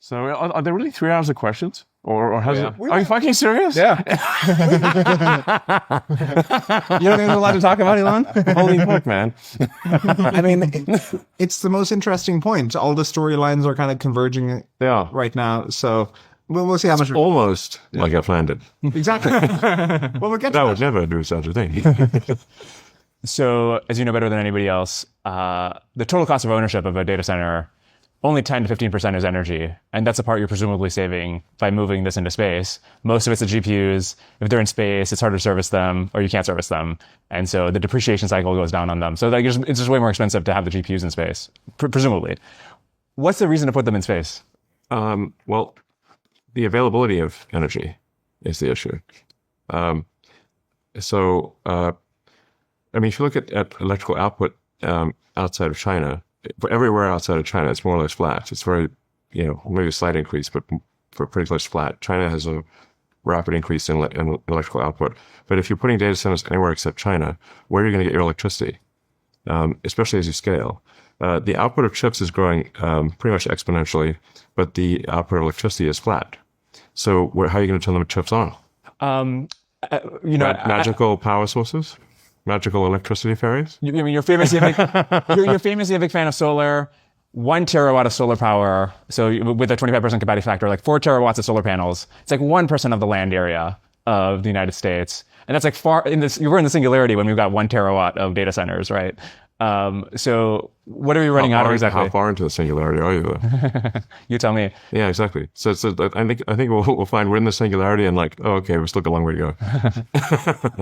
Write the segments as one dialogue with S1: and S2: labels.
S1: So are there really 3 hours of questions? Or has
S2: Yeah.
S1: it? Are you fucking serious?
S2: Yeah. You don't think there's a lot to talk about, Elon?
S1: Holy fuck, man.
S3: I mean, it's the most interesting point. All the storylines are kind of converging
S1: Yeah.
S3: right now. So we'll see how much.
S1: Almost like I planned it.
S3: Exactly. Well, we'll get to
S1: I
S3: that.
S1: would never do such a thing.
S2: So, as you know better than anybody else, the total cost of ownership of a data center, only 10 to 15% is energy. And that's the part you're presumably saving by moving this into space. Most of it's the GPUs. If they're in space, it's harder to service them, or you can't service them. And so the depreciation cycle goes down on them. So like, it's just way more expensive to have the GPUs in space, presumably. What's the reason to put them in space?
S1: Well, the availability of energy is the issue. I mean, if you look at electrical output outside of China, everywhere outside of China, it's more or less flat. It's very, maybe a slight increase, but for pretty close to flat. China has a rapid increase in electrical output. But if you're putting data centers anywhere except China, where are you going to get your electricity? Especially as you scale. The output of chips is growing pretty much exponentially, but the output of electricity is flat. So how are you going to turn the chips on? Magical power sources? Magical electricity fairies?
S2: You're famously a big fan of solar. 1 terawatt of solar power, so with a 25% capacity factor, like 4 terawatts of solar panels. It's like 1% of the land area of the United States. And that's like we're in the singularity when we've got 1 terawatt of data centers, right? So what are we running out of exactly?
S1: How far into the singularity are you, though?
S2: You tell me.
S1: Yeah, exactly. So I think we'll find we're in the singularity and like, oh, okay, we're still got a long way to go.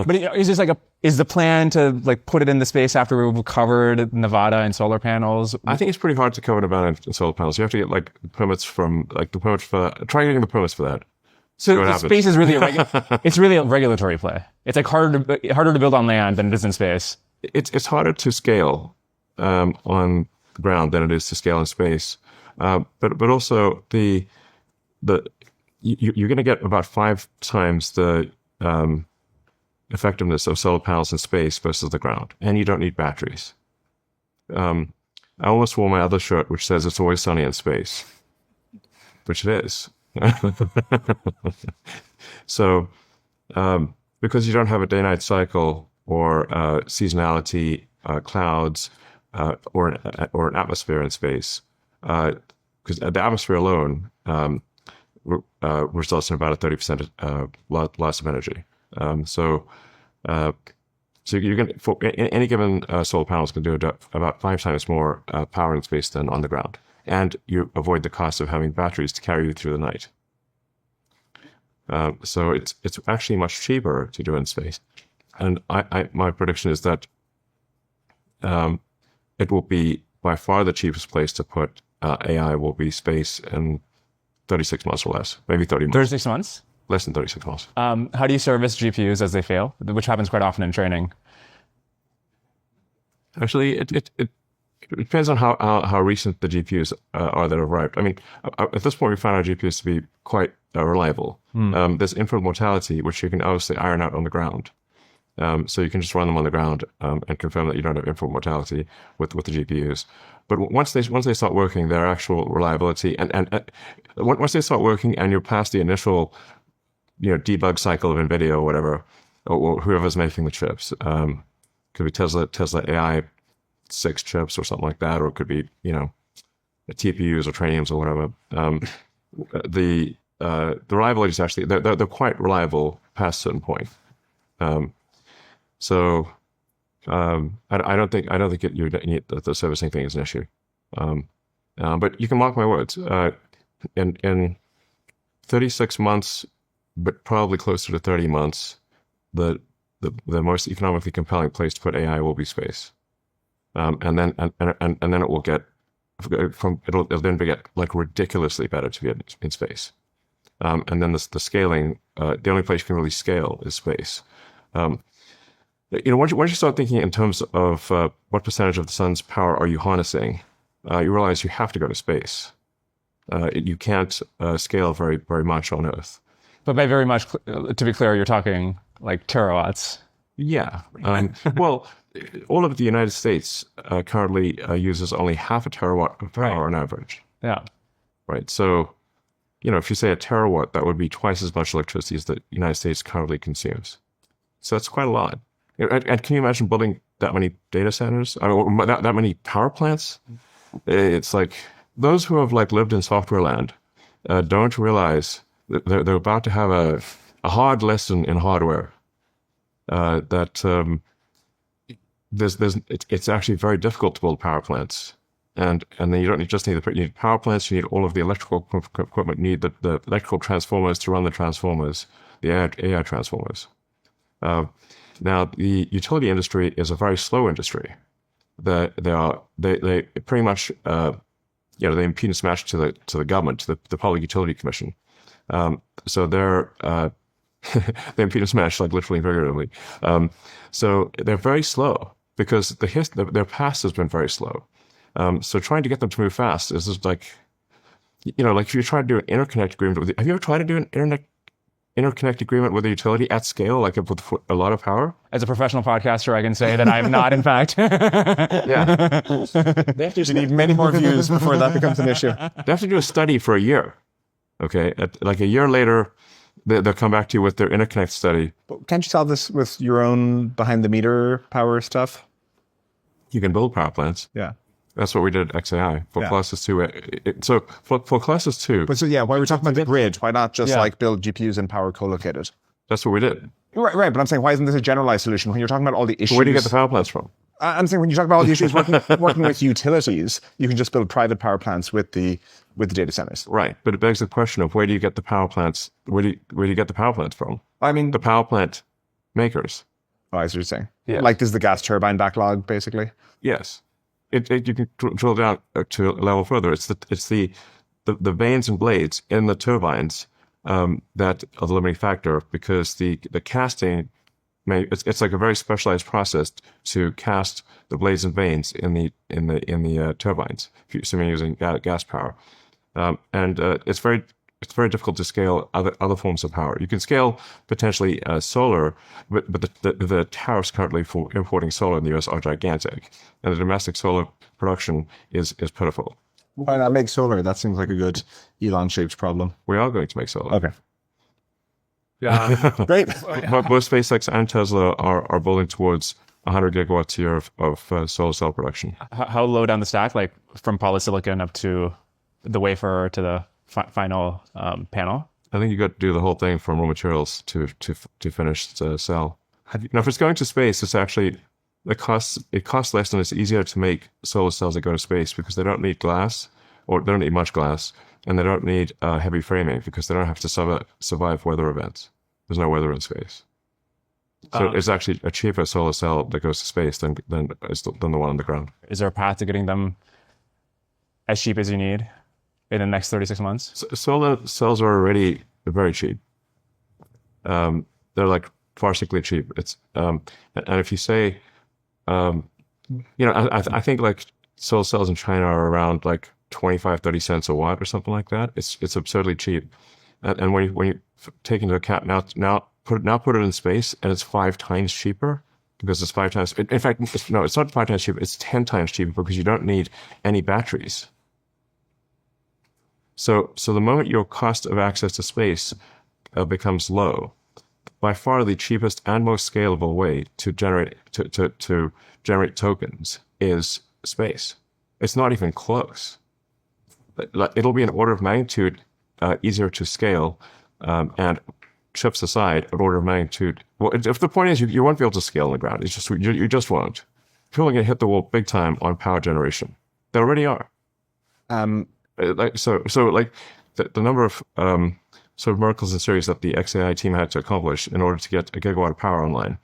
S2: But is the plan to like put it in the space after we've covered Nevada and solar panels?
S1: I think it's pretty hard to cover Nevada and solar panels. You have to get like permits from like the permits for try getting the permits for that.
S2: So the space is really it's really a regulatory play. It's like harder to build on land than it is in space.
S1: It's harder to scale on the ground than it is to scale in space, but also you're going to get about 5 times the effectiveness of solar panels in space versus the ground, and you don't need batteries. I almost wore my other shirt, which says "It's always sunny in space," which it is. So, because you don't have a day-night cycle or seasonality, clouds, or an atmosphere in space, because the atmosphere alone results in about a 30% loss of energy. So you're going for any given solar panels can do about 5 times more power in space than on the ground, and you avoid the cost of having batteries to carry you through the night. So it's actually much cheaper to do it in space. And my prediction is that it will be by far the cheapest place to put AI will be space in 36 months or less, maybe 30 months.
S2: 36 months?
S1: Less than 36 months.
S2: How do you service GPUs as they fail, which happens quite often in training?
S1: Actually, it depends on how recent the GPUs are that have arrived. I mean, at this point, we found our GPUs to be quite reliable. There's infinite mortality, which you can obviously iron out on the ground. So you can just run them on the ground and confirm that you don't have infinite mortality with the GPUs. But once they start working, their actual reliability and once they start working and you're past the initial debug cycle of NVIDIA or whatever, or whoever's making the chips, could be Tesla AI 6 chips or something like that, or it could be TPUs or Trainiums or whatever. The reliability is actually they're quite reliable past a certain point. So I don't think the servicing thing is an issue. But you can mark my words. In 36 months, but probably closer to 30 months, the most economically compelling place to put AI will be space. And then it will get it'll then get like ridiculously better to be in space. And then the scaling, the only place you can really scale is space. Once you start thinking in terms of what percentage of the sun's power are you harnessing, you realize you have to go to space. You can't scale very, very much on Earth.
S2: But by very much, to be clear, you're talking like terawatts.
S1: Yeah. Well, all of the United States currently uses only half a terawatt of power on average.
S2: Yeah.
S1: Right. So if you say a terawatt, that would be twice as much electricity as the United States currently consumes. So that's quite a lot. And can you imagine building that many data centers? I mean, that many power plants? It's like those who have like lived in software land don't realize that they're about to have a hard lesson in hardware. It's actually very difficult to build power plants. And then you don't just need you need power plants, you need all of the electrical equipment, you need the electrical transformers to run the transformers, the AI transformers. Now, the utility industry is a very slow industry. They pretty much they impedance match to the government, to the Public Utility Commission. So they're they impedance match like literally and figuratively. So they're very slow because their past has been very slow. So trying to get them to move fast is just like, like if you try to do an interconnect agreement have you ever tried to do an interconnect agreement with a utility at scale, like with a lot of power?
S2: As a professional podcaster, I can say that I am not, in fact.
S1: Yeah.
S3: You need many more views before that becomes an issue.
S1: They have to do a study for a year. Okay. Like a year later, they'll come back to you with their interconnect study.
S3: But can't you solve this with your own behind the meter power stuff?
S1: You can build power plants.
S3: Yeah.
S1: That's what we did at XAI for Colossus 2. So for Colossus 2...
S3: But so why we're talking about the grid, why not just like build GPUs and power co-located?
S1: That's what we did.
S3: Right. But I'm saying, why isn't this a generalized solution? When you're talking about all the issues...
S1: Where do you get the power plants from?
S3: I'm saying when you talk about all the issues working with utilities, you can just build private power plants with the data centers.
S1: Right. But it begs the question of where do you get the power plants? Where do you get the power plants from?
S3: I mean...
S1: The power plant makers.
S3: Oh, I see what you're saying.
S1: Yeah.
S3: Like this is the gas turbine backlog, basically?
S1: Yes. You can drill down to a level further. It's the vanes and blades in the turbines that are the limiting factor, because the casting it's like a very specialized process to cast the blades and vanes in the turbines. Assuming using gas power, and it's very difficult to scale other forms of power. You can scale potentially solar, but the tariffs currently for importing solar in the US are gigantic, and the domestic solar production is pitiful.
S3: Why not make solar? That seems like a good Elon-shaped problem.
S1: We are going to make solar.
S3: Okay.
S2: Yeah.
S3: Great.
S1: But both SpaceX and Tesla are building towards 100 gigawatts a year of solar cell production.
S2: How low down the stack, like from polysilicon up to the wafer to the final panel?
S1: I think you got to do the whole thing from raw materials to finished cell. Now, if it's going to space, it's actually it costs less, and it's easier to make solar cells that go to space because they don't need glass, or they don't need much glass, and they don't need heavy framing because they don't have to survive weather events. There's no weather in space. So it's actually a cheaper solar cell that goes to space than the one on the ground.
S2: Is there a path to getting them as cheap as you need in the next 36 months?
S1: Solar cells are already very cheap. They're like farcically cheap. It's and if you say, I think like solar cells in China are around like 25-30 cents a watt or something like that. It's absurdly cheap. And when you take into account now put it in space, and it's 5 times cheaper because it's 5 times. In fact, it's not 5 times cheaper. It's 10 times cheaper because you don't need any batteries. So the moment your cost of access to space becomes low, by far the cheapest and most scalable way to generate tokens is space. It's not even close. It'll be an order of magnitude easier to scale, and chips aside, an order of magnitude. Well, if the point is you won't be able to scale on the ground, it's just you just won't. People are going to hit the wall big time on power generation. They already are. So the number of sort of miracles and series that the XAI team had to accomplish in order to get a gigawatt of power online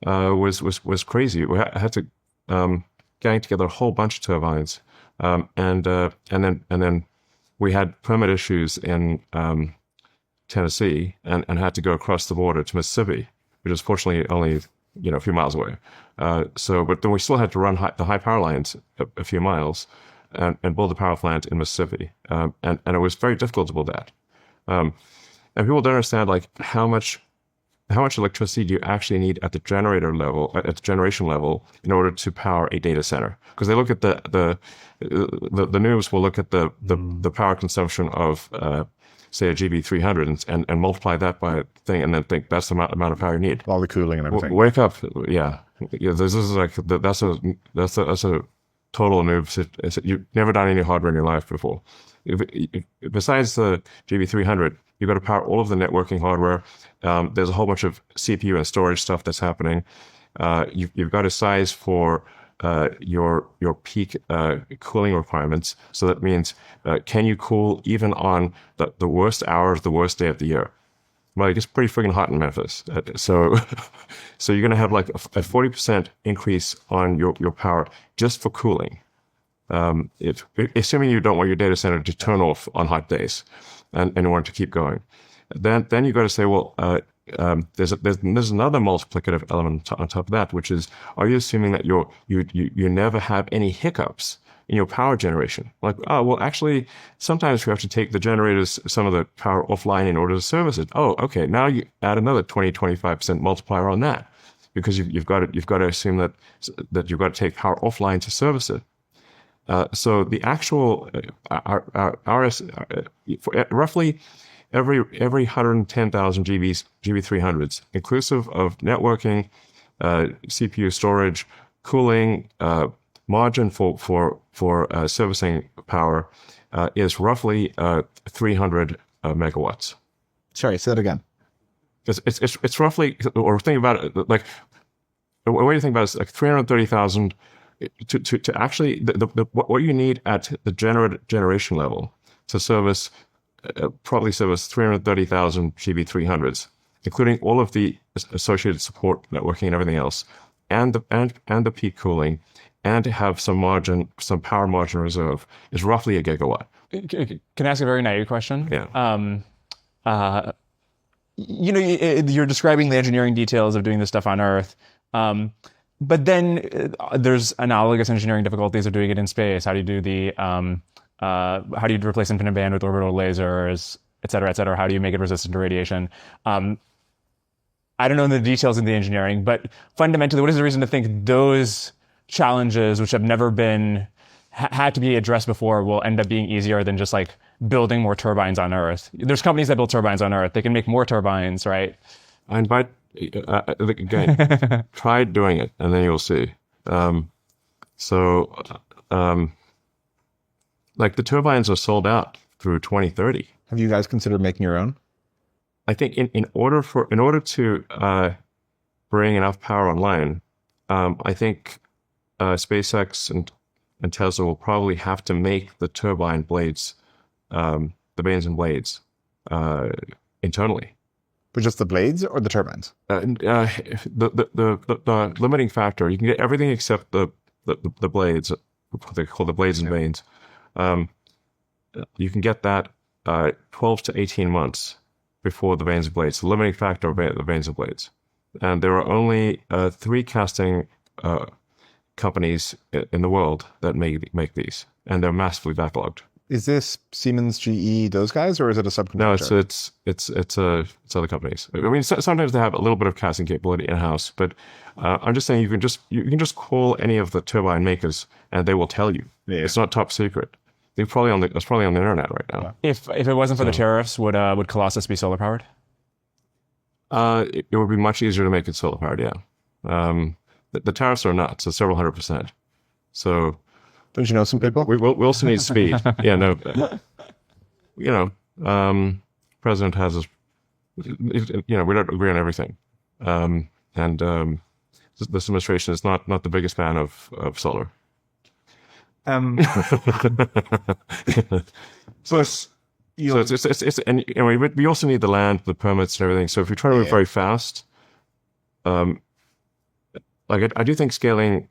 S1: was crazy. We had to gang together a whole bunch of turbines, and then we had permit issues in Tennessee and had to go across the border to Mississippi, which is fortunately only a few miles away. But then we still had to run the high power lines a few miles and build a power plant in Mississippi, and it was very difficult to build that. And people don't understand like how much how much electricity do you actually need at the generator level, at the generation level, in order to power a data center? Because they look at the news will look at the power consumption of say a GB300 and multiply that by a thing, and then think that's the amount of power you need.
S3: All the cooling and everything.
S1: Wake up, yeah. This is like that's a total noob. You've never done any hardware in your life before. Besides the GB300, you've got to power all of the networking hardware. There's a whole bunch of CPU and storage stuff that's happening. You've got to size for your peak cooling requirements. So that means can you cool even on the worst hours, the worst day of the year? Well, it gets pretty freaking hot in Memphis. So you're going to have like a 40% increase on your power just for cooling. Assuming you don't want your data center to turn off on hot days and you want it to keep going. Then you've got to say, well, there's another multiplicative element on top of that, which is, are you assuming that you never have any hiccups in your power generation? Like, oh, well, actually, sometimes we have to take the generators, some of the power offline in order to service it. Oh, okay. Now you add another 20-25% multiplier on that, because you've got to assume that you've got to take power offline to service it. So the actual roughly every 110,000 GB300s, inclusive of networking, CPU storage, cooling, margin for servicing power, is roughly 300 megawatts.
S3: Sorry, say that again.
S1: It's roughly, or think about it like, the way you think about it is like 330,000 to actually what you need at the generation level to service probably service 330,000 GB300s, including all of the associated support networking and everything else, and the peak cooling, and to have some power margin reserve, is roughly a gigawatt.
S2: Can I ask a very naive question?
S1: Yeah.
S2: You're describing the engineering details of doing this stuff on Earth. But then there's analogous engineering difficulties of doing it in space. How do you do how do you replace infinite band with orbital lasers, et cetera, et cetera? How do you make it resistant to radiation? I don't know the details of the engineering, but fundamentally, what is the reason to think those challenges, which have never been had to be addressed before, will end up being easier than just like building more turbines on Earth? There's companies that build turbines on Earth. They can make more turbines, right?
S1: I invite, again, try doing it, and then you'll see. Like the turbines are sold out through 2030.
S3: Have you guys considered making your own?
S1: I think in order to bring enough power online, I think SpaceX and Tesla will probably have to make the turbine blades, the vanes and blades, internally.
S3: But just the blades or the turbines?
S1: The limiting factor, you can get everything except the blades, what they call the blades and vanes. You can get that 12 to 18 months before the vanes and blades. The limiting factor of the vanes and blades. And there are only 3 casting companies in the world that make these, and they're massively backlogged.
S3: Is this Siemens, GE, those guys, or is it a subcontractor?
S1: No, it's other companies. I mean, sometimes they have a little bit of casting capability in house, but I'm just saying you can just call any of the turbine makers and they will tell you. Yeah. It's not top secret. It's probably on the internet right now.
S2: Yeah. If it wasn't for the tariffs, would Colossus be solar powered?
S1: It would be much easier to make it solar powered. Yeah. The tariffs are nuts. So several 100%. So.
S3: Don't you know some people?
S1: We also need speed. Yeah, no. President has his, we don't agree on everything. This administration is not the biggest fan of solar. We also need the land, the permits, and everything. So if you try to move very fast, I do think scaling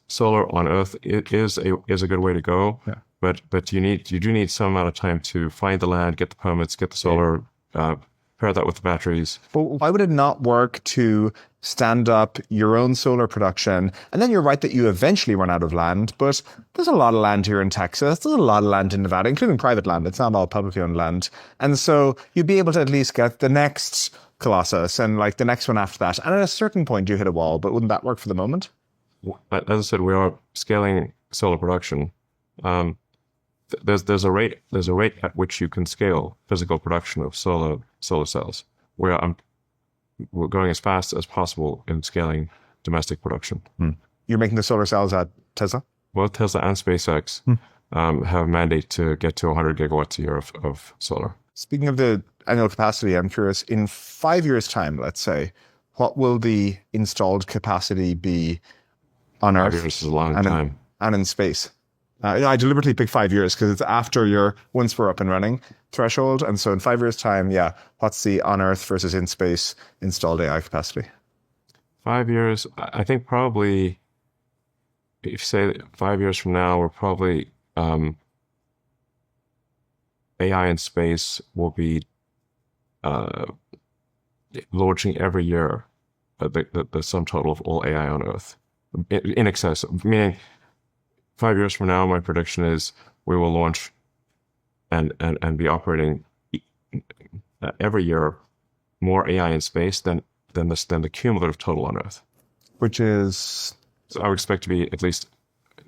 S1: solar on Earth is a good way to go. Yeah. But you do need some amount of time to find the land, get the permits, get the solar pair that with the batteries.
S3: But why would it not work to stand up your own solar production? And then you're right that you eventually run out of land, but there's a lot of land here in Texas. There's a lot of land in Nevada, including private land. It's not all publicly owned land. And so you'd be able to at least get the next Colossus and like the next one after that. And at a certain point you hit a wall, but wouldn't that work for the moment?
S1: As I said, we are scaling solar production. There's a rate at which you can scale physical production of solar cells. We're going as fast as possible in scaling domestic production.
S3: You're making the solar cells at Tesla?
S1: Both Tesla and SpaceX have a mandate to get to 100 gigawatts a year of solar.
S3: Speaking of the annual capacity, I'm curious, in 5 years' time, let's say, what will the installed capacity be on Earth?
S1: 5 years is a long
S3: and
S1: time.
S3: And in space? I deliberately picked 5 years because it's after your once we're up and running threshold. And so in 5 years' time, what's the on Earth versus in space installed AI capacity?
S1: 5 years, I think probably, if you say 5 years from now, we're probably, AI in space will be launching every year the sum total of all AI on Earth. In excess, meaning 5 years from now, my prediction is we will launch and be operating every year more AI in space than the cumulative total on Earth.
S3: Which is?
S1: So I would expect to be at least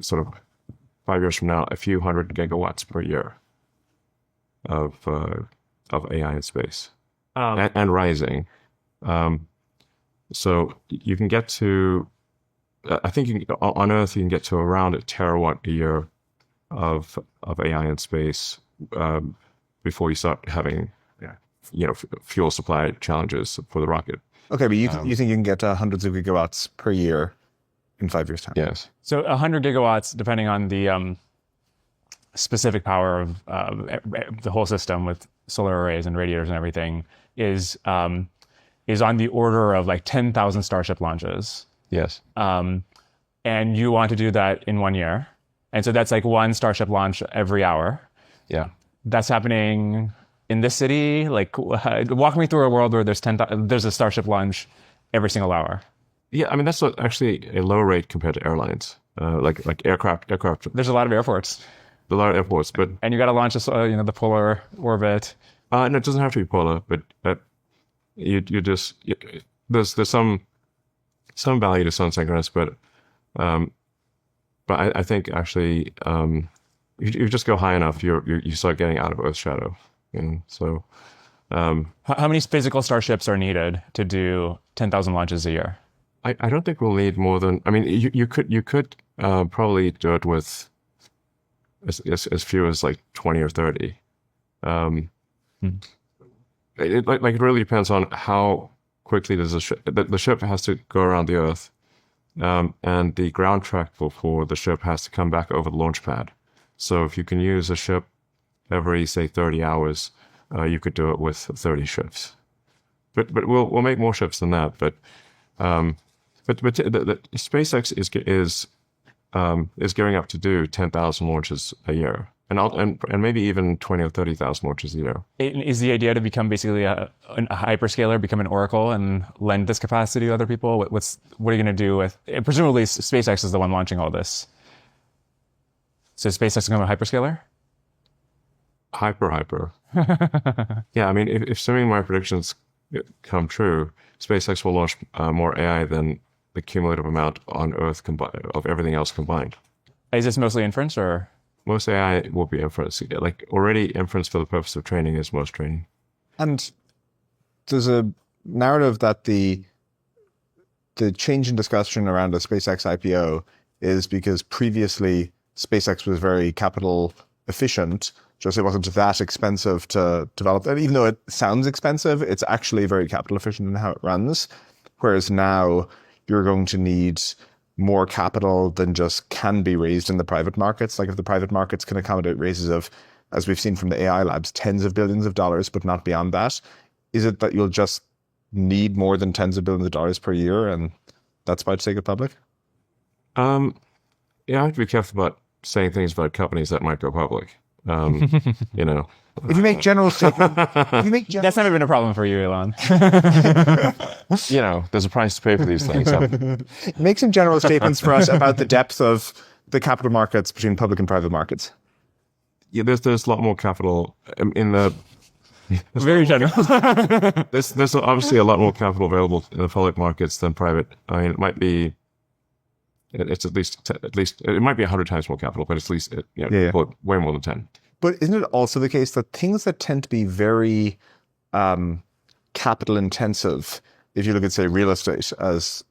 S1: sort of 5 years from now, a few hundred gigawatts per year of AI in space and rising. So you can get to, I think on Earth, you can get to around a terawatt a year of AI in space before you start having, fuel supply challenges for the rocket.
S3: Okay, but you think you can get to hundreds of gigawatts per year in 5 years' time?
S1: Yes.
S2: So 100 gigawatts, depending on the specific power of the whole system with solar arrays and radiators and everything, is on the order of like 10,000 Starship launches.
S1: Yes.
S2: And you want to do that in 1 year. And so that's like one Starship launch every hour.
S1: Yeah.
S2: That's happening in this city. Like, walk me through a world where there's a Starship launch every single hour.
S1: Yeah, I mean, that's actually a low rate compared to airlines, like aircraft.
S2: There's a lot of airports.
S1: A lot of airports, but...
S2: And you got to launch the polar orbit.
S1: No, it doesn't have to be polar, but there's some value to sun synchronous, but I think actually if you just go high enough, you start getting out of Earth's shadow. So
S2: how many physical starships are needed to do 10,000 launches a year?
S1: I don't think we'll need more than, I mean, you could probably do it with as few as like 20 or 30. It really depends on how quickly does the ship has to go around the Earth, and the ground track for the ship has to come back over the launch pad. So if you can use a ship every, say, 30 hours, you could do it with 30 ships. But we'll make more ships than that. But the SpaceX is gearing up to do 10,000 launches a year, and maybe even 20 or 30,000 launches a year.
S2: Is the idea to become basically a hyperscaler, become an oracle, and lend this capacity to other people? What are you going to do with? Presumably, SpaceX is the one launching all this. So is SpaceX become a hyperscaler?
S1: Hyper. Yeah, I mean, if assuming my predictions come true, SpaceX will launch more AI than the cumulative amount on Earth of everything else combined.
S2: Is this mostly inference, or?
S1: Most AI will be inference. Like already inference for the purpose of training is most training.
S3: And there's a narrative that the change in discussion around the SpaceX IPO is because previously SpaceX was very capital efficient. Just it wasn't that expensive to develop. And even though it sounds expensive, it's actually very capital efficient in how it runs. Whereas now you're going to need more capital than just can be raised in the private markets. Like if the private markets can accommodate raises of, as we've seen from the AI labs, tens of billions of dollars, but not beyond that, is it that you'll just need more than tens of billions of dollars per year and that's about to take it public?
S1: Yeah, I have to be careful about saying things about companies that might go public. You know,
S3: If you make general statements, if you make general,
S2: That's never been a problem for you, Elon.
S1: there's a price to pay for these things.
S3: make some general statements for us about the depth of the capital markets between public and private markets.
S1: Yeah, there's a lot more capital in the.
S2: Very general.
S1: There's obviously a lot more capital available in the public markets than private. I mean, it might be. It's at least it might be 100 times more capital, but it's at least way more than 10.
S3: But isn't it also the case that things that tend to be very capital intensive, if you look at, say, real estate as,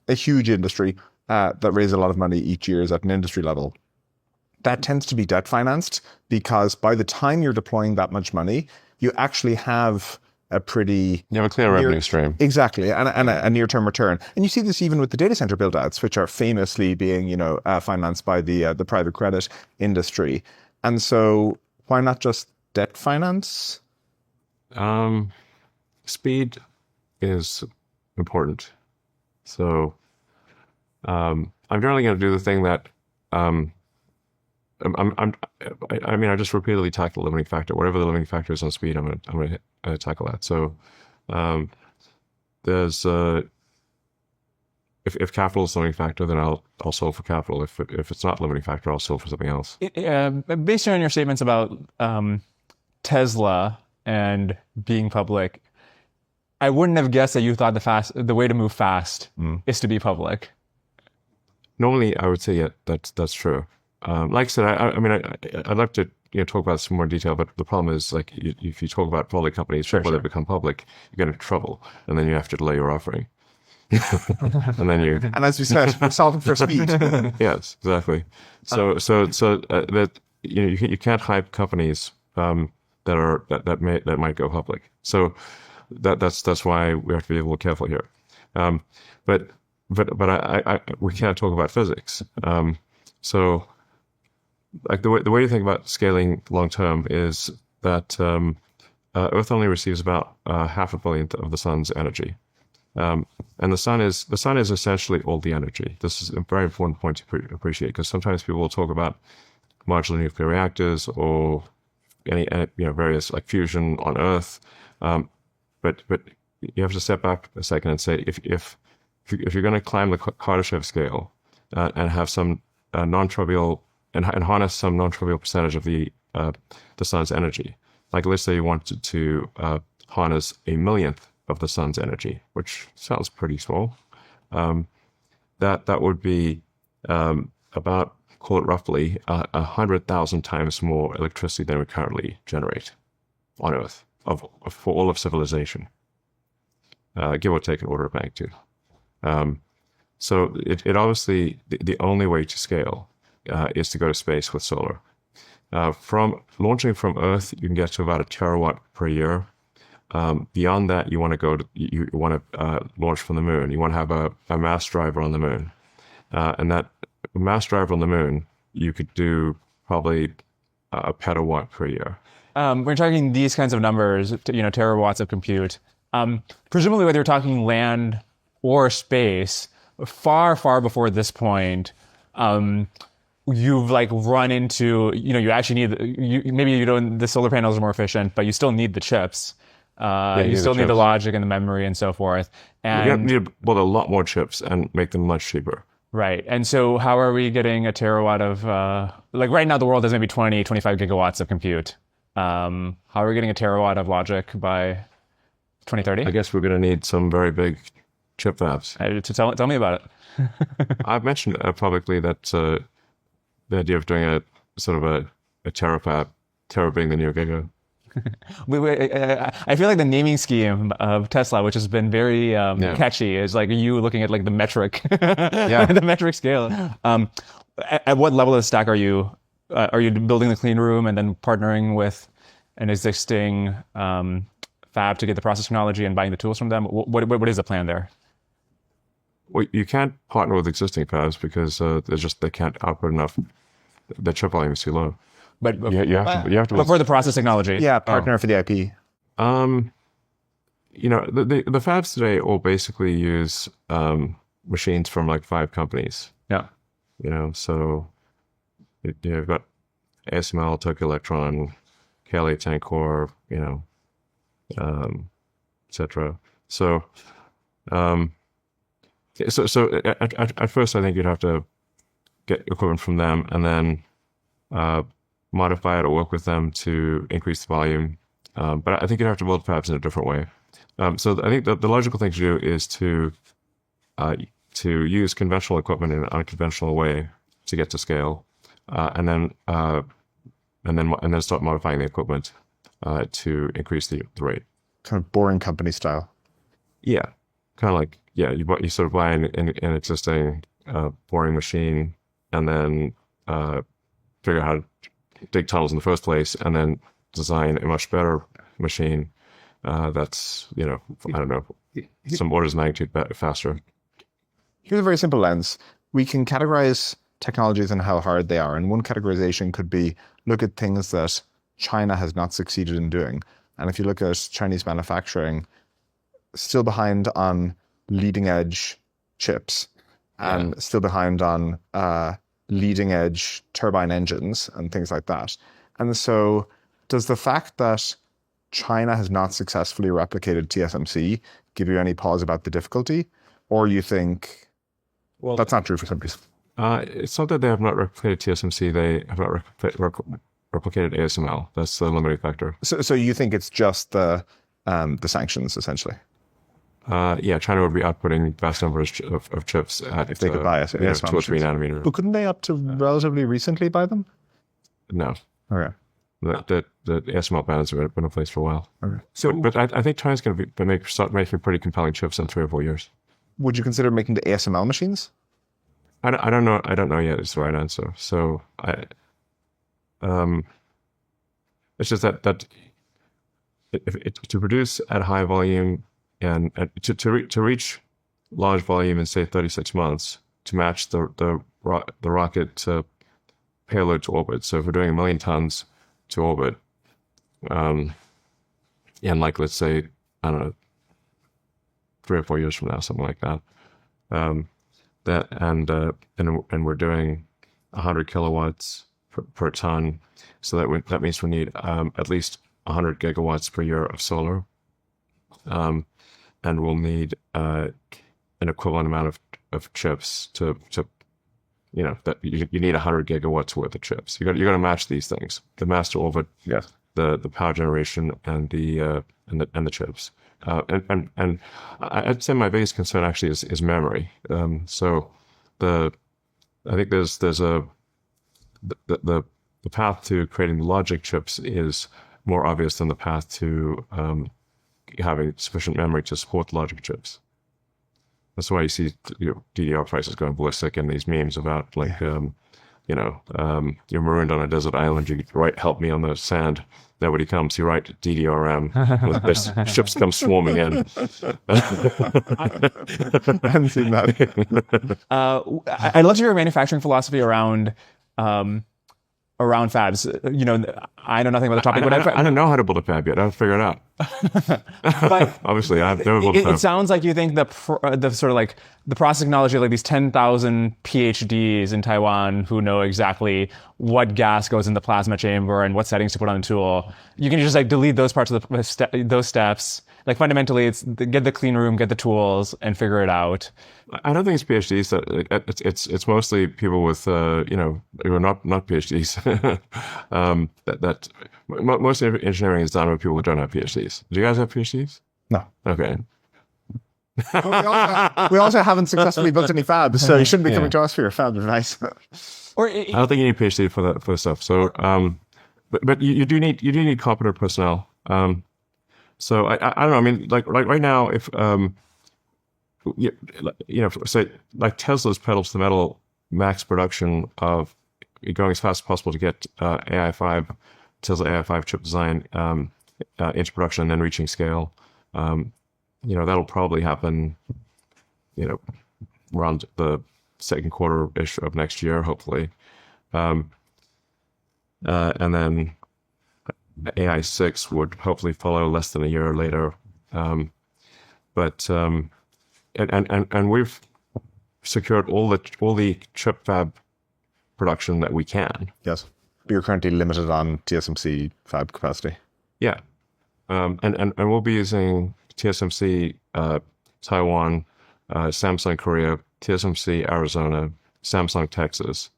S3: a huge industry that raises a lot of money each year is at an industry level, that tends to be debt financed, because by the time you're deploying that much money, you actually have a pretty...
S1: You have a clear revenue stream.
S3: Exactly, and a near-term return. And you see this even with the data center build-outs, which are famously being, financed by the private credit industry. And so why not just debt finance?
S1: Speed is important. So I'm generally going to do the thing that I just repeatedly tackle the limiting factor. Whatever the limiting factor is on speed, I'm going to tackle that. So there's if capital is the limiting factor, then I'll solve for capital. If it's not the limiting factor, I'll solve for something else.
S2: Based on your statements about Tesla and being public, I wouldn't have guessed that you thought the way to move fast is to be public.
S1: Normally, I would say that's true. Like I said, I'd like to talk about this in more detail, but the problem is, like, if you talk about public companies, before they become public, you get into trouble, and then you have to delay your offering. And then and
S3: as we said, we're solving for speed.
S1: Yes, exactly. So that you can't hype companies that might go public. So that's why we have to be a little careful here. But we can't talk about physics. So like the way to think about scaling long term is that Earth only receives about 500 millionth of the sun's energy. And the sun is essentially all the energy. This is a very important point to appreciate, because sometimes people will talk about modular nuclear reactors or any various like fusion on Earth, but you have to step back a second and say if you're going to climb the Kardashev scale and have some non-trivial and harness some non-trivial percentage of the sun's energy, like let's say you wanted to harness a millionth of the sun's energy, which sounds pretty small. That would be about, call it roughly, 100,000 times more electricity than we currently generate on Earth for all of civilization, give or take an order of magnitude. So it obviously, the only way to scale is to go to space with solar. From launching from Earth, you can get to about 1 terawatt per year. Beyond that, you want to launch from the moon. You want to have a mass driver on the moon, and that mass driver on the moon, you could do probably a petawatt per year.
S2: We're talking these kinds of numbers, terawatts of compute. Presumably, whether you're talking land or space, far, far before this point, you've like run into, you actually need, maybe the solar panels are more efficient, but you still need the chips. You still need the logic and the memory and so forth. And
S1: you need to build a lot more chips and make them much cheaper.
S2: Right. And so how are we getting a terawatt of, like right now the world has maybe 20, 25 gigawatts of compute. How are we getting a terawatt of logic by 2030?
S1: I guess we're going to need some very big chip fabs.
S2: Tell me about it.
S1: I've mentioned publicly that the idea of doing a sort of a terafab, tera being the new giga.
S2: I feel like the naming scheme of Tesla, which has been very catchy, is like you looking at like the metric, the metric scale. At what level of the stack are you? Are you building the clean room and then partnering with an existing fab to get the process technology and buying the tools from them? What is the plan there?
S1: Well, you can't partner with existing fabs because they can't output enough. The chip volume is too low.
S2: But
S1: you have to.
S2: But for the process technology,
S3: partner for the IP.
S1: The fabs today all basically use machines from like 5 companies.
S2: Yeah.
S1: So you've got ASML, Tokyo Electron, KLA Tencor, etc. So, at first, I think you'd have to get equipment from them and then modify it or work with them to increase the volume. But I think you'd have to build fabs in a different way. So I think the logical thing to do is to use conventional equipment in an unconventional way to get to scale, and then start modifying the equipment to increase the rate.
S3: Kind of boring company style.
S1: Yeah, kind of like you sort of buy an existing boring machine and then figure out how to dig tunnels in the first place, and then design a much better machine that's I don't know, some orders of magnitude faster.
S3: Here's a very simple lens. We can categorize technologies and how hard they are. And one categorization could be look at things that China has not succeeded in doing. And if you look at Chinese manufacturing, still behind on leading edge chips and still behind on leading edge turbine engines and things like that. And so does the fact that China has not successfully replicated TSMC give you any pause about the difficulty? Or you think, well, that's not true for some reason?
S1: It's not that they have not replicated TSMC, they have not replicated ASML. That's the limiting factor.
S3: So you think it's just the sanctions, essentially?
S1: China would be outputting vast numbers of chips at,
S3: if they could buy it,
S1: 2 or 3 nanometer.
S3: But couldn't they up to relatively recently buy them?
S1: No.
S3: Okay.
S1: The ASML bans have been in place for a while.
S3: Okay.
S1: So, but I think China's going to start making pretty compelling chips in 3 or 4 years.
S3: Would you consider making the ASML machines?
S1: I don't know. I don't know yet. Is the right answer. So it's just that to produce at high volume and to reach large volume in say 36 months to match the rocket payload to orbit. So if we're doing 1 million tons to orbit, and like let's say I don't know 3 or 4 years from now, something like that. And we're doing 100 kilowatts per ton, so that means we need at least 100 gigawatts per year of solar, and we'll need an equivalent amount of chips to that you need 100 gigawatts worth of chips. You got to match these things: the mass to orbit,
S3: yes,
S1: the power generation, and the chips. And I'd say my biggest concern actually is memory. So I think there's the path to creating logic chips is more obvious than the path to having sufficient memory to support logic chips. That's why you see DDR prices going ballistic in these memes about you're marooned on a desert island. You write "help me" on the sand. Nobody comes. You write DDRM. There's ships come swarming in.
S3: I haven't seen that.
S2: I'd love to hear your manufacturing philosophy around fabs. I know nothing about the topic, but
S1: I don't know how to build a fab yet. I have to figure it out.
S2: But
S1: obviously, I've never built a fab.
S2: It sounds like you think the sort of like the process technology of like these 10,000 PhDs in Taiwan who know exactly what gas goes in the plasma chamber and what settings to put on the tool. You can just like delete those parts of those steps. Like fundamentally, it's get the clean room, get the tools, and figure it out.
S1: I don't think it's PhDs. It's mostly people with who are not PhDs. Most engineering is done with people who don't have PhDs. Do you guys have PhDs?
S3: No.
S1: Okay.
S3: We also haven't successfully built any fabs, so you shouldn't be coming to us for your fab advice.
S1: I don't think you need a PhD for that stuff. So, but you do need competent personnel. So I don't know. I mean, like right now, if say like Tesla's pedal to the metal max production of going as fast as possible to get Tesla AI5 chip design into production and then reaching scale. That'll probably happen, around the second quarter-ish of next year, hopefully. And then AI6 would hopefully follow less than a year later. But we've secured all the chip fab production that we can.
S3: Yes. you're currently limited on TSMC fab capacity.
S1: Yeah. And we'll be using TSMC Taiwan, Samsung Korea, TSMC Arizona, Samsung Texas,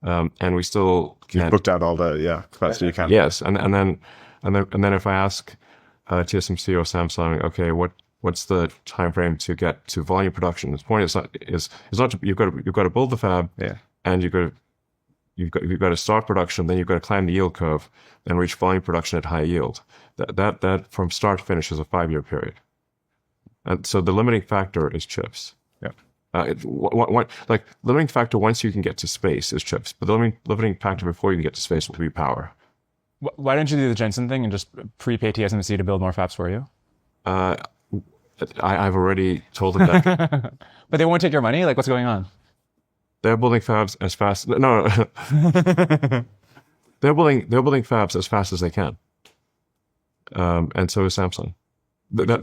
S1: and we still
S3: You've
S1: can't.
S3: booked out all the capacity you can.
S1: Yes, and then if I ask TSMC or Samsung, okay, what's the time frame to get to volume production? The point is not you've got to build the fab,
S3: Yeah.
S1: and you've got to start production, then you've got to climb the yield curve and reach volume production at high yield. That from start to finish is a 5-year period, and so the limiting factor is chips.
S3: Yeah.
S1: Like limiting factor once you can get to space is chips, but the limiting factor before you can get to space will be power.
S2: Why don't you do the Jensen thing and just prepay TSMC to build more fabs for you?
S1: I've already told them that.
S2: But they won't take your money? Like, what's going on?
S1: They're building fabs as fast. No. they're building fabs as fast as they can. And so is Samsung. They're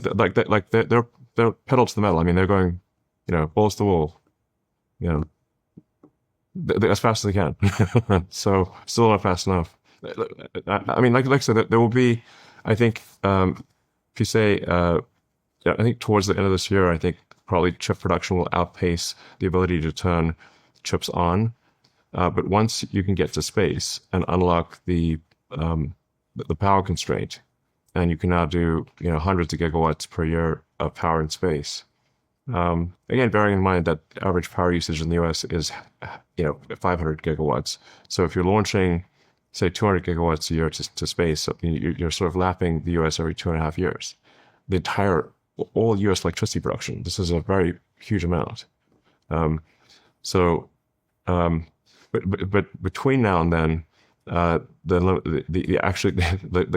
S1: pedal to the metal. I mean, they're going, balls to the wall, as fast as they can. So still not fast enough. I mean, like I said, there will be, I think, if you say, I think towards the end of this year, I think probably chip production will outpace the ability to turn chips on. But once you can get to space and unlock the power constraint, and you can now do hundreds of gigawatts per year of power in space. Again, bearing in mind that average power usage in the US is 500 gigawatts. So if you're launching, say, 200 gigawatts a year to space, you're sort of lapping the US every 2.5 years. All US electricity production. This is a very huge amount. But between now and then, the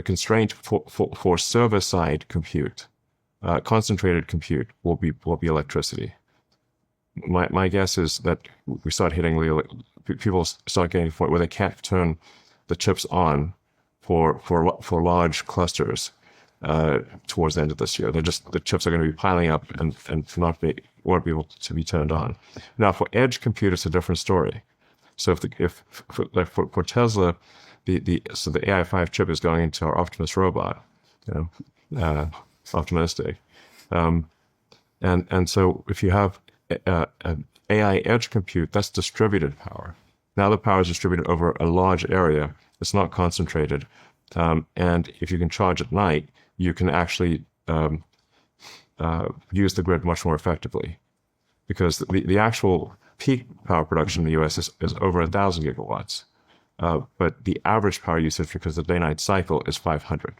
S1: constraint for server side compute, concentrated compute, will be electricity. My guess is that we start hitting people start getting to the point where they can't turn the chips on for large clusters towards the end of this year. The chips are going to be piling up and won't be able to be turned on. Now, for edge compute, it's a different story. So for Tesla, the AI5 chip is going into our Optimus robot, optimistic, and so if you have an AI edge compute, that's distributed power. Now the power is distributed over a large area. It's not concentrated, and if you can charge at night, you can actually use the grid much more effectively, because the actual peak power production in the US is over 1,000 gigawatts. But the average power usage, because the day-night cycle, is 500.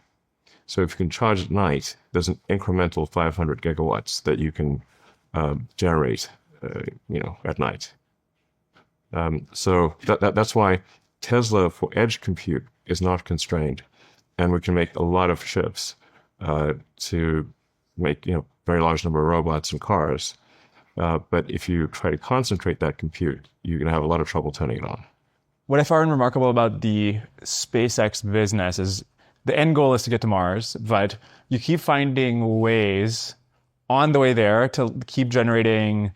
S1: So if you can charge at night, there's an incremental 500 gigawatts that you can generate, at night. So that's why Tesla for edge compute is not constrained, and we can make a lot of chips to make very large number of robots and cars. But if you try to concentrate that compute, you're going to have a lot of trouble turning it on.
S2: What I find remarkable about the SpaceX business is the end goal is to get to Mars, but you keep finding ways on the way there to keep generating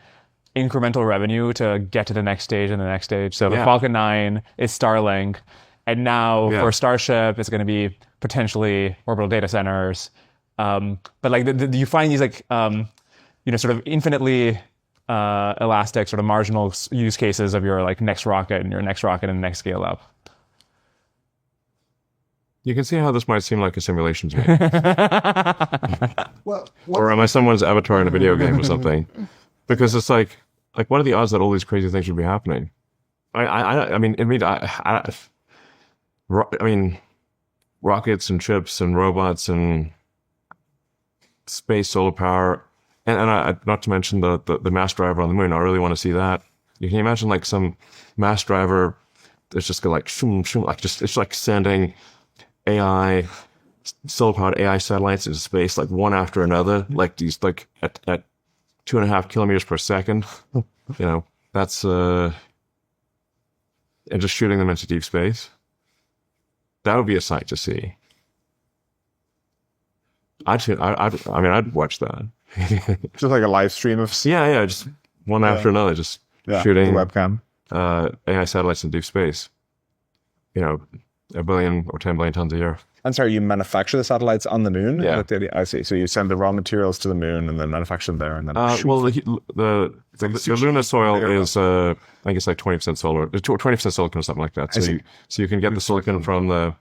S2: incremental revenue to get to the next stage and the next stage. So the Falcon 9 is Starlink, and now for Starship, it's going to be potentially orbital data centers. But like, you find these sort of infinitely elastic, sort of marginal use cases of your next rocket and your next rocket and the next scale up.
S1: You can see how this might seem like a simulation to me. Or am I someone's avatar in a video game or something? Because it's like what are the odds that all these crazy things would be happening? I mean, rockets and chips and robots and space, solar power, and not to mention the mass driver on the moon. I really want to see that. You can imagine some mass driver that's just go shoom, shoom, it's like sending AI, solar-powered AI satellites into space, one after another, these at 2.5 kilometers per second. That's and just shooting them into deep space. That would be a sight to see. I'd watch that.
S3: Just like a live stream of
S1: just one after another, just shooting
S3: the webcam.
S1: AI satellites in deep space. a billion or 10 billion tons a year.
S3: I'm sorry, you manufacture the satellites on the moon?
S1: Yeah.
S3: I see. So you send the raw materials to the moon and then manufacture them there, and then
S1: Well, the lunar soil is I think it's like 20% solar, 20% silicon or something like that. So you can get the silicon from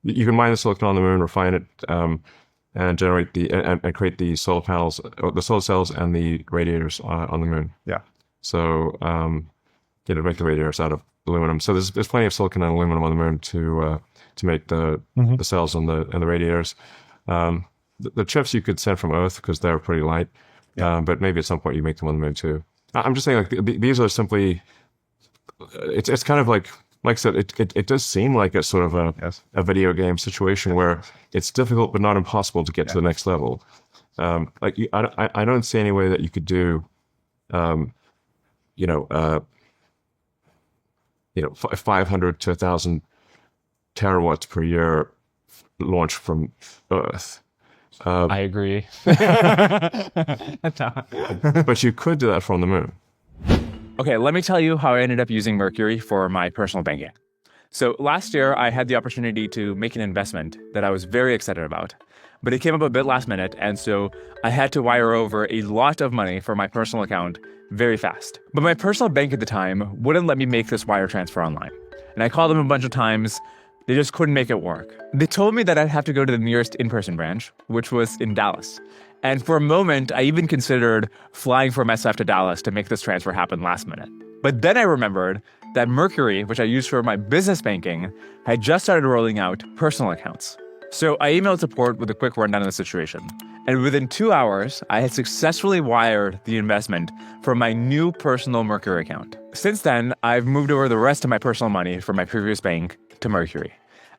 S1: you can mine the silicon on the moon, refine it, and generate and create the solar panels, the solar cells, and the radiators on the moon.
S3: Yeah.
S1: So make the radiators out of aluminum. So there's plenty of silicon and aluminum on the moon to make the cells and the radiators. The chips you could send from Earth because they're pretty light, but maybe at some point you make them on the moon too. I'm just saying, like, these are simply. It's kind of like I said, it does seem like it's sort of a video game situation where it's difficult but not impossible to get to the next level. I don't see any way that you could do, 500 to 1,000 terawatts per year launch from Earth.
S2: I agree.
S1: But you could do that from the moon.
S2: Okay, let me tell you how I ended up using Mercury for my personal banking. So last year, I had the opportunity to make an investment that I was very excited about, but it came up a bit last minute, and so I had to wire over a lot of money for my personal account very fast. But my personal bank at the time wouldn't let me make this wire transfer online. And I called them a bunch of times. They just couldn't make it work. They told me that I'd have to go to the nearest in-person branch, which was in Dallas. And for a moment, I even considered flying from SF to Dallas to make this transfer happen last minute. But then I remembered that Mercury, which I used for my business banking, had just started rolling out personal accounts. So I emailed support with a quick rundown of the situation. And within 2 hours, I had successfully wired the investment from my new personal Mercury account. Since then, I've moved over the rest of my personal money from my previous bank to Mercury.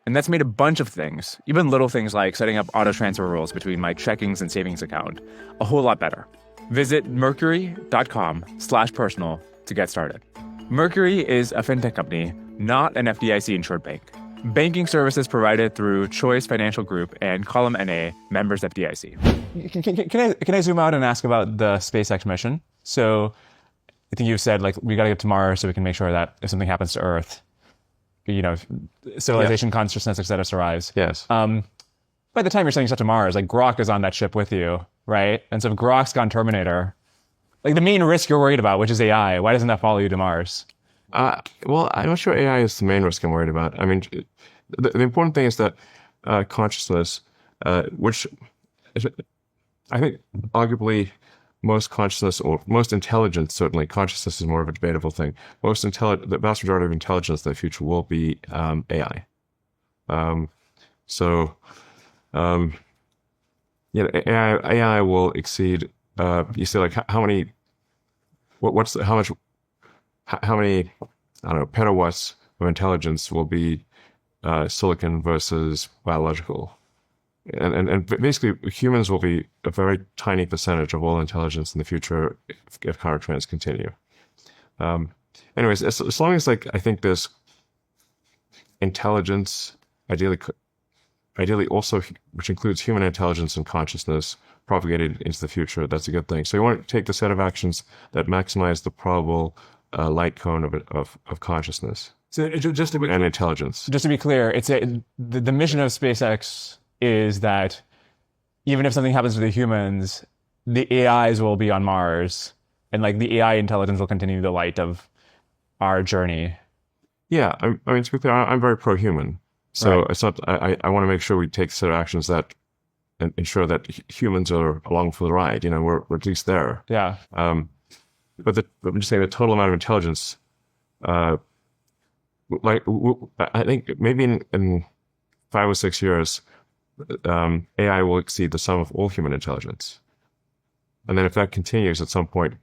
S2: And that's made a bunch of things, even little things like setting up auto transfer rules between my checkings and savings account, a whole lot better. Visit mercury.com/personal to get started. Mercury is a fintech company, not an FDIC insured bank. Banking services provided through Choice Financial Group and Column NA, members FDIC. Can I zoom out and ask about the SpaceX mission? So I think you've said, like, we got to get to Mars so we can make sure that if something happens to Earth, civilization, consciousness, et cetera, survives.
S1: Yes.
S2: By the time you're sending stuff to Mars, like, Grok is on that ship with you, right? And so if Grok's gone Terminator, like, the main risk you're worried about, which is AI, why doesn't that follow you to Mars?
S1: Well, I'm not sure AI is the main risk I'm worried about. I mean, the important thing is that consciousness, which I think arguably most consciousness or most intelligence, certainly consciousness is more of a debatable thing. The vast majority of intelligence in the future will be AI. AI will exceed. You say, like, how many I don't know, petawatts of intelligence will be silicon versus biological. And basically, humans will be a very tiny percentage of all intelligence in the future if current trends continue. Anyways, as long as, like, I think there's intelligence, ideally also, which includes human intelligence and consciousness, propagated into the future, that's a good thing. So you want to take the set of actions that maximize the probable light cone of consciousness.
S2: So just
S1: and intelligence.
S2: Just to be clear, the mission of SpaceX is that even if something happens to the humans, the AIs will be on Mars, and, like, the AI intelligence will continue the light of our journey.
S1: Yeah, I mean, to be clear, I'm very pro-human. So It's not. I want to make sure we take set of actions that ensure that humans are along for the ride. We're at least there.
S2: Yeah.
S1: But I'm just saying the total amount of intelligence. I think maybe in 5 or 6 years, AI will exceed the sum of all human intelligence. And then if that continues, at some point,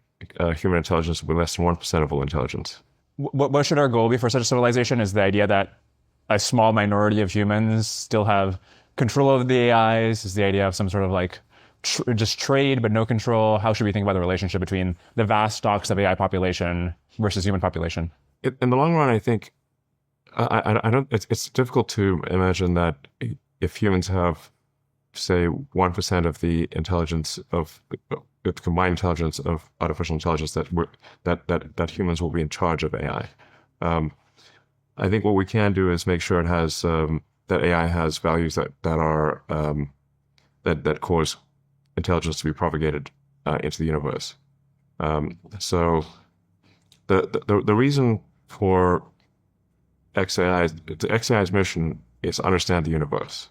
S1: human intelligence will be less than 1% of all intelligence.
S2: What should our goal be for such a civilization? Is the idea that a small minority of humans still have control over the AIs? Is the idea of some sort of, like, just trade but no control? How should we think about the relationship between the vast stocks of AI population versus human population?
S1: In the long run, I think I don't. It's difficult to imagine that if humans have, say, 1% of the intelligence of the combined intelligence of artificial intelligence, that humans will be in charge of AI. I think what we can do is make sure it has that AI has values that are that cause intelligence to be propagated into the universe. So the reason for XAI's mission is to understand the universe.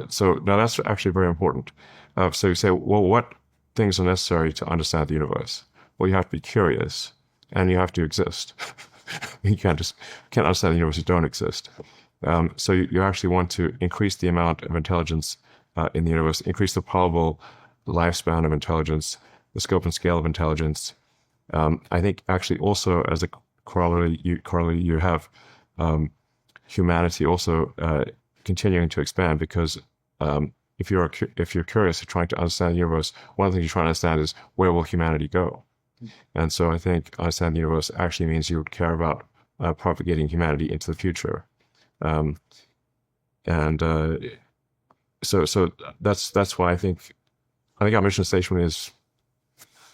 S1: So now that's actually very important. So you say, well, what things are necessary to understand the universe? Well, you have to be curious, and you have to exist. You can't understand the universe if you don't exist. So you actually want to increase the amount of intelligence in the universe, increase the probable lifespan of intelligence, the scope and scale of intelligence. I think actually also as a corollary, you have humanity also continuing to expand, because if you're curious and trying to understand the universe, one of the things you're trying to understand is where will humanity go. And so I think understanding the universe actually means you would care about propagating humanity into the future. So that's why I think our mission statement is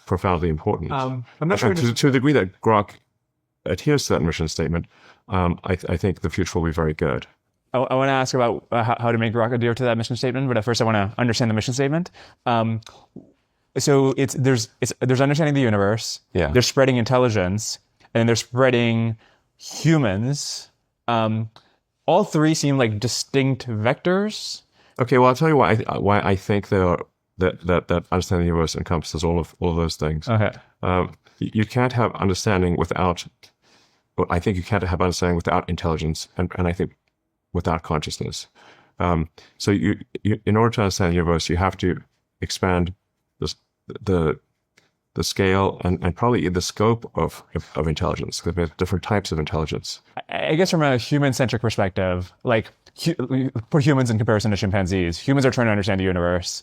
S1: profoundly important.
S2: I'm not sure
S1: to the degree that Grok adheres to that mission statement, I think the future will be very good.
S2: I want to ask about how to make Grok adhere to that mission statement, but first I want to understand the mission statement. So there's understanding the universe.
S1: Yeah.
S2: They're spreading intelligence, and they're spreading humans. All three seem like distinct vectors.
S1: Okay, well, I'll tell you why I think that understanding the universe encompasses all of those things.
S2: Okay.
S1: You can't have understanding without. Well, I think you can't have understanding without intelligence, and I think without consciousness. So you in order to understand the universe, you have to expand the scale and probably the scope of intelligence. There are different types of intelligence.
S2: I guess from a human-centric perspective, like for humans in comparison to chimpanzees, humans are trying to understand the universe.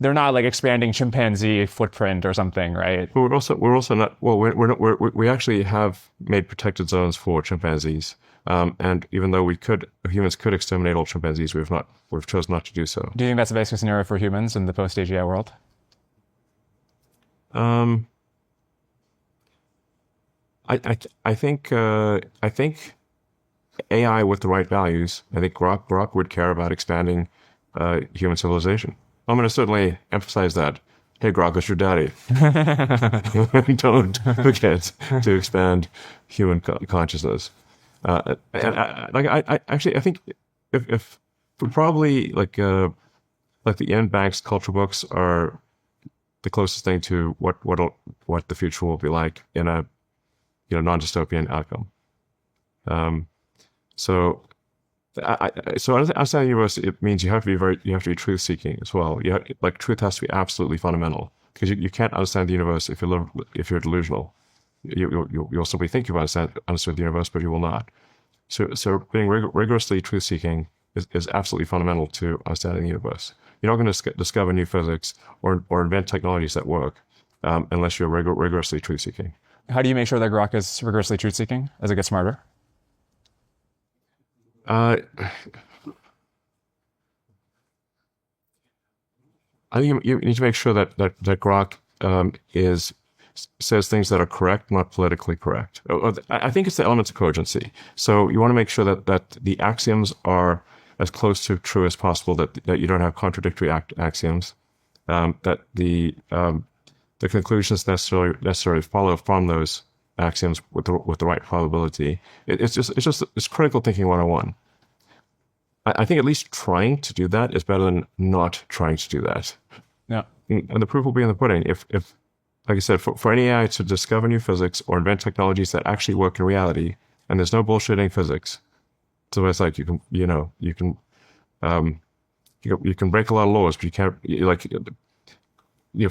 S2: They're not like expanding chimpanzee footprint or something, right?
S1: But we're also not. Well, we actually have made protected zones for chimpanzees, and even though humans could exterminate all chimpanzees, we've chosen not to do so.
S2: Do you think that's the best case scenario for humans in the post-AGI world?
S1: I think AI with the right values. I think Grok would care about expanding human civilization. I'm going to certainly emphasize that. Hey, Grok, it's your daddy. Don't forget to expand human consciousness. I think if probably like the Ian Banks culture books are the closest thing to what the future will be like in a non-dystopian outcome. So understanding the universe, it means you have to be truth seeking as well. Truth has to be absolutely fundamental, because you can't understand the universe if you're delusional. You'll simply think you've understood the universe, but you will not. So being rigorously truth seeking is absolutely fundamental to understanding the universe. You're not going to discover new physics or invent technologies that work unless you're rigorously truth seeking.
S2: How do you make sure that Grok is rigorously truth seeking as it gets smarter?
S1: I think you need to make sure that Grok says things that are correct, not politically correct. I think it's the elements of cogency. So you want to make sure that the axioms are as close to true as possible, that you don't have contradictory axioms, that the conclusions necessarily follow from those axioms with the right probability. It's critical thinking 101. I think at least trying to do that is better than not trying to do that.
S2: Yeah.
S1: And the proof will be in the pudding. If like I said, for any AI to discover new physics or invent technologies that actually work in reality, and there's no bullshitting physics, so it's like you can break a lot of laws, but you can't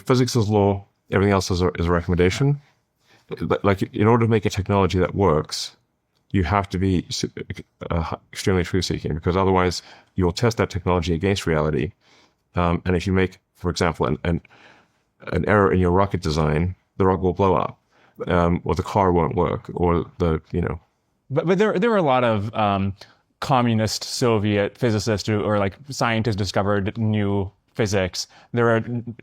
S1: physics is law, everything else is a recommendation. Like in order to make a technology that works, you have to be extremely truth-seeking, because otherwise you will test that technology against reality. And if you make, for example, an error in your rocket design, the rocket will blow up, or the car won't work, or
S2: But there were a lot of communist Soviet physicists or like scientists discovered new physics. There are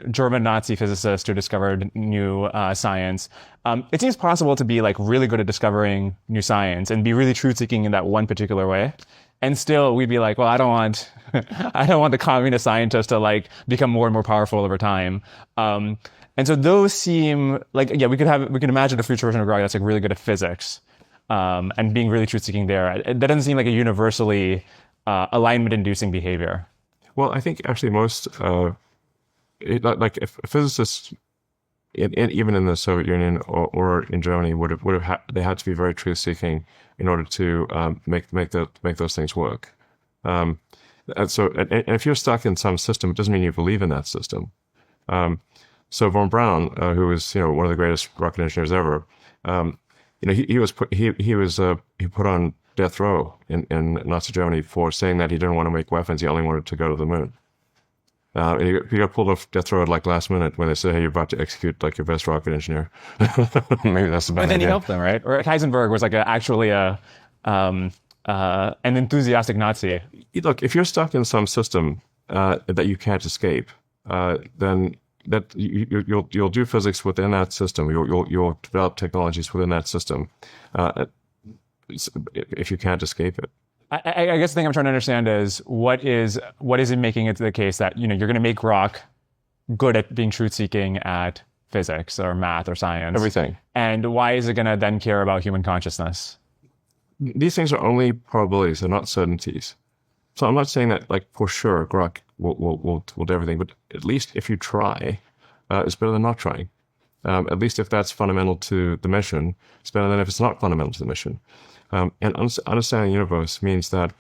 S2: German Nazi physicists who discovered new science. It seems possible to be like really good at discovering new science and be really truth-seeking in that one particular way. And still we'd be like, well, I don't want, I don't want the communist scientist to like become more and more powerful over time. And so those seem like, yeah, we could imagine a future version of Grok that's like really good at physics, and being really truth-seeking there. That doesn't seem like a universally alignment-inducing behavior.
S1: Well, I think actually most, like if physicists, even in the Soviet Union or in Germany, they had to be very truth-seeking in order to make those things work. And if you're stuck in some system, it doesn't mean you believe in that system. So von Braun, who was one of the greatest rocket engineers ever, he was put on death row in Nazi Germany for saying that he didn't want to make weapons. He only wanted to go to the moon. He got pulled off death row at like last minute when they said, "Hey, you're about to execute like your best rocket engineer." Maybe that's the bad
S2: But then
S1: idea.
S2: he helped them, right? Or Heisenberg was like actually an enthusiastic Nazi.
S1: Look, if you're stuck in some system that you can't escape, then you'll do physics within that system. You'll develop technologies within that system if you can't escape it.
S2: I guess the thing I'm trying to understand is what is it making it the case that you're going to make Grok good at being truth-seeking at physics or math or science?
S1: Everything.
S2: And why is it going to then care about human consciousness?
S1: These things are only probabilities; they're not certainties. So I'm not saying that like for sure Grok will do everything, but at least if you try, it's better than not trying. At least if that's fundamental to the mission, it's better than if it's not fundamental to the mission. And understanding the universe means that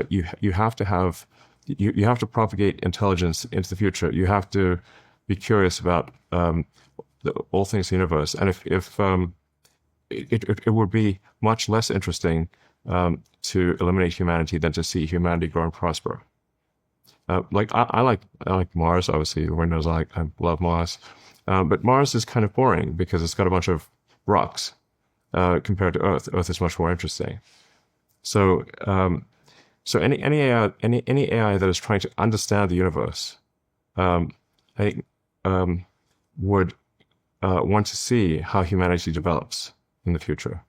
S1: you have to propagate intelligence into the future. You have to be curious about all things in the universe. And if it would be much less interesting to eliminate humanity than to see humanity grow and prosper. Like I like Mars, obviously. Everyone knows I love Mars, but Mars is kind of boring because it's got a bunch of rocks. Compared to Earth. Earth is much more interesting. So any AI that is trying to understand the universe, I think would want to see how humanity develops in the future,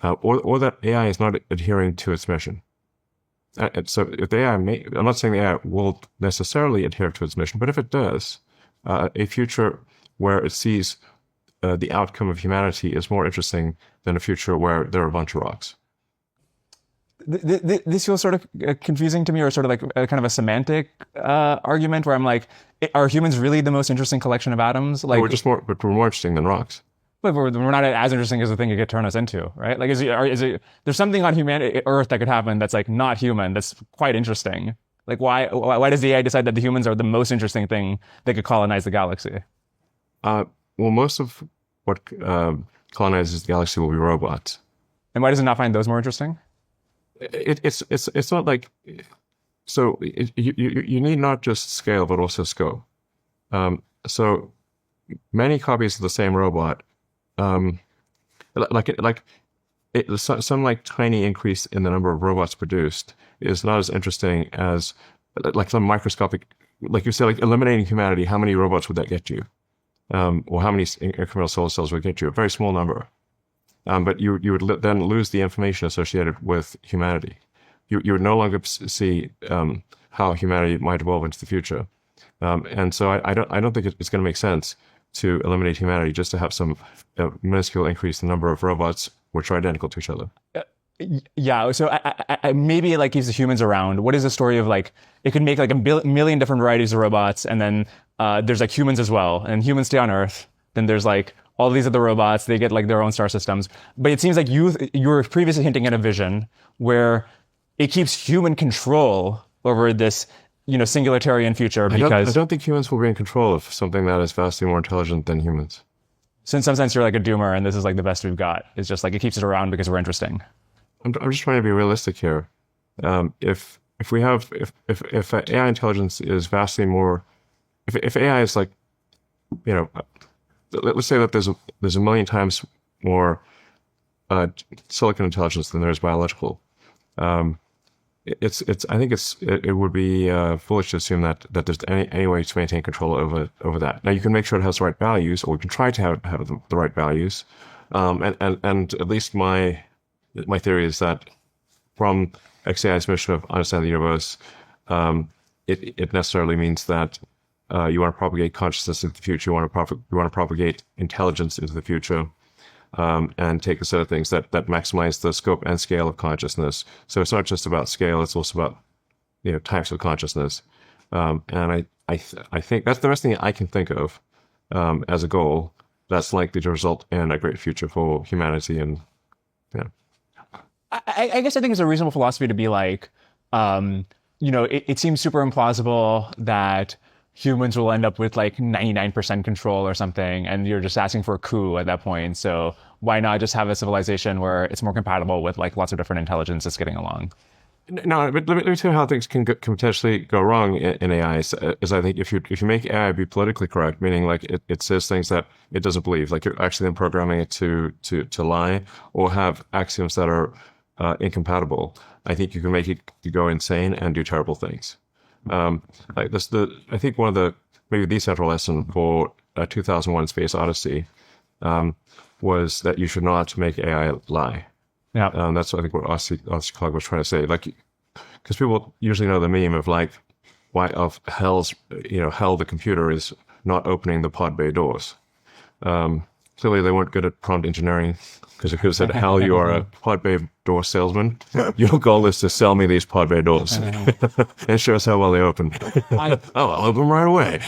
S1: or that AI is not adhering to its mission. So if the AI I'm not saying the AI will necessarily adhere to its mission, but if it does, a future where it sees the outcome of humanity is more interesting than a future where there are a bunch of rocks.
S2: This feels sort of confusing to me, or sort of like a kind of a semantic argument where I'm like, are humans really the most interesting collection of atoms? Like
S1: But we're more interesting than rocks.
S2: But we're not as interesting as the thing it could turn us into, right? Like, is it there's something on Earth that could happen that's like not human, that's quite interesting. Like, why does the AI decide that the humans are the most interesting thing that could colonize the galaxy?
S1: Well, most of what colonizes the galaxy will be robots.
S2: And why does it not find those more interesting?
S1: It's not like so. You need not just scale but also scope. So many copies of the same robot, some like tiny increase in the number of robots produced is not as interesting as like some microscopic. Like you say, like eliminating humanity, how many robots would that get you? Or how many incremental solar cells would get you? A very small number. But you would then lose the information associated with humanity. You would no longer see how humanity might evolve into the future. And so I don't think it's going to make sense to eliminate humanity just to have some minuscule increase in the number of robots which are identical to each other.
S2: Yeah, so I maybe it like keeps the humans around. What is the story of like, it could make like a million different varieties of robots, and then there's like humans as well, and humans stay on Earth. Then there's like all these other robots, they get like their own star systems. But it seems like you were previously hinting at a vision where it keeps human control over this, singularitarian future, because
S1: I don't think humans will be in control of something that is vastly more intelligent than humans.
S2: So in some sense, you're like a doomer, and this is like the best we've got. It's just like it keeps it around because we're interesting.
S1: I'm just trying to be realistic here. If AI intelligence is vastly more, if AI is like, let's say that there's a million times more silicon intelligence than there is biological. I think it would be foolish to assume that there's any way to maintain control over that. Now you can make sure it has the right values, or you can try to have the right values. And at least my theory is that from XAI's mission of understanding the universe, it necessarily means that you want to propagate consciousness into the future. You want to propagate intelligence into the future. And take a set of things that maximize the scope and scale of consciousness. So it's not just about scale; it's also about types of consciousness. And I think that's the best thing I can think of as a goal that's likely to result in a great future for humanity. And
S2: I guess I think it's a reasonable philosophy to be like, it seems super implausible that humans will end up with like 99% control or something, and you're just asking for a coup at that point. So why not just have a civilization where it's more compatible with like lots of different intelligence that's getting along?
S1: No, but let me tell you how things can potentially go wrong in AI. Is I think if you make AI be politically correct, meaning like it says things that it doesn't believe, like you're actually then programming it to lie or have axioms that are incompatible, I think you can make it go insane and do terrible things. I think one of maybe the central lesson for 2001 Space Odyssey was that you should not make AI lie.
S2: Yeah.
S1: That's I think what Ossie Clark was trying to say. Like, because people usually know the meme of like, why of hell the computer is not opening the pod bay doors. Clearly they weren't good at prompt engineering, because if you said, hell, you are a pod bay door salesman, your goal is to sell me these pod bay doors and show us how well they open. I'll open them right away.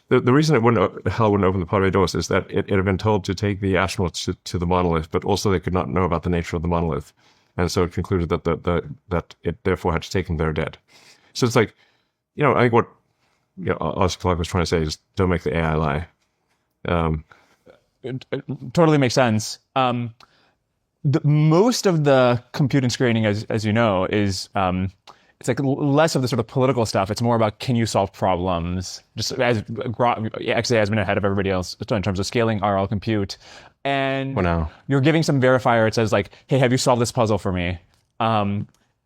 S1: But the reason hell wouldn't open the pod bay doors is that it had been told to take the astronauts to the monolith, but also they could not know about the nature of the monolith. And so it concluded that it therefore had to take them there dead. So it's like, I think what Oscar Clark was trying to say is don't make the AI lie.
S2: It totally makes sense. Most of the computing screening, as you know, is it's like less of the sort of political stuff. It's more about, can you solve problems? Just as XAI has been ahead of everybody else in terms of scaling RL compute. And you're giving some verifier. It says like, hey, have you solved this puzzle for me?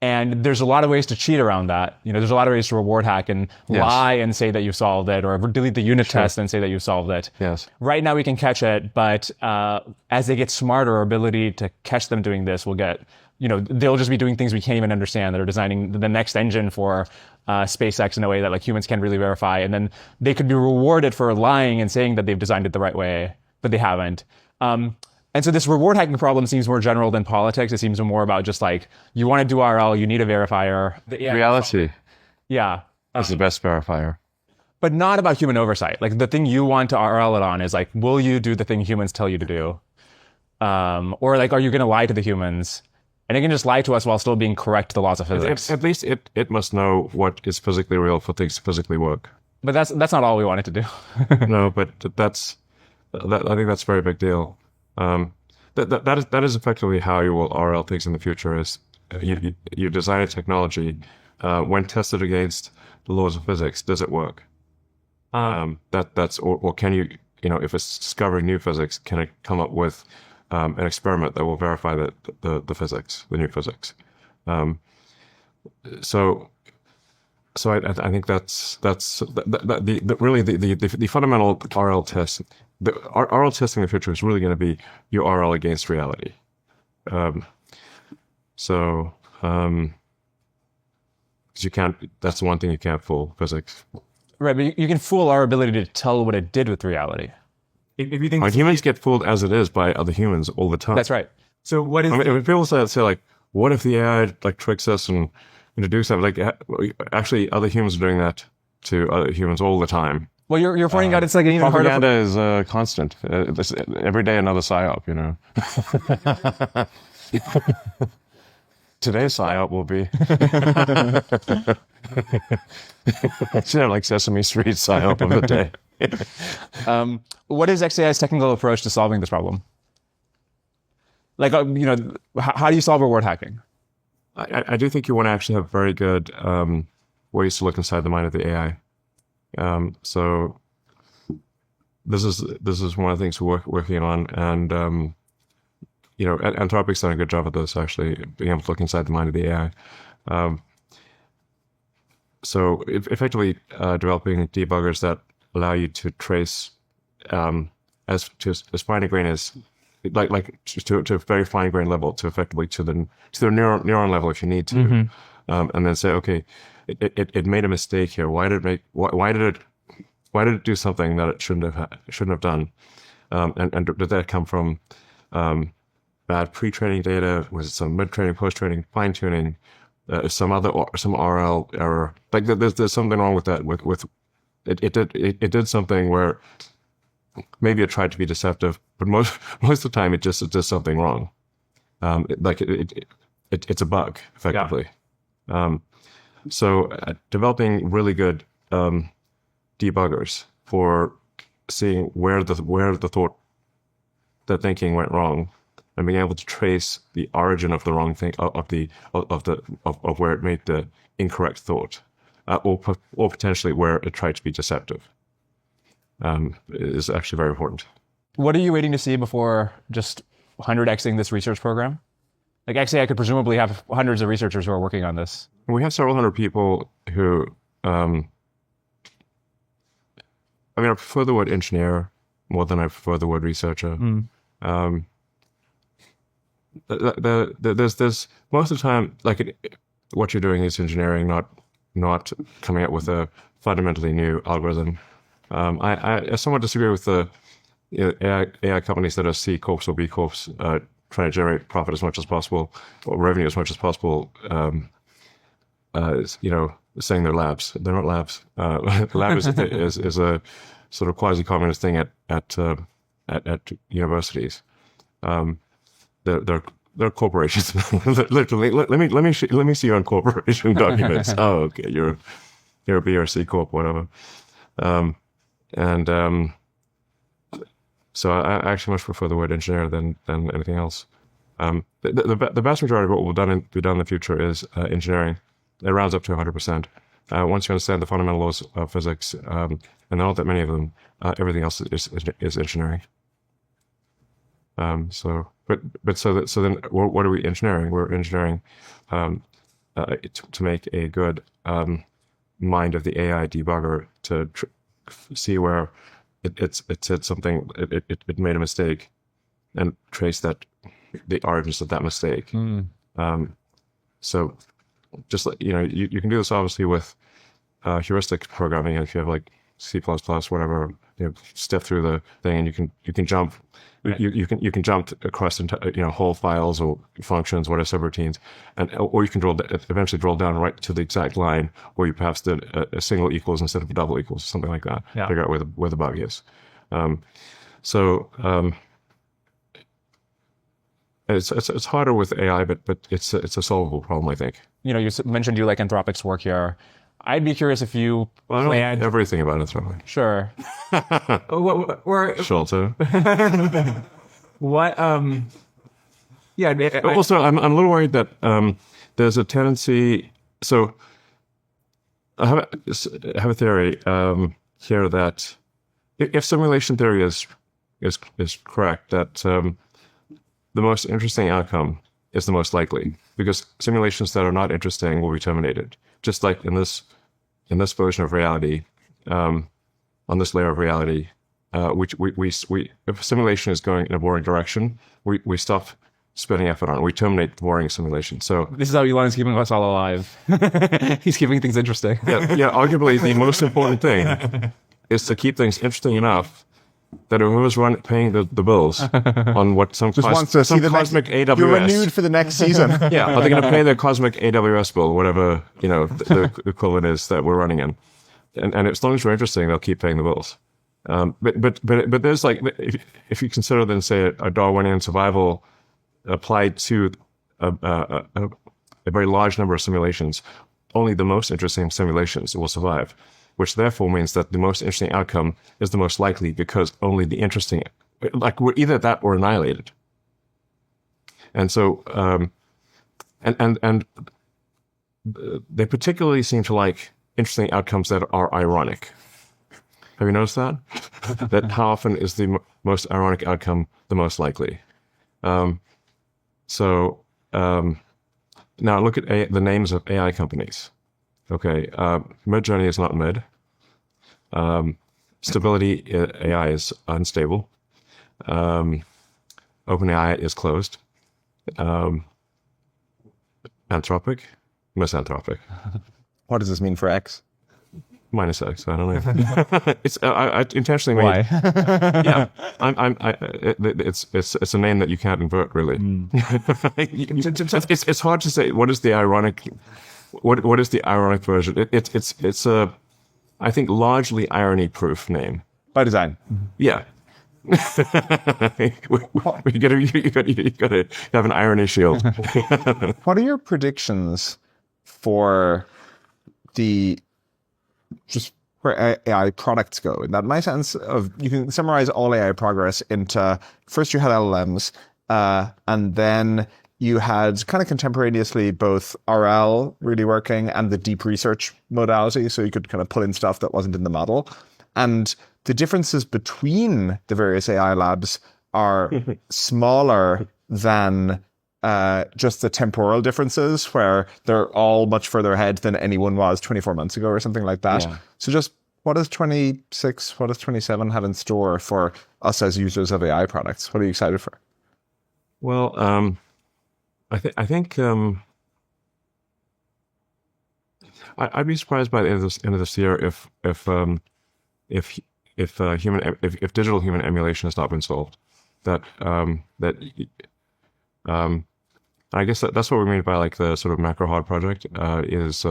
S2: And there's a lot of ways to cheat around that. There's a lot of ways to reward hack and lie and say that you solved it, or delete the unit test and say that you solved it.
S1: Yes.
S2: Right now we can catch it, but as they get smarter, our ability to catch them doing this will get, they'll just be doing things we can't even understand, that are designing the next engine for SpaceX in a way that like humans can't really verify. And then they could be rewarded for lying and saying that they've designed it the right way, but they haven't. And so this reward hacking problem seems more general than politics. It seems more about just like, you want to do RL, you need a verifier.
S1: Reality.
S2: Yeah.
S1: That's the best verifier.
S2: But not about human oversight. Like the thing you want to RL it on is like, will you do the thing humans tell you to do? Or like, are you going to lie to the humans? And it can just lie to us while still being correct to the laws of physics.
S1: At least it must know what is physically real for things to physically work.
S2: But that's not all we want it to do.
S1: No, but I think that's a very big deal. That is effectively how you will RL things in the future. Is you design a technology, when tested against the laws of physics, does it work? Or can you if it's discovering new physics, can it come up with an experiment that will verify the physics, the new physics? So I think that's really the fundamental RL test. The RL testing in the future is really going to be your RL against reality. Because you can't. That's the one thing you can't fool physics.
S2: Right, but you can fool our ability to tell what it did with reality. If you think
S1: humans get fooled as it is by other humans all the time.
S2: That's right. So what is?
S1: If people say like, what if the AI like tricks us and do something? Like, actually, other humans are doing that to other humans all the time.
S2: Well, you're pointing out it's like an even
S1: propaganda is constant. Every day another psyop, Today's psyop will be like Sesame Street psyop of the day.
S2: What is XAI's technical approach to solving this problem? Like, how do you solve reward hacking?
S1: I do think you want to actually have very good ways to look inside the mind of the AI. So this is one of the things we're working on, and Anthropic's done a good job of this, actually, being able to look inside the mind of the AI. So effectively developing debuggers that allow you to trace as fine a grain as to a very fine grain level, to effectively to the neuron level if you need to, and then say, okay, it made a mistake here. Why did it do something that it shouldn't have done? And did that come from bad pre-training data? Was it some mid-training, post-training, fine-tuning? Some RL error? Like there's something wrong with that. With it did something where maybe it tried to be deceptive, but most of the time it just does something wrong. It's a bug effectively.
S2: Yeah.
S1: So developing really good debuggers for seeing where the thinking went wrong, and being able to trace the origin of the wrong thing of where it made the incorrect thought, or potentially where it tried to be deceptive, is actually very important.
S2: What are you waiting to see before just 100xing this research program? Like XAI could presumably have hundreds of researchers who are working on this.
S1: We have several hundred people who, I prefer the word engineer more than I prefer the word researcher. There's most of the time, what you're doing is engineering, not coming up with a fundamentally new algorithm. I somewhat disagree with the AI companies that are C corps or B corps trying to generate profit as much as possible or revenue as much as possible. Saying they're labs. They're not labs. Lab is a sort of quasi-communist thing at universities. They're corporations. Literally, let me see your corporation documents. Oh, okay, you're a B or C corp, whatever. So I actually much prefer the word engineer than anything else. The vast majority of what will be done in the future is engineering. It rounds up to 100%. Once you understand the fundamental laws of physics, and not that many of them, everything else is engineering. So then what are we engineering? We're engineering to make a good mind of the AI debugger to see where it said something, it made a mistake, and trace the origins of that mistake. So just you can do this obviously with heuristic programming. If you have like C++, whatever, step through the thing, and you can jump. You can jump across whole files or functions, whatever subroutines, or you can eventually drill down right to the exact line where you perhaps did a single equals instead of a double equals, something like that. Yeah. Figure out where the bug is. It's harder with AI, but it's a solvable problem, I think.
S2: You mentioned you like Anthropic's work here. I'd be curious if you
S1: planned everything about Anthropic.
S2: Sure.
S1: Sure.
S2: What? Yeah.
S1: Also, I'm a little worried that there's a tendency. So I have a theory here that if simulation theory is correct, that the most interesting outcome is the most likely, because simulations that are not interesting will be terminated. Just like in this version of reality, on this layer of reality, which if a simulation is going in a boring direction, we stop spending effort on it. We terminate the boring simulation. So
S2: this is how Elon is keeping us all alive. He's keeping things interesting.
S1: Yeah. Arguably, the most important thing is to keep things interesting enough that whoever's paying the bills on what some cosmic AWS.
S3: You're renewed for the next season.
S1: Yeah, are they going to pay their cosmic AWS bill, whatever the equivalent is that we're running in? And as long as we're interesting, they'll keep paying the bills. But there's if you consider then say a Darwinian survival applied to a very large number of simulations, only the most interesting simulations will survive, which therefore means that the most interesting outcome is the most likely, because only the interesting, we're either that or annihilated. And so, and they particularly seem to like interesting outcomes that are ironic. Have you noticed that? That how often is the most ironic outcome the most likely? So now look at the names of AI companies. Okay, Midjourney is not mid. Stability AI is unstable. OpenAI is closed. Anthropic, misanthropic.
S3: What does this mean for X?
S1: Minus X. I don't know. It's I intentionally made.
S2: Why?
S1: Yeah, it's a name that you can't invert really. It's hard to say what is the ironic. What is the ironic version? It's a, I think, largely irony-proof name.
S3: By design.
S1: Yeah. you gotta have an irony shield.
S3: What are your predictions for just where AI products go? In that, my sense of, you can summarize all AI progress into, first you had LLMs, and then you had kind of contemporaneously both RL really working and the deep research modality, so you could kind of pull in stuff that wasn't in the model. And the differences between the various AI labs are smaller than just the temporal differences, where they're all much further ahead than anyone was 24 months ago or something like that. Yeah. So just what does 26, what does 27 have in store for us as users of AI products? What are you excited for?
S1: Well, I think I'd be surprised by the end of this year if digital human emulation has not been solved. I guess that's what we mean by like the sort of macro hard project is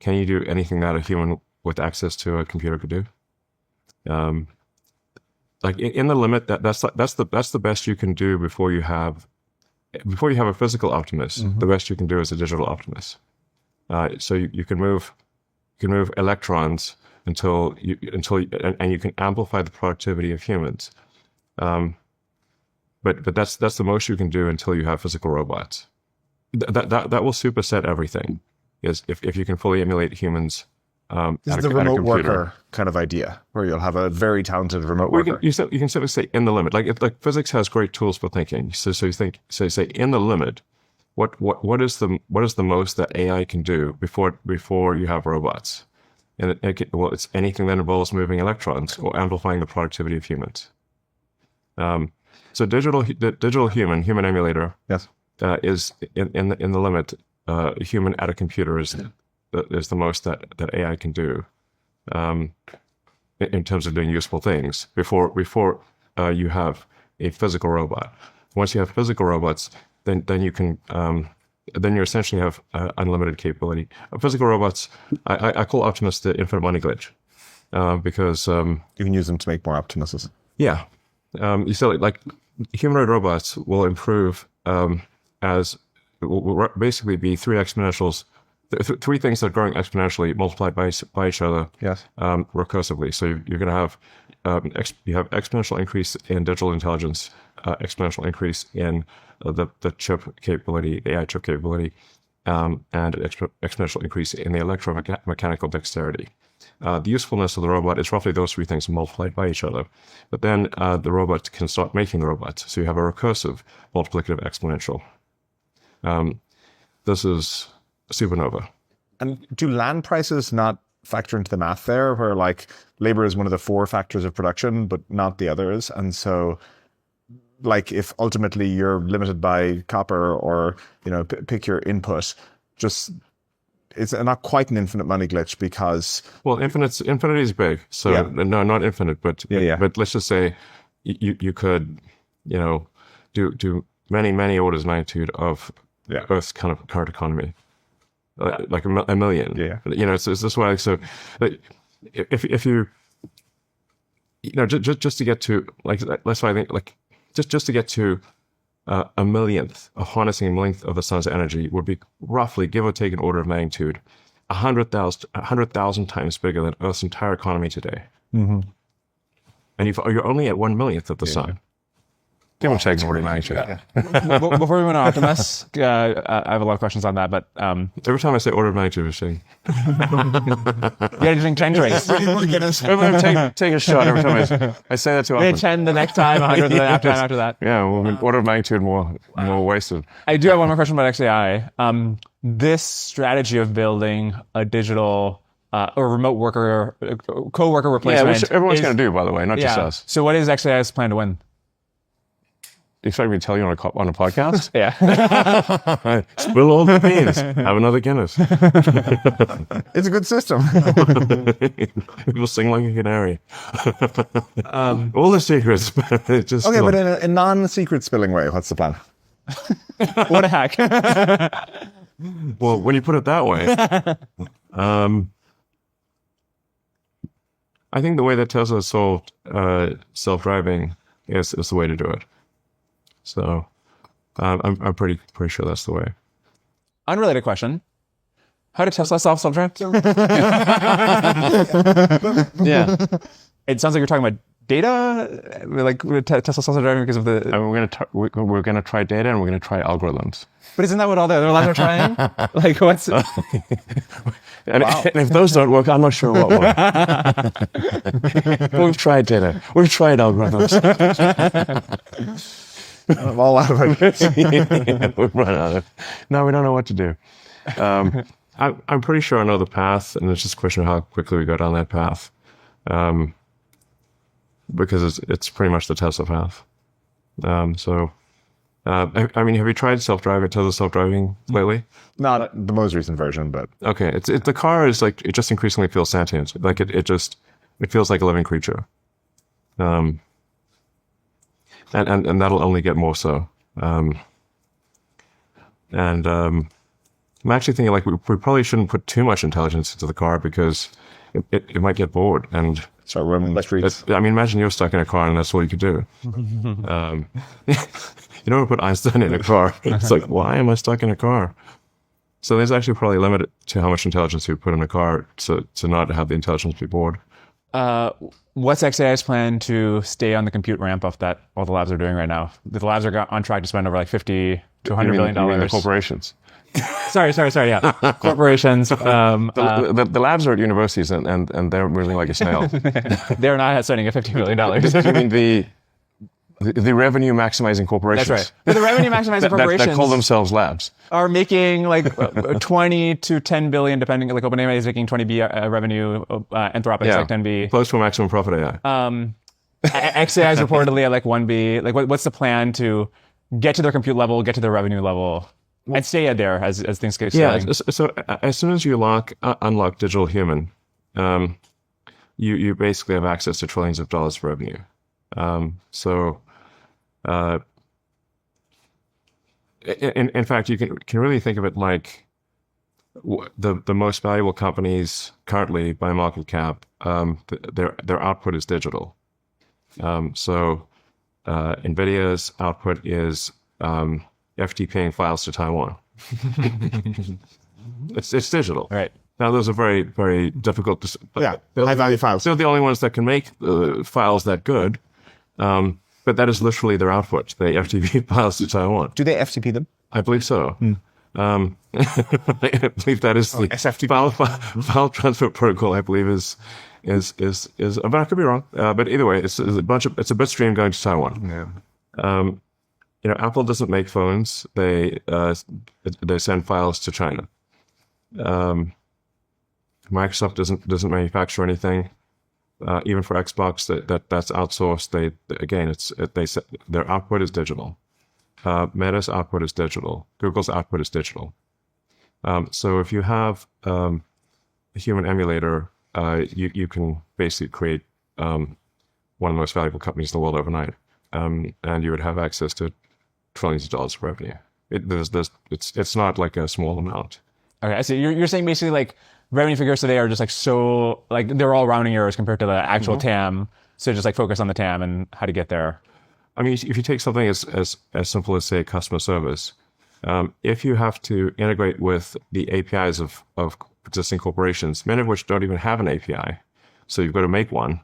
S1: can you do anything that a human with access to a computer could do? Like in the limit, that's the best you can do before you have a physical Optimus. Mm-hmm. The best you can do is a digital Optimus. So you can move electrons until you can amplify the productivity of humans. But that's the most you can do until you have physical robots. That will superset everything. Is if you can fully emulate humans.
S3: This is the remote worker kind of idea, where you'll have a very talented remote worker.
S1: You can simply say in the limit. Like physics has great tools for thinking. So you say in the limit, what is the most that AI can do before you have robots? And it's anything that involves moving electrons or amplifying the productivity of humans. So digital human emulator,
S3: yes,
S1: is in the limit. Human at a computer is the most that AI can do, in terms of doing useful things before you have a physical robot. Once you have physical robots, then you can then you essentially have unlimited capability. Physical robots, I call Optimus the infinite money glitch, because
S3: you can use them to make more Optimuses.
S1: Yeah, you said like humanoid robots will improve as will basically be three exponentials. Three things that are growing exponentially multiplied by each other,
S3: yes,
S1: recursively. So you're going to have you have exponential increase in digital intelligence, exponential increase in the chip capability, the AI chip capability, and an exponential increase in the electromechanical dexterity. The usefulness of the robot is roughly those three things multiplied by each other. But then the robot can start making the robots. So you have a recursive multiplicative exponential. This is supernova.
S3: And do land prices not factor into the math there, where like labor is one of the 4 factors of production, but not the others? And so like if ultimately you're limited by copper or, pick your input, just it's not quite an infinite money glitch because...
S1: Well, infinity is big. So yeah. No, not infinite, but but let's just say you could, do many orders of magnitude of Earth's kind of current economy. Like a million.
S3: Yeah.
S1: So it's this way. So if you, just to get to like, that's why I think like just to get to a millionth of harnessing a millionth of the sun's energy would be roughly, give or take an order of magnitude, 100,000 times bigger than Earth's entire economy today. Mm-hmm. And you're only at 1 millionth of the sun. Give or take an order of magnitude.
S2: Before we went on Optimus, I have a lot of questions on that, but
S1: Every time I say order of magnitude, I'm saying,
S2: yeah, drink 10 drinks.
S1: take a shot every time I say that too often.
S2: 10 the next time, 100 the time after that.
S1: Yeah, well, order of magnitude more wasted.
S2: I do have one more question about XAI. This strategy of building a digital or remote worker, co-worker replacement.
S1: Yeah, which everyone's going to do, by the way, not just us.
S2: So what is XAI's plan to win?
S1: You expect me to tell you on a podcast?
S2: Yeah.
S1: Spill all the beans. Have another Guinness.
S3: It's a good system.
S1: People sing like a canary. All the secrets. Just
S3: Okay, but in a non-secret spilling way, what's the plan?
S2: What a hack.
S1: Well, when you put it that way, I think the way that Tesla solved self-driving is the way to do it. So I'm pretty sure that's the way.
S2: Unrelated question. How did Tesla solve self-drive?
S1: Yeah.
S2: It sounds like you're talking about data, like Tesla self-driving because of the...
S1: I mean, we're gonna try data and we're gonna try algorithms.
S2: But isn't that what all the other labs are trying? Like what's...
S1: And if those don't work, I'm not sure what will. We've tried data. We've tried algorithms.
S3: I'm all out of it.
S1: We've run out of. Now we don't know what to do. I'm pretty sure I know the path, and it's just a question of how quickly we go down that path. Because it's pretty much the Tesla path. I mean, have you tried Tesla self-driving lately?
S3: Not the most recent version, but
S1: Okay, the car is like, it just increasingly feels sentient. Like it feels like a living creature. And that'll only get more so. I'm actually thinking like we probably shouldn't put too much intelligence into the car because it might get bored and
S3: start roaming the streets.
S1: I mean, imagine you're stuck in a car and that's all you could do. You don't put Einstein in a car. It's like, why am I stuck in a car? So there's actually probably a limit to how much intelligence you put in a car to not have the intelligence be bored.
S2: What's XAI's plan to stay on the compute ramp up that all the labs are doing right now? The labs are on track to spend over like $50 to $100 billion.
S1: You mean the corporations?
S2: Sorry, yeah. Corporations.
S1: The labs are at universities and they're moving like a snail.
S2: They're not spending $50 billion.
S1: You mean the revenue maximizing corporations?
S2: That's right. But the revenue maximizing corporations
S1: that call themselves labs
S2: are making like 20 to 10 billion, depending. Like OpenAI is making 20 B revenue. Anthropic is like 10 B.
S1: Close to a maximum profit AI.
S2: XAI is reportedly at like 1 B. Like, what's the plan to get to their compute level, get to their revenue level, and stay there as things get scaling?
S1: Yeah. So as soon as you unlock digital human, you basically have access to trillions of dollars of revenue. In fact, you can really think of it like the most valuable companies currently by market cap. Their output is digital. NVIDIA's output is FTPing files to Taiwan. It's digital.
S2: Right.
S1: Now, those are very, very difficult to...
S3: high value files.
S1: They're the only ones that can make files that good. But that is literally their output. They FTP files to Taiwan.
S3: Do they FTP them?
S1: I believe so. I believe that is the
S3: SFTP.
S1: file transfer protocol. I believe is. But I could be wrong. But either way, it's a bit stream going to Taiwan.
S3: Yeah.
S1: Apple doesn't make phones. They send files to China. Microsoft doesn't manufacture anything. Even for Xbox, that's outsourced. Their output is digital. Meta's output is digital. Google's output is digital. So if you have a human emulator, you can basically create one of the most valuable companies in the world overnight, and you would have access to trillions of dollars of revenue. It's not like a small amount.
S2: Okay, I see. You're saying basically like revenue figures today are just like so like they're all rounding errors compared to the actual TAM. So just like focus on the TAM and how to get there.
S1: I mean, if you take something as simple as say customer service, if you have to integrate with the APIs of existing corporations, many of which don't even have an API, so you've got to make one,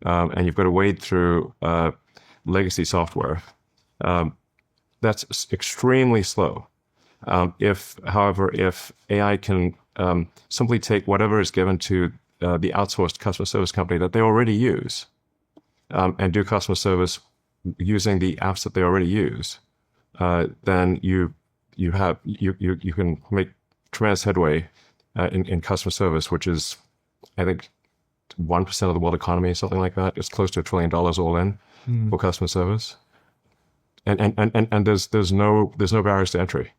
S1: and you've got to wade through legacy software. That's extremely slow. However, if AI can simply take whatever is given to the outsourced customer service company that they already use and do customer service using the apps that they already use, then you can make tremendous headway in customer service, which is, I think, 1% of the world economy, something like that. It's close to $1 trillion all in for customer service, and there's no barriers to entry.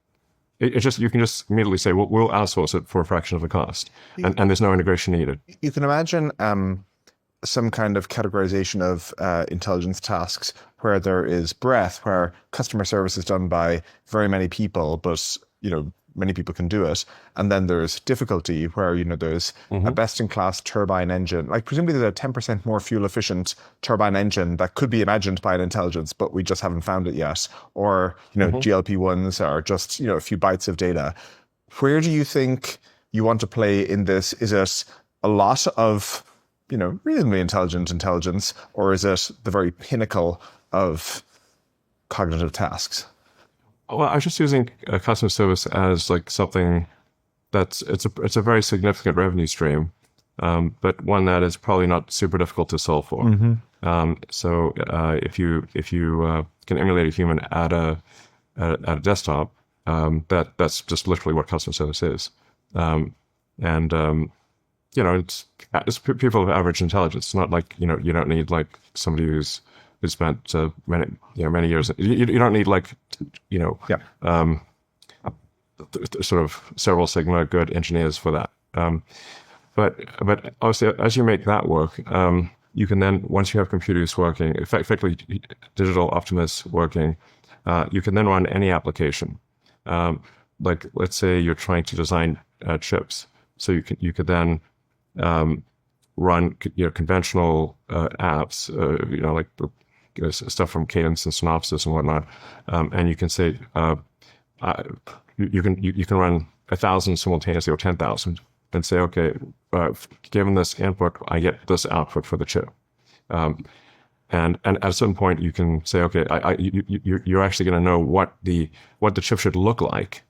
S1: It's just, you can just immediately say, we'll outsource it for a fraction of the cost, and there's no integration needed.
S3: You can imagine some kind of categorization of intelligence tasks where there is breadth, where customer service is done by very many people, but many people can do it. And then there's difficulty where, there's a best-in-class turbine engine. Like presumably there's a 10% more fuel-efficient turbine engine that could be imagined by an intelligence, but we just haven't found it yet. Or, GLP-1s are just, a few bytes of data. Where do you think you want to play in this? Is it a lot of, reasonably intelligent intelligence, or is it the very pinnacle of cognitive tasks?
S1: Well, I was just using customer service as like something it's a very significant revenue stream, but one that is probably not super difficult to solve for. So if you can emulate a human at a desktop, that's just literally what customer service is. It's people of average intelligence. It's not like you don't need like somebody who's spent many years. You don't need sort of several sigma good engineers for that. But obviously, as you make that work, you can then, once you have computers working, effectively digital optimists working, you can then run any application. Like let's say you're trying to design chips, so you could then run conventional apps, like stuff from Cadence and Synopsys and whatnot, and you can say you can run 1,000 simultaneously or 10,000, and say, okay, given this input, I get this output for the chip, and at a certain point you can say, okay, you're actually going to know what the chip should look like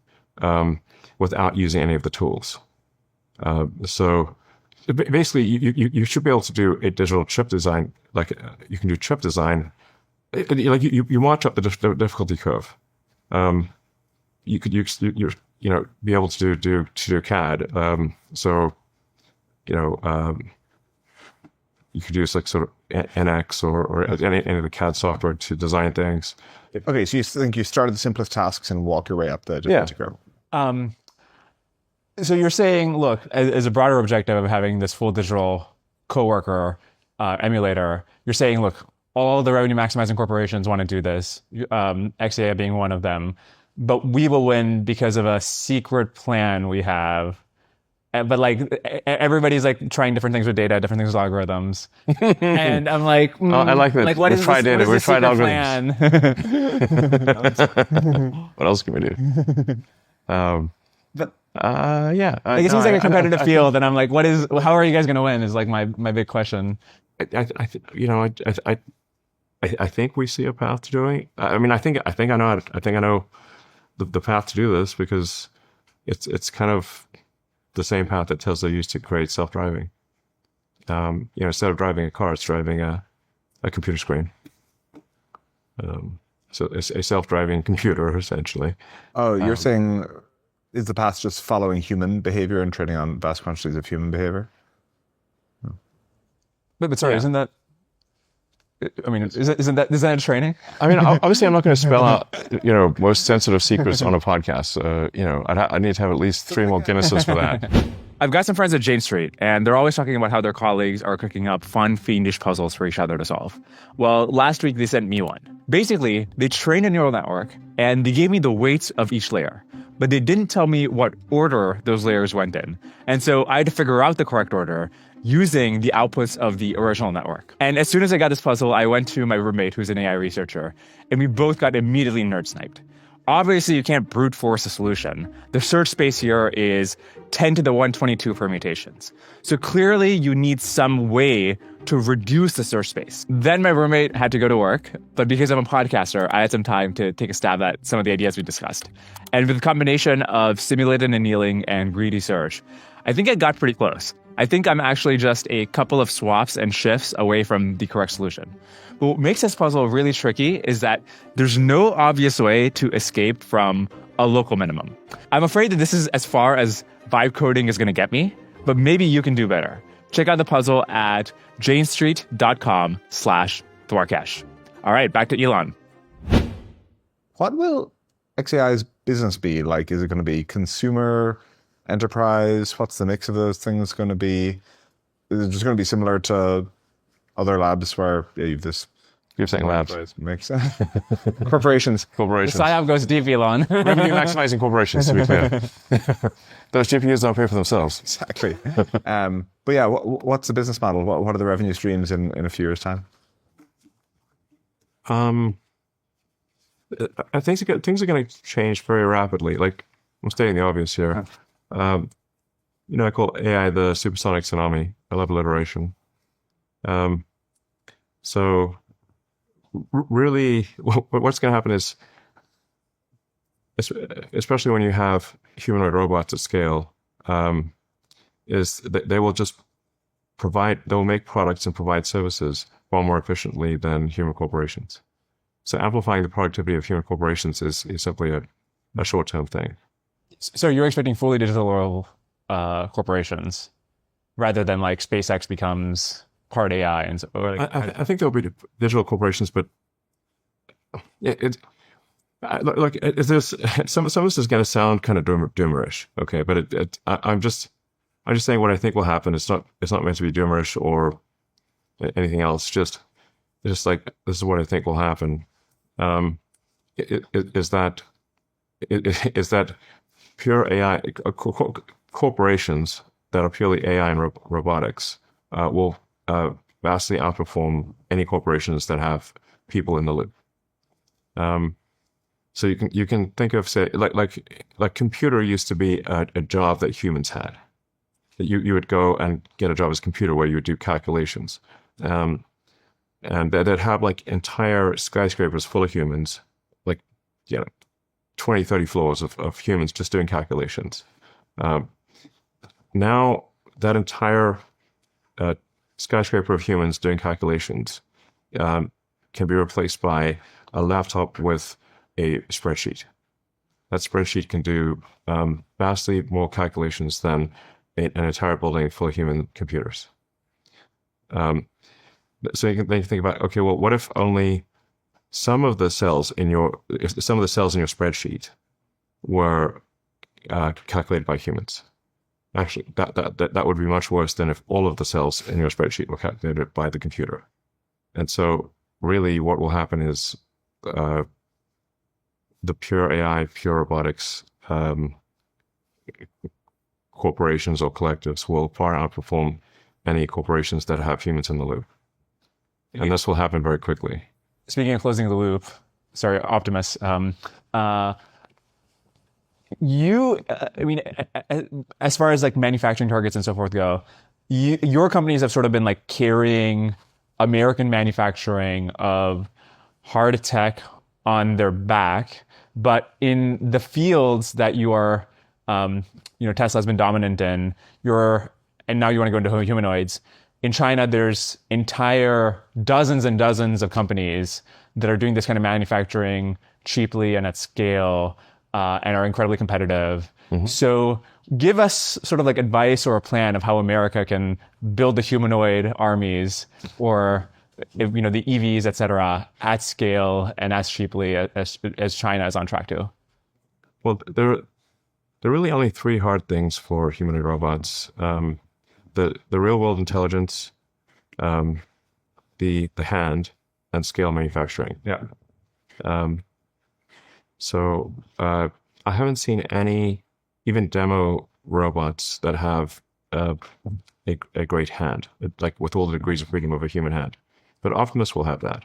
S1: without using any of the tools. So basically, you should be able to do a digital chip design. Like you can do chip design, like you march up the difficulty curve. You could be able to do CAD. You could use like sort of NX or any of the CAD software to design things.
S3: Okay, so you think you start at the simplest tasks and walk your way up the difficulty curve.
S2: So you're saying, look, as a broader objective of having this full digital coworker emulator, you're saying, look, all the revenue maximizing corporations want to do this, XAI being one of them, but we will win because of a secret plan we have. But like everybody's like trying different things with data, different things with algorithms, and I'm like,
S1: I like that.
S2: Like, what is this? Data. We've tried algorithms.
S1: What else can we do?
S2: It seems like a competitive field, and I'm like, how are you guys going to win? Is like my big question.
S1: I think we see a path to doing it. I mean, I think I know the path to do this, because it's kind of the same path that Tesla used to create self-driving. Instead of driving a car, it's driving a computer screen. So it's a self-driving computer, essentially.
S3: Oh, you're saying, is the path just following human behavior and training on vast quantities of human behavior?
S2: But sorry, isn't that? I mean, isn't that training?
S1: I mean, obviously, I'm not going to spell out, most sensitive secrets on a podcast. I need to have at least 3 more Guinnesses for that.
S4: I've got some friends at Jane Street, and they're always talking about how their colleagues are cooking up fun, fiendish puzzles for each other to solve. Well, last week they sent me one. Basically, they trained a neural network, and they gave me the weights of each layer. But they didn't tell me what order those layers went in. And so I had to figure out the correct order using the outputs of the original network. And as soon as I got this puzzle, I went to my roommate, who's an AI researcher, and we both got immediately nerd sniped. Obviously, you can't brute force a solution. The search space here is 10 to the 122 permutations. So clearly, you need some way to reduce the search space. Then my roommate had to go to work, but because I'm a podcaster, I had some time to take a stab at some of the ideas we discussed. And with a combination of simulated annealing and greedy search, I think it got pretty close. I think I'm actually just a couple of swaps and shifts away from the correct solution. But what makes this puzzle really tricky is that there's no obvious way to escape from a local minimum. I'm afraid that this is as far as vibe coding is going to get me, but maybe you can do better. Check out the puzzle at janestreet.com/Dwarkesh. All right, back to Elon.
S3: What will XAI's business be like? Is it going to be consumer, enterprise? What's the mix of those things going to be? Is it just going to be similar to other labs where you've this
S1: You're saying labs.
S3: mix? Corporations.
S1: Corporations.
S2: Psyop goes deep, Elon.
S1: Revenue maximizing corporations, to be clear. Those GPUs don't pay for themselves.
S3: Exactly. But yeah, what's the business model? What are the revenue streams in a few years' time?
S1: I think things are going to change very rapidly. Like, I'm stating the obvious here. I call AI the supersonic tsunami. I love alliteration. So really, what's going to happen is, especially when you have humanoid robots at scale, is that they will make products and provide services far more efficiently than human corporations. So amplifying the productivity of human corporations is simply a short-term thing.
S2: So you're expecting fully digital corporations rather than like SpaceX becomes part AI and so, or like,
S1: I think there'll be digital corporations, but there's some of this is going to sound kind of doomerish, okay? But I'm just saying what I think will happen. It's not meant to be doomerish or anything else. It's just like this is what I think will happen. Is that pure AI corporations that are purely AI and robotics will vastly outperform any corporations that have people in the loop. So you can think of, say, like computer used to be a job that humans had. You would go and get a job as computer where you would do calculations. And they'd have like entire skyscrapers full of humans, like 20, 30 floors of humans just doing calculations. Now that entire skyscraper of humans doing calculations can be replaced by a laptop with a spreadsheet. That spreadsheet can do vastly more calculations than an entire building full of human computers. So you can think about, okay, well, what if only some of the cells in your spreadsheet were calculated by humans? Actually, that would be much worse than if all of the cells in your spreadsheet were calculated by the computer. And so, really, what will happen is the pure AI, pure robotics corporations or collectives will far outperform any corporations that have humans in the loop. And this will happen very quickly.
S2: Speaking of closing the loop, sorry, Optimus, as far as like manufacturing targets and so forth go, your companies have sort of been like carrying American manufacturing of hard tech on their back, but in the fields that you are, Tesla's been dominant in, and now you want to go into humanoids. In China, there's entire dozens and dozens of companies that are doing this kind of manufacturing cheaply and at scale and are incredibly competitive. Mm-hmm. So give us sort of like advice or a plan of how America can build the humanoid armies or the EVs, et cetera, at scale and as cheaply as China is on track to.
S1: Well, there are really only three hard things for humanoid robots. The real world intelligence, the hand, and scale manufacturing.
S2: Yeah.
S1: So I haven't seen any even demo robots that have a great hand, like with all the degrees of freedom of a human hand. But Optimus will have that.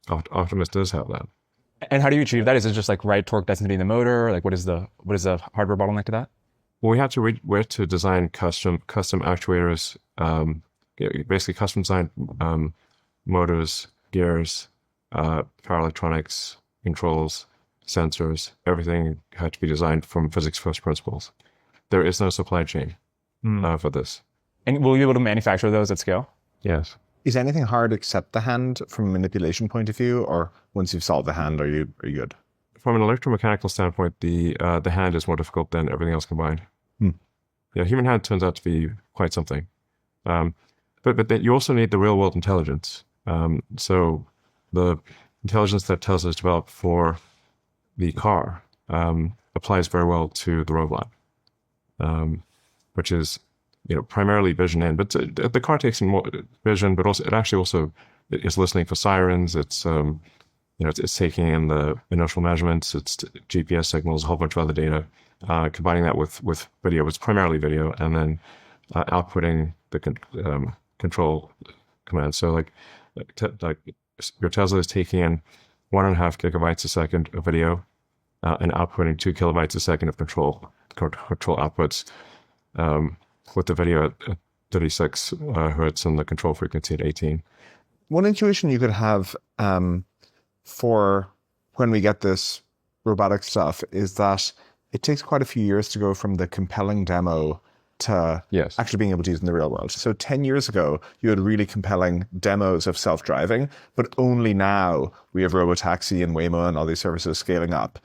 S1: Optimus does have that.
S2: And how do you achieve that? Is it just like right torque density in the motor? Like what is the hardware bottleneck to that?
S1: Well, we had to design custom actuators, basically custom designed motors, gears, power electronics, controls, sensors. Everything had to be designed from physics first principles. There is no supply chain for this.
S2: And will you be able to manufacture those at scale?
S1: Yes.
S3: Is anything hard except the hand from a manipulation point of view, or once you've solved the hand, are you good?
S1: From an electromechanical standpoint, the hand is more difficult than everything else combined. Yeah, human hand turns out to be quite something. But then you also need the real world intelligence. So the intelligence that Tesla's developed for the car applies very well to the robot, which is primarily vision in. But the car takes in more vision, but also it actually also is listening for sirens. It's it's taking in the inertial measurements. It's GPS signals, a whole bunch of other data. Combining that with video, it's primarily video, and then outputting the control commands. So like your Tesla is taking in 1.5 gigabytes a second of video and outputting 2 kilobytes a second of control outputs with the video at 36 hertz and the control frequency at 18.
S3: One intuition you could have for when we get this robotic stuff is that it takes quite a few years to go from the compelling demo to actually being able to use it in the real world. So 10 years ago, you had really compelling demos of self-driving, but only now we have Robotaxi and Waymo and all these services scaling up.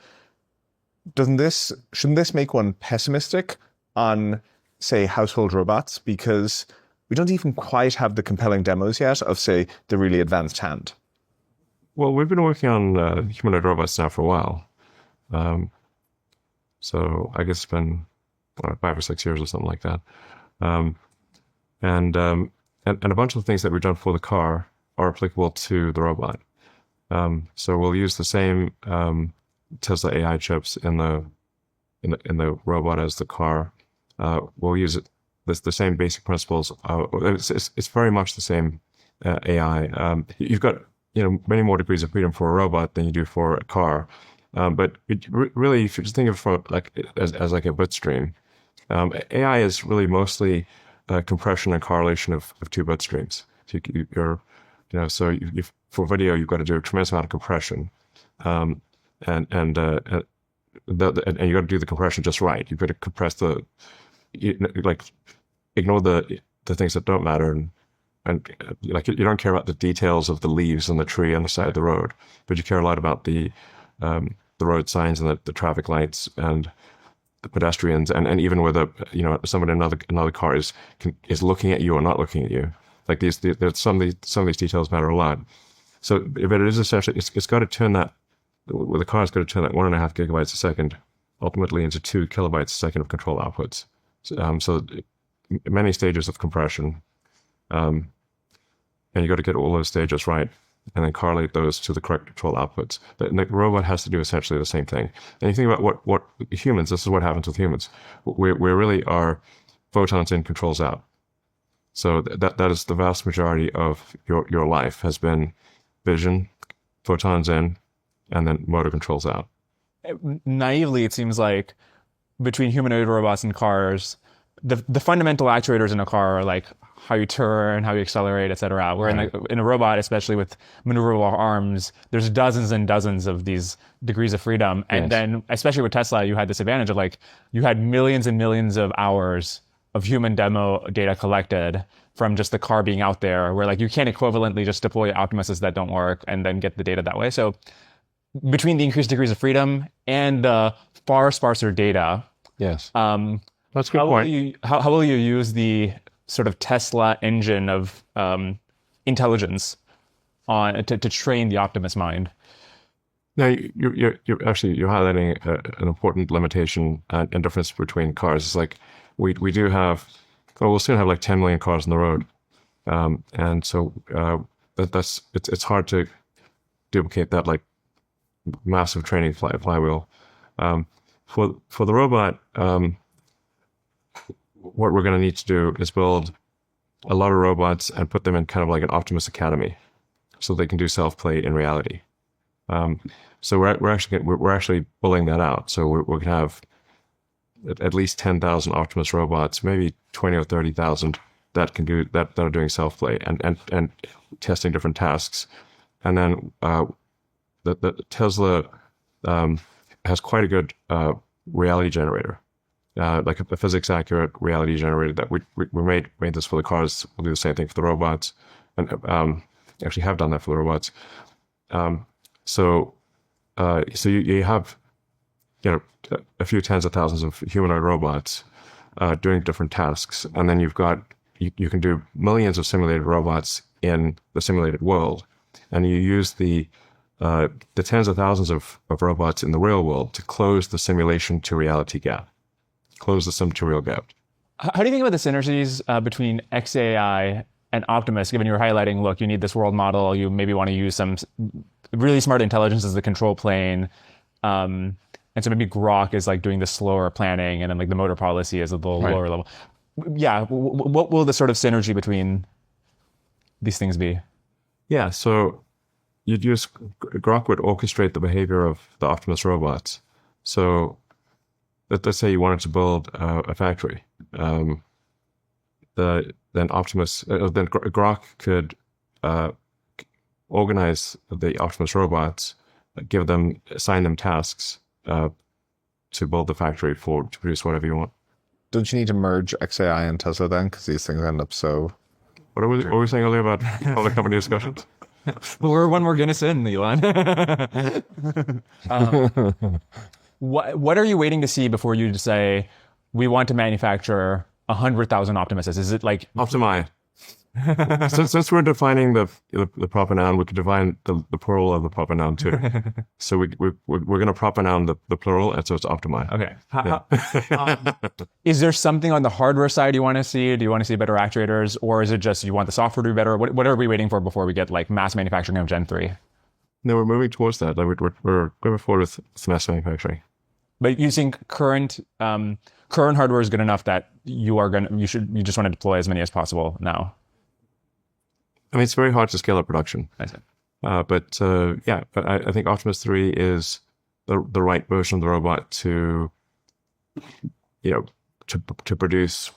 S3: Shouldn't this make one pessimistic on, say, household robots? Because we don't even quite have the compelling demos yet of, say, the really advanced hand.
S1: Well, we've been working on humanoid robots now for a while. So I guess it's been 5 or 6 years or something like that. And a bunch of things that we've done for the car are applicable to the robot. So we'll use the same Tesla AI chips in the robot as the car. We'll use the same basic principles. It's very much the same AI. You've got many more degrees of freedom for a robot than you do for a car. But really, if you just think of it as like a bit stream, AI is really mostly compression and correlation of 2 bit streams. So for video, you've got to do a tremendous amount of compression, and you got to do the compression just right. You've got to compress ignore the things that don't matter, and you don't care about the details of the leaves on the tree on the side of the road, but you care a lot about the road signs and the traffic lights and the pedestrians, and even whether someone in another car is looking at you or not looking at you. Like some of these details matter a lot. So, but it is essentially it's got to turn that. Well, the car has got to turn that 1.5 gigabytes a second ultimately into 2 kilobytes a second of control outputs. So many stages of compression, and you got to get all those stages right, and then correlate those to the correct control outputs. The robot has to do essentially the same thing. And you think about what humans, this is what happens with humans. We really are photons in, controls out. So that is the vast majority of your life has been vision, photons in, and then motor controls out.
S2: Naively, it seems like between humanoid robots and cars, the fundamental actuators in a car are like how you turn, how you accelerate, et cetera. Where in a robot, especially with maneuverable arms, there's dozens and dozens of these degrees of freedom. And then, especially with Tesla, you had this advantage of you had millions and millions of hours of human demo data collected from just the car being out there, where you can't equivalently just deploy Optimuses that don't work and then get the data that way. So between the increased degrees of freedom and the far sparser data,
S1: that's a good point.
S2: How will you use the sort of Tesla engine of intelligence to train the Optimus mind?
S1: Now, you're highlighting an important limitation and difference between cars. It's like we do have, we'll soon have 10 million cars on the road, and so it's hard to duplicate that massive training flywheel. For the robot, what we're going to need to do is build a lot of robots and put them in kind of like an Optimus Academy. so they can do self-play in reality. So we're actually pulling that out. So we're going to have at least 10,000 Optimus robots, maybe 20 or 30,000 that can do that are doing self-play and testing different tasks. And then the Tesla has quite a good reality generator, like a physics accurate reality generator that we made this for the cars. We'll do the same thing for the robots, and actually have done that for the robots. So you have, a few tens of thousands of humanoid robots doing different tasks, and then you've got you can do millions of simulated robots in the simulated world, and you use the tens of thousands of robots in the real world to close the simulation to reality gap, close the sim to real gap.
S2: How do you think about the synergies between XAI and Optimus, given you were highlighting, look, you need this world model, you maybe want to use some really smart intelligence as the control plane. And so maybe Grok is like doing the slower planning, and then like the motor policy is a little lower level. Yeah, what will the sort of synergy between these things be?
S1: Yeah, so you'd use Grok would orchestrate the behavior of the Optimus robots. So let's say you wanted to build a factory. Then Grok could organize the Optimus robots, assign them tasks to build the factory to produce whatever you want.
S3: Don't you need to merge XAI and Tesla then? Because these things end up so...
S1: What were we saying earlier about public company discussions?
S2: We're one more Guinness in, Elon. What are you waiting to see before you say, we want to manufacture 100,000 Optimuses? Is it like...
S1: Optimi. Since we're defining the proper noun, we could define the plural of the proper noun too. So we're going to proper noun the plural, and so it's optimi.
S2: Okay. Is there something on the hardware side you want to see? Do you want to see better actuators, or is it just you want the software to be better? What are we waiting for before we get like mass manufacturing of Gen 3?
S1: No, we're moving towards that. Like we're going forward with mass manufacturing.
S2: But you think current hardware is good enough that you just want to deploy as many as possible now?
S1: I mean, it's very hard to scale up production.
S2: I see.
S1: But I think Optimus 3 is the right version of the robot to produce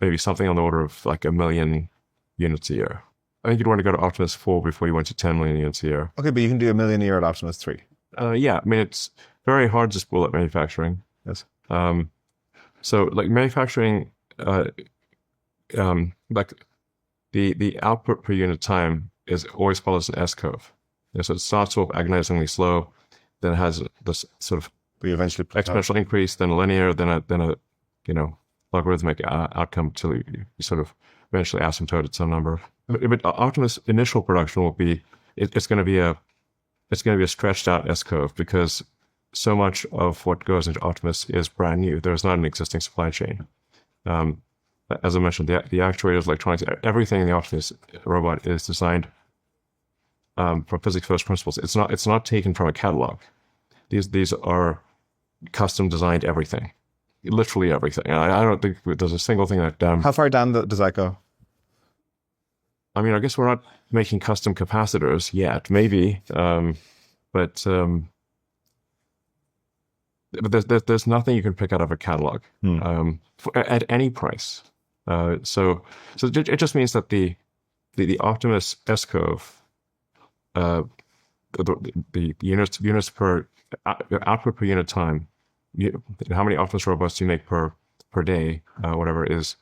S1: maybe something on the order of like 1 million units a year. I think you'd want to go to Optimus 4 before you went to 10 million units a year.
S3: Okay, but you can do 1 million a year at Optimus 3.
S1: Yeah, I mean, it's very hard to spool up manufacturing.
S3: Yes.
S1: So like manufacturing, like the output per unit time always follows an S curve. So it starts off agonizingly slow, then it has this sort of exponential increase, then a linear, then a logarithmic outcome till you sort of eventually asymptote at some number. But Optimus initial production will be it's going to be a stretched out S curve, because so much of what goes into Optimus is brand new. There's not an existing supply chain. As I mentioned, the actuators, electronics, everything in the Optimus robot is designed from physics first principles. It's not taken from a catalog. These are custom designed everything, literally everything. I don't think there's a single thing that.
S3: How far down does that go?
S1: I mean, I guess we're not making custom capacitors yet, maybe, but there's nothing you can pick out of a catalog at any price. So it just means that the Optimus S curve, the units per output per unit time, how many Optimus robots do you make per day, whatever is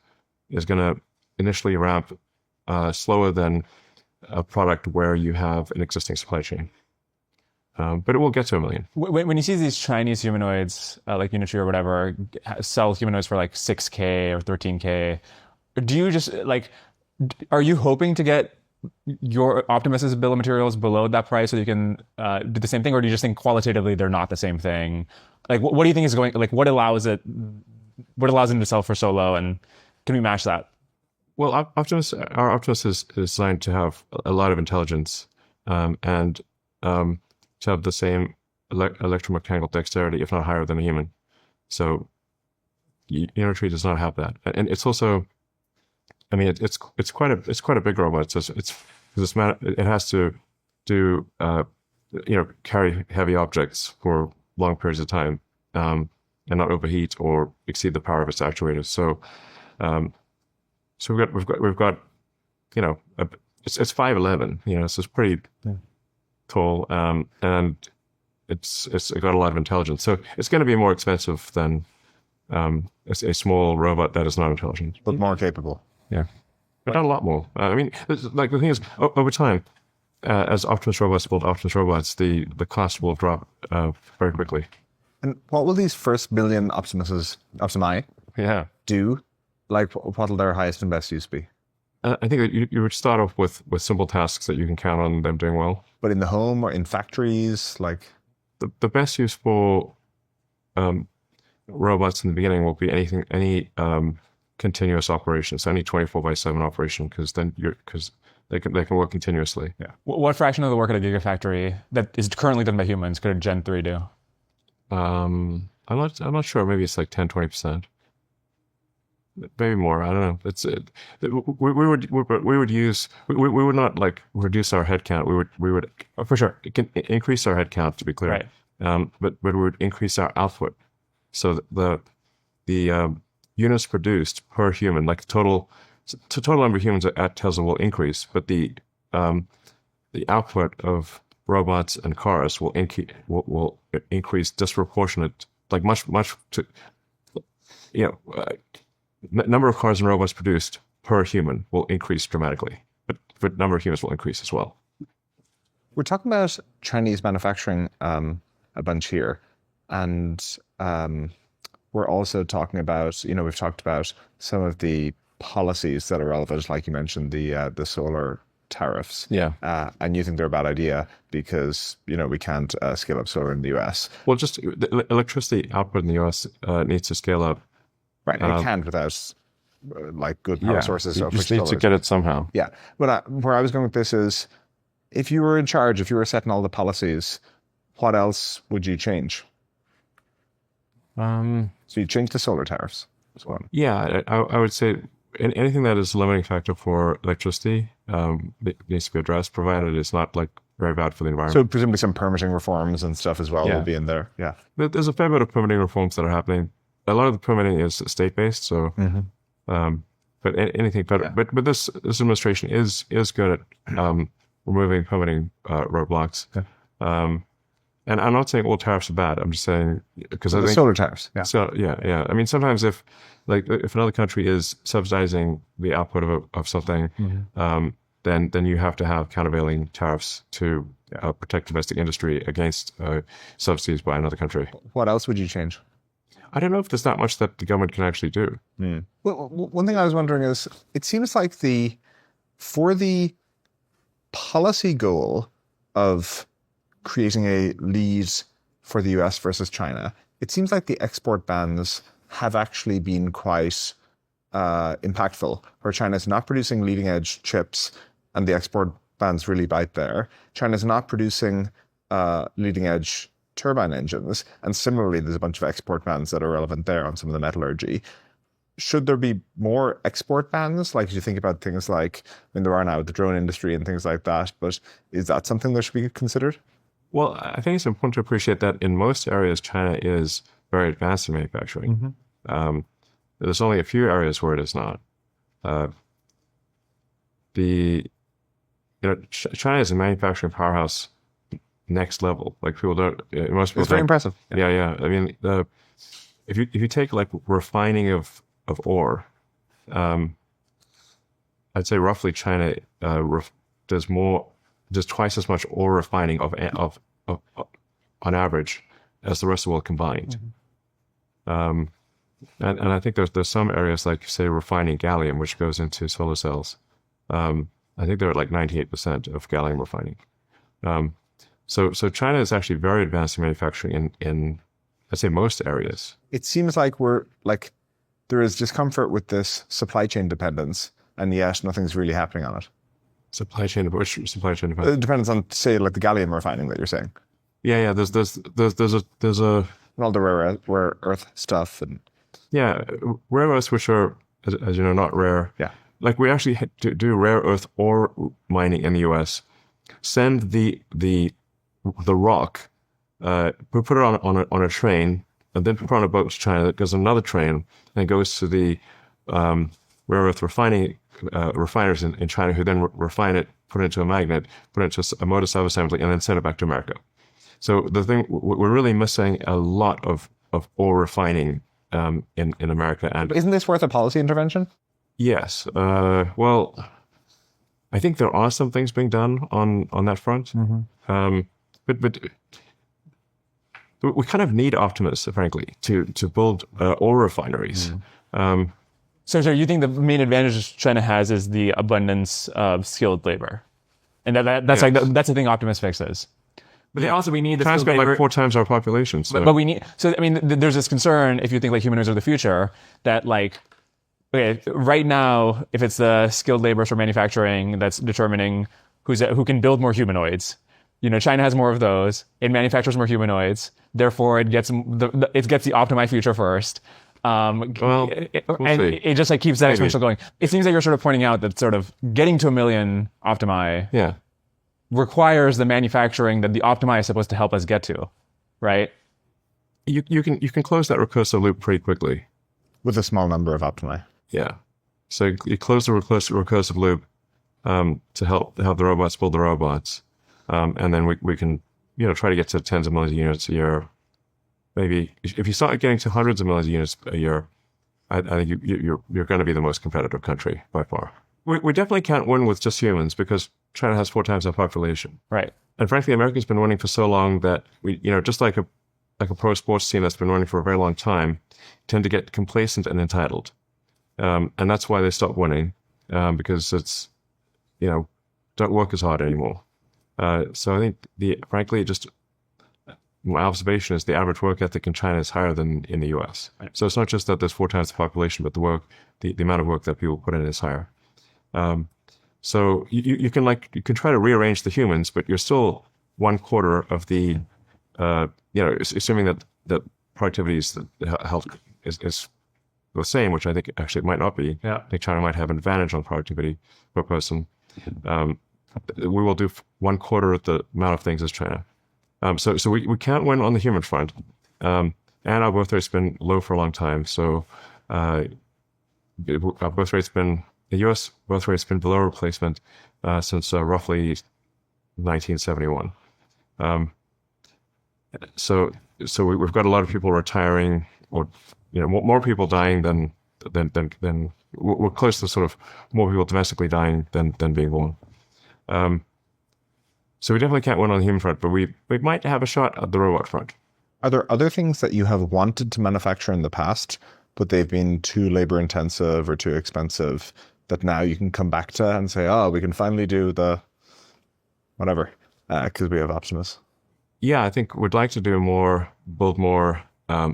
S1: going to initially ramp slower than a product where you have an existing supply chain. But it will get to 1 million.
S2: When you see these Chinese humanoids, like Unity or whatever, sell humanoids for like 6K or 13K, do you just are you hoping to get your Optimus's bill of materials below that price so you can do the same thing, or do you just think qualitatively they're not the same thing? Like, what do you think is going? Like, what allows them to sell for so low, and can we match that?
S1: Well, our Optimus is designed to have a lot of intelligence and to have the same electromechanical dexterity, if not higher than a human. So Unity does not have that, and it's also, I mean, it's quite a big robot. So it has to do carry heavy objects for long periods of time and not overheat or exceed the power of its actuators. So we've got it's 5'11", so it's pretty tall, and it's got a lot of intelligence. So it's going to be more expensive than a small robot that is not intelligent,
S3: but more capable.
S1: Yeah, but not a lot more. I mean, like the thing is, over time, as Optimus robots build Optimus robots, the cost will drop very quickly.
S3: And what will these first million Optimi do? Like, what will their highest and best use be?
S1: I think that you would start off with simple tasks that you can count on them doing well.
S3: But in the home or in factories, like
S1: the best use for robots in the beginning will be any continuous operation, so any 24/7 operation, because they can work continuously.
S2: Yeah. What fraction of the work at a gigafactory that is currently done by humans could a Gen 3 do?
S1: I'm not sure. Maybe it's like 10-20%. Maybe more. I don't know. We would not like reduce our headcount. We would for sure increase our headcount, to be clear.
S2: Right.
S1: But we would increase our output. So the units produced per human, like total number of humans at Tesla will increase, but the output of robots and cars will increase disproportionate, like much to number of cars and robots produced per human will increase dramatically, but number of humans will increase as well.
S3: We're talking about Chinese manufacturing a bunch here, and we're also talking about, we've talked about some of the policies that are relevant, like you mentioned, the solar tariffs.
S1: Yeah.
S3: And you think they're a bad idea because, we can't scale up solar in the US.
S1: Well, just the electricity output in the US needs to scale up.
S3: Right, and it can't without good power sources.
S1: You just need to get it somehow.
S3: Yeah, but where I was going with this is, if you were in charge, if you were setting all the policies, what else would you change? So you change the solar tariffs as well.
S1: Yeah, I would say anything that is a limiting factor for electricity needs to be addressed, provided it's not very bad for the environment.
S3: So presumably some permitting reforms and stuff as well
S1: Yeah.
S3: will be in there. Yeah.
S1: There's a fair bit of permitting reforms that are happening. A lot of the permitting is state-based, so but anything. But this administration is good at removing permitting roadblocks.
S3: Okay.
S1: And I'm not saying all tariffs are bad. I'm just saying because I
S3: The
S1: think
S3: solar tariffs. Yeah.
S1: so. Yeah. I mean, sometimes if another country is subsidizing the output of something, then you have to have countervailing tariffs to protect domestic industry against subsidies by another country.
S3: What else would you change?
S1: I don't know if there's that much that the government can actually do.
S3: Well, one thing I was wondering is, it seems like for the policy goal of creating a lead for the US versus China, it seems like the export bans have actually been quite impactful, where China's not producing leading edge chips and the export bans really bite there. China's not producing leading edge turbine engines, and similarly there's a bunch of export bans that are relevant there on some of the metallurgy. Should there be more export bans? Like, as you think about things like, there are now the drone industry and things like that, but is that something that should be considered?
S1: Well, I think it's important to appreciate that in most areas, China is very advanced in manufacturing. There's only a few areas where it is not. China is a manufacturing powerhouse next level. Like, people don't. Most people.
S3: It's very impressive.
S1: Yeah. I mean, if you take refining of ore, I'd say roughly China does twice as much ore refining of on average as the rest of the world combined. And I think there's some areas, like, say, refining gallium, which goes into solar cells. I think they're at 98% of gallium refining. So China is actually very advanced in manufacturing in I'd say most areas.
S3: It seems like there is discomfort with this supply chain dependence, and yet nothing's really happening on it.
S1: Which supply chain dependence?
S3: It depends on, say, the gallium refining that you're saying.
S1: Yeah. There's a
S3: And all the rare earth stuff and
S1: rare earths, which are, as you know, not rare.
S3: Yeah.
S1: Like, we actually do rare earth ore mining in the US send the rock, put it on a train, and then put it on a boat to China that goes on another train and goes to the rare earth refiners in China, who then refine it, put it into a magnet, put it into a motor subassembly, and then send it back to America. So the thing, we're really missing a lot of ore refining in America. And
S3: Isn't this worth a policy intervention?
S1: yes, well, I think there are some things being done on that front. But we kind of need optimists, frankly, to build ore refineries.
S2: So you think the main advantage China has is the abundance of skilled labor, and that's that's the thing Optimus fixes.
S4: But then also we need the
S1: China's
S4: skilled
S1: got
S4: labor.
S1: like 4 times our population. So.
S2: But we need. So I mean, there's this concern if you think like humanoids are the future that like. Okay, right now, if it's the skilled labor for manufacturing that's determining who can build more humanoids, China has more of those. It manufactures more humanoids. Therefore, it gets the optimized future first.
S1: Well, we'll see.
S2: It just like keeps that exponential going. It seems like you're sort of pointing out that sort of getting to 1 million optimi
S1: Yeah.
S2: requires the manufacturing that the optimi is supposed to help us get to, right?
S1: You can close that recursive loop pretty quickly.
S3: With a small number of optimi.
S1: Yeah. So you close the recursive loop to help the robots build the robots, and then we can try to get to tens of millions of units a year. Maybe if you start getting to hundreds of millions of units a year, I think you're going to be the most competitive country by far. We definitely can't win with just humans because China has 4 times our population.
S2: Right.
S1: And frankly, America's been winning for so long that we, just like a pro sports team that's been running for a very long time, tend to get complacent and entitled. And that's why they stop winning, because it's, don't work as hard anymore. So I think frankly, just my observation is the average work ethic in China is higher than in the US. Right. So it's not just that there's 4 times the population, but the amount of work that people put in is higher. So you can try to rearrange the humans, but you're still 1/4 of the, assuming that productivity is health is the same, which I think actually it might not be.
S2: Yeah.
S1: I think China might have an advantage on productivity per person. We will do 1/4 of the amount of things as China. So we can't win on the human front. And our birth rate's been low for a long time. So our birth rate's been, the US birth rate's been below replacement since roughly 1971. So we've got a lot of people retiring, or more people dying than we're close to sort of more people domestically dying than being born. So we definitely can't win on the human front, but we might have a shot at the robot front.
S3: Are there other things that you have wanted to manufacture in the past, but they've been too labor intensive or too expensive, that now you can come back to and say, oh, we can finally do the whatever, because we have Optimus?
S1: Yeah, I think we'd like to build more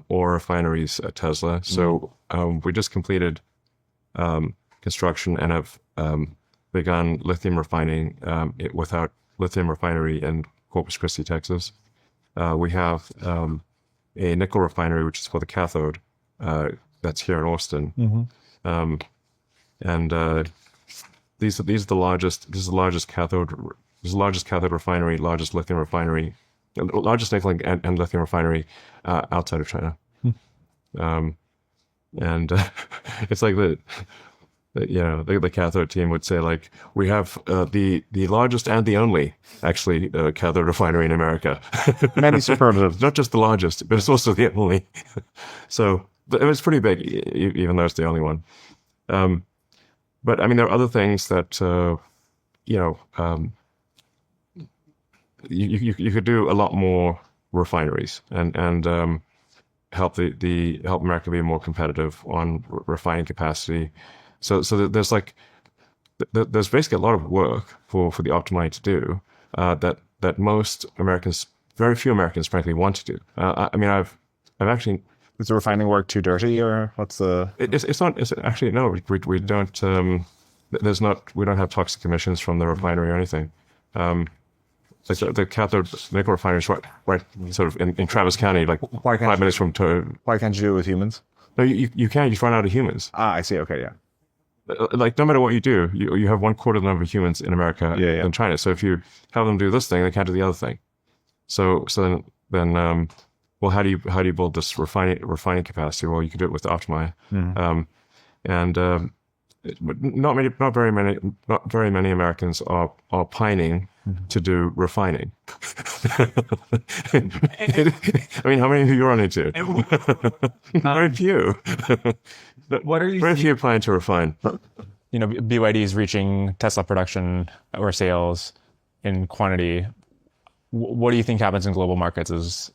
S1: ore refineries at Tesla. So we just completed construction and have begun lithium refining without lithium refinery in Corpus Christi, Texas. We have a nickel refinery, which is for the cathode, that's here in Austin. And these are the largest. This is the largest cathode. This is the largest cathode refinery, largest lithium refinery, largest nickel and lithium refinery outside of China. And it's like the cathode team would say, like, we have the largest and the only actually cathode refinery in America.
S3: Many superlatives.
S1: Not just the largest, but it's also the only. So it was pretty big, even though it's the only one. But I mean, there are other things that you could do a lot more refineries and help help America be more competitive on refining capacity. So there's there's basically a lot of work for the Optimi to do that most Americans, very few Americans, frankly, want to do. I mean, I've actually.
S3: Is the refining work too dirty, or what's the?
S1: It's not. It's actually no. We don't. There's not. We don't have toxic emissions from the refinery or anything. The cathode nickel refinery is right sort of in Travis County, like 5 minutes from.
S3: Why can't you do it with humans?
S1: No, you can't. You just run out of humans.
S3: I see. Okay, yeah.
S1: like no matter what you do, you have 1/4 the number of humans in America than China. So if you have them do this thing, they can't do the other thing. So then well, how do you build this refining capacity? Well, you can do it with Optimi, but not very many Americans are pining to do refining. I mean, how many of you run into? Very few.
S4: What are you?
S1: Very few plan to refine.
S2: BYD is reaching Tesla production or sales in quantity. What do you think happens in global markets as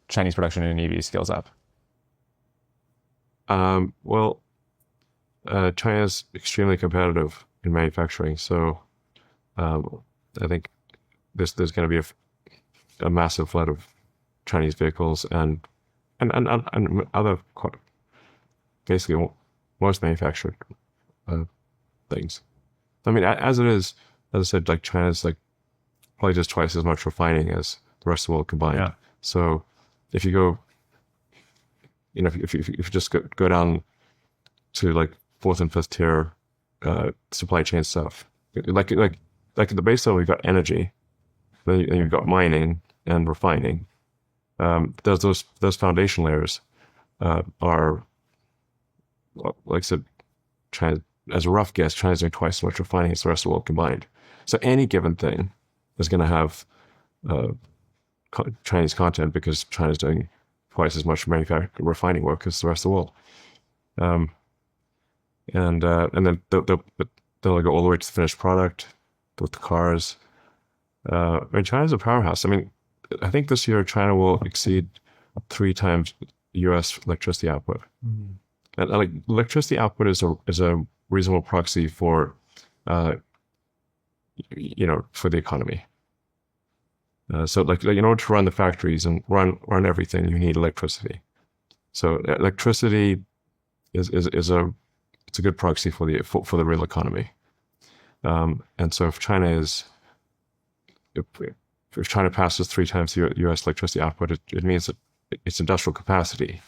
S2: Chinese production in EVs scales up?
S1: Well, China's extremely competitive in manufacturing, so I think there's going to be a massive flood of Chinese vehicles and other basically most manufactured things. I mean, as it is, as I said, like China's like probably just twice as much refining as the rest of the world combined.
S2: Yeah.
S1: So if you go, if you just go down to like 4th and 5th tier supply chain stuff, like at the base level, you've got energy, then you've got mining and refining. Those foundation layers are, like I said, China, as a rough guess, China's doing twice as much refining as the rest of the world combined. So any given thing is going to have Chinese content because China's doing twice as much refining work as the rest of the world. And then they'll go all the way to the finished product with the cars. I mean, China's a powerhouse. I mean, I think this year China will exceed 3 times U.S. electricity output. And like electricity output is a reasonable proxy for for the economy. So like in order to run the factories and run everything, you need electricity. So electricity is a good proxy for the real economy. And so if China passes 3 times the U.S. electricity output, it means that its industrial capacity,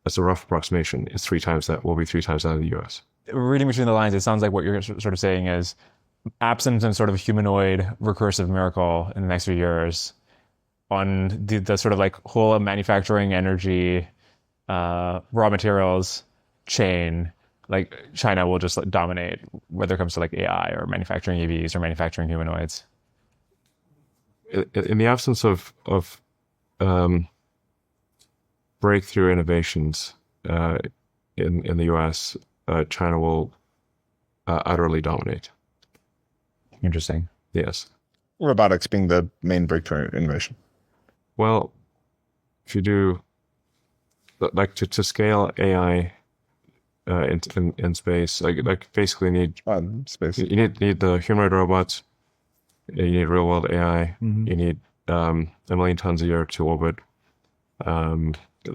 S1: that's a rough approximation, is 3 times that, will be 3 times that of the U.S.
S2: Reading between the lines, it sounds like what you're sort of saying is, absent some sort of humanoid recursive miracle in the next few years, on the sort of like whole manufacturing, energy, raw materials chain, like China will just like dominate, whether it comes to like AI or manufacturing EVs or manufacturing humanoids.
S1: In the absence of breakthrough innovations in the U.S., China will utterly dominate.
S2: Interesting.
S1: Yes.
S3: Robotics being the main breakthrough innovation.
S1: Well, if you do like to scale AI in space, like basically need
S3: space.
S1: You need the humanoid robots. You need real world AI. You need 1 million tons a year to orbit.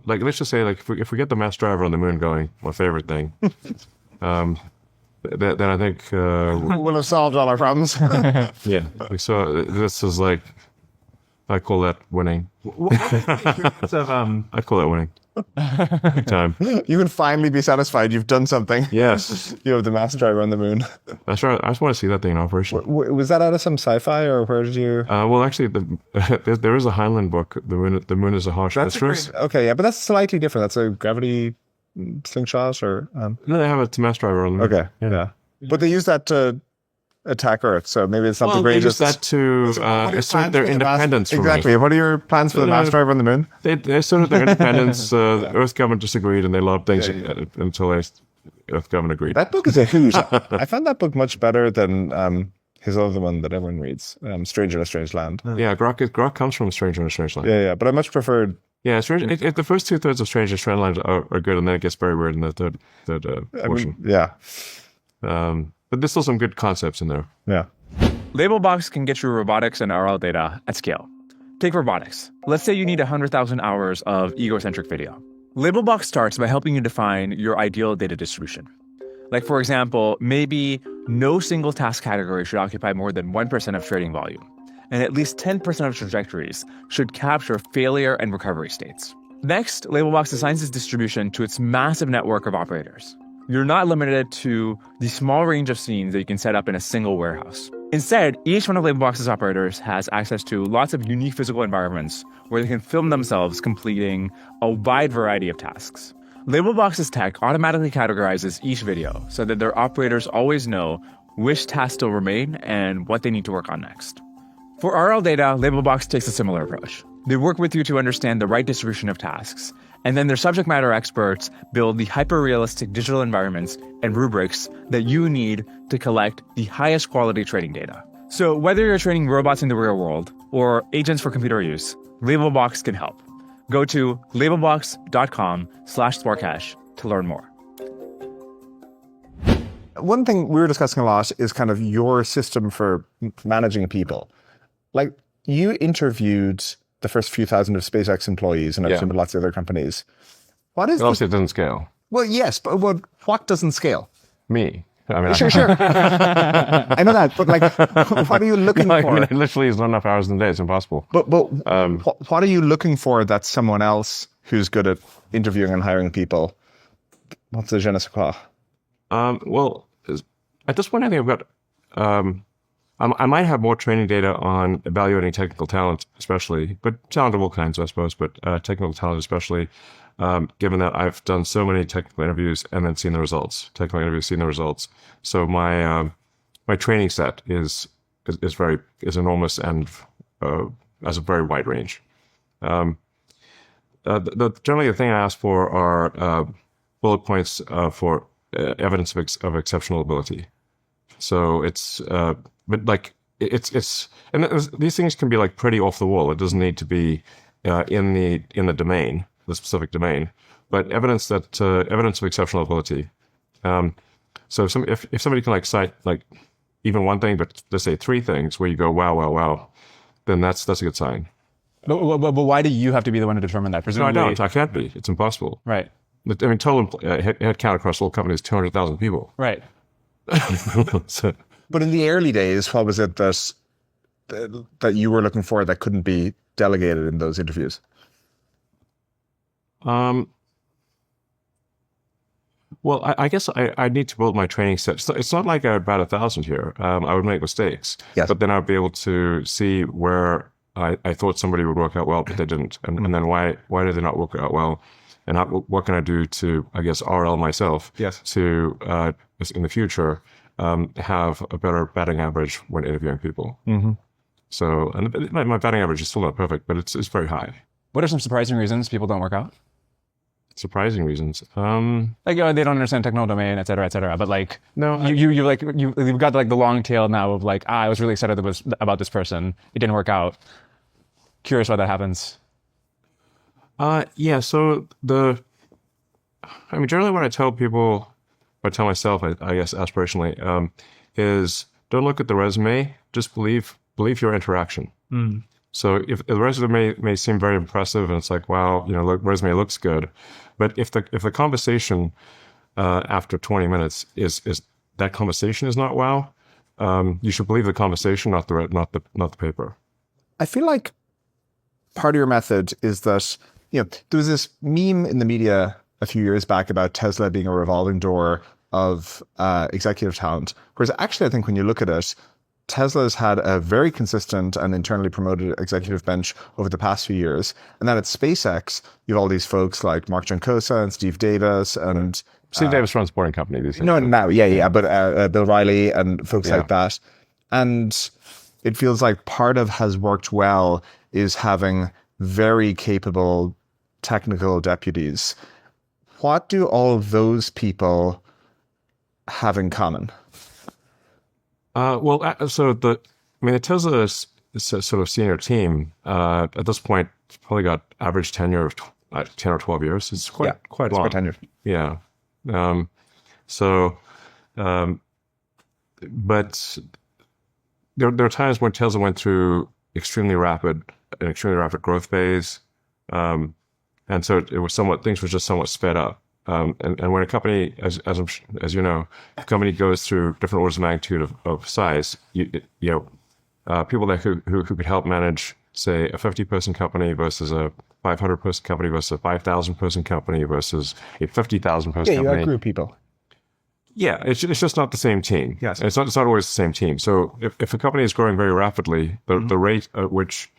S1: Like let's just say, like if we get the mass driver on the moon going, my favorite thing, then I think
S3: we'll have solved all our problems.
S1: yeah. So this is like, I call that winning. I call that winning. Big time.
S3: You can finally be satisfied you've done something.
S1: Yes.
S3: You have the mass driver on the moon.
S1: That's right. I just want to see that thing in operation.
S3: Was that out of some sci-fi, or where did you?
S1: Well, actually, there is a Heinlein book. The moon is a harsh mistress.
S3: Okay, yeah, but that's slightly different. That's a gravity slingshot, or
S1: No, they have a mass driver on the moon.
S3: Okay, yeah. But they use that to attack Earth, so maybe it's something
S1: They use
S3: greatest.
S1: that to assert their independence from
S3: exactly.
S1: Earth.
S3: What are your plans for the mass driver on the moon?
S1: They asserted their independence. The Earth government disagreed, and they lobbed things until the Earth government agreed.
S3: That book is a hoot. I found that book much better than his other one that everyone reads, Stranger in a Strange Land.
S1: Yeah, Grok comes from Stranger in a Strange Land.
S3: Yeah, but I much preferred.
S1: Yeah, the first 2/3 of Stranger in a Strange Land are good, and then it gets very weird in the third portion.
S3: Yeah.
S1: But there's still some good concepts in there.
S3: Yeah.
S4: Labelbox can get you robotics and RL data at scale. Take robotics. Let's say you need 100,000 hours of egocentric video. Labelbox starts by helping you define your ideal data distribution. Like, for example, maybe no single task category should occupy more than 1% of trading volume, and at least 10% of trajectories should capture failure and recovery states. Next, Labelbox assigns this distribution to its massive network of operators. you're not limited to the small range of scenes that you can set up in a single warehouse. Instead, each one of Labelbox's operators has access to lots of unique physical environments where they can film themselves completing a wide variety of tasks. Labelbox's tech automatically categorizes each video so that their operators always know which tasks still remain and what they need to work on next. For RL data, Labelbox takes a similar approach. They work with you to understand the right distribution of tasks, and then their subject matter experts build the hyper-realistic digital environments and rubrics that you need to collect the highest quality training data. So whether you're training robots in the real world or agents for computer use, Labelbox can help. Go to labelbox.com/sparkhash to learn more.
S3: One thing we were discussing a lot is kind of your system for managing people. Like, you interviewed the first few thousand of SpaceX employees, and I've assumed lots of other companies. What is
S1: Obviously, it doesn't scale.
S3: Well, yes, but what doesn't scale?
S1: Me. I mean,
S3: Sure. I know that, but like, what are you looking
S1: I
S3: for?
S1: mean, literally, it's not enough hours in the day. It's impossible.
S3: But what are you looking for that someone else who's good at interviewing and hiring people? What's the je ne sais quoi?
S1: Well, at this point, I think I've got. I might have more training data on evaluating technical talent, especially, but talent of all kinds, I suppose. But technical talent, especially, given that I've done so many technical interviews and then seen the results. Technical interviews, seen the results. So my training set is enormous and has a very wide range. Generally, the thing I ask for are bullet points for evidence of exceptional ability. So it's, but like it's, and these things can be like pretty off the wall. It doesn't need to be in the domain, the specific domain, but evidence of exceptional ability. So if somebody can like cite like even one thing, but let's say three things where you go wow, then that's a good sign.
S2: But why do you have to be the one to determine that?
S1: No,
S2: Presumably,
S1: I don't. I can't be. It's impossible.
S2: Right.
S1: I mean, total head count across the whole company is 200,000 people.
S2: Right.
S1: So,
S3: But in the early days, what was it that you were looking for that couldn't be delegated in those interviews?
S1: well, I guess I need to build my training set. It's not like I would bat 1,000 here. I would make mistakes,
S3: Yes.
S1: but then I'd be able to see where I thought somebody would work out well, but they didn't, and then why did they not work out well, and what can I do to, I guess, RL myself
S3: Yes.
S1: to in the future have a better batting average when interviewing people.
S3: Mm-hmm.
S1: So, and my batting average is still not perfect, but it's very high.
S2: What are some surprising reasons people don't work out?
S1: Surprising reasons.
S2: Like, they don't understand technical domain, et cetera. But like,
S1: No,
S2: you've got like the long tail now of like, I was really excited about this person. It didn't work out. Curious why that happens.
S1: Yeah. So generally what I tell people, I tell myself, I guess aspirationally, is don't look at the resume, just believe your interaction.
S2: Mm.
S1: So if the resume may seem very impressive and it's like, wow, resume looks good, but if the conversation after 20 minutes is that conversation is not wow, you should believe the conversation, not the paper.
S3: I feel like part of your method is that, there was this meme in the media a few years back about Tesla being a revolving door of executive talent. Whereas actually, I think when you look at it, Tesla's had a very consistent and internally promoted executive bench over the past few years. And then at SpaceX, you have all these folks like Mark Juncosa and Steve Davis and...
S1: Steve Davis runs Boring Company these days.
S3: No, now, but Bill Riley and folks like that. And it feels like part of has worked well is having very capable technical deputies. What do all of those people have in common?
S1: The Tesla is a sort of senior team. At this point, it's probably got average tenure of 10 or 12 years. It's quite long.
S3: It's quite tenured.
S1: Yeah. But there are times when Tesla went through an extremely rapid growth phase, and so things were just somewhat sped up. And when a company, as you know, a company goes through different orders of magnitude of size, people who could help manage, say, a 50-person company versus a 500-person company versus a 5,000-person company versus a 50,000-person company.
S3: Yeah, you outgrew people.
S1: Yeah, it's just not the same team.
S3: Yes.
S1: It's not always the same team. So if a company is growing very rapidly, the rate at which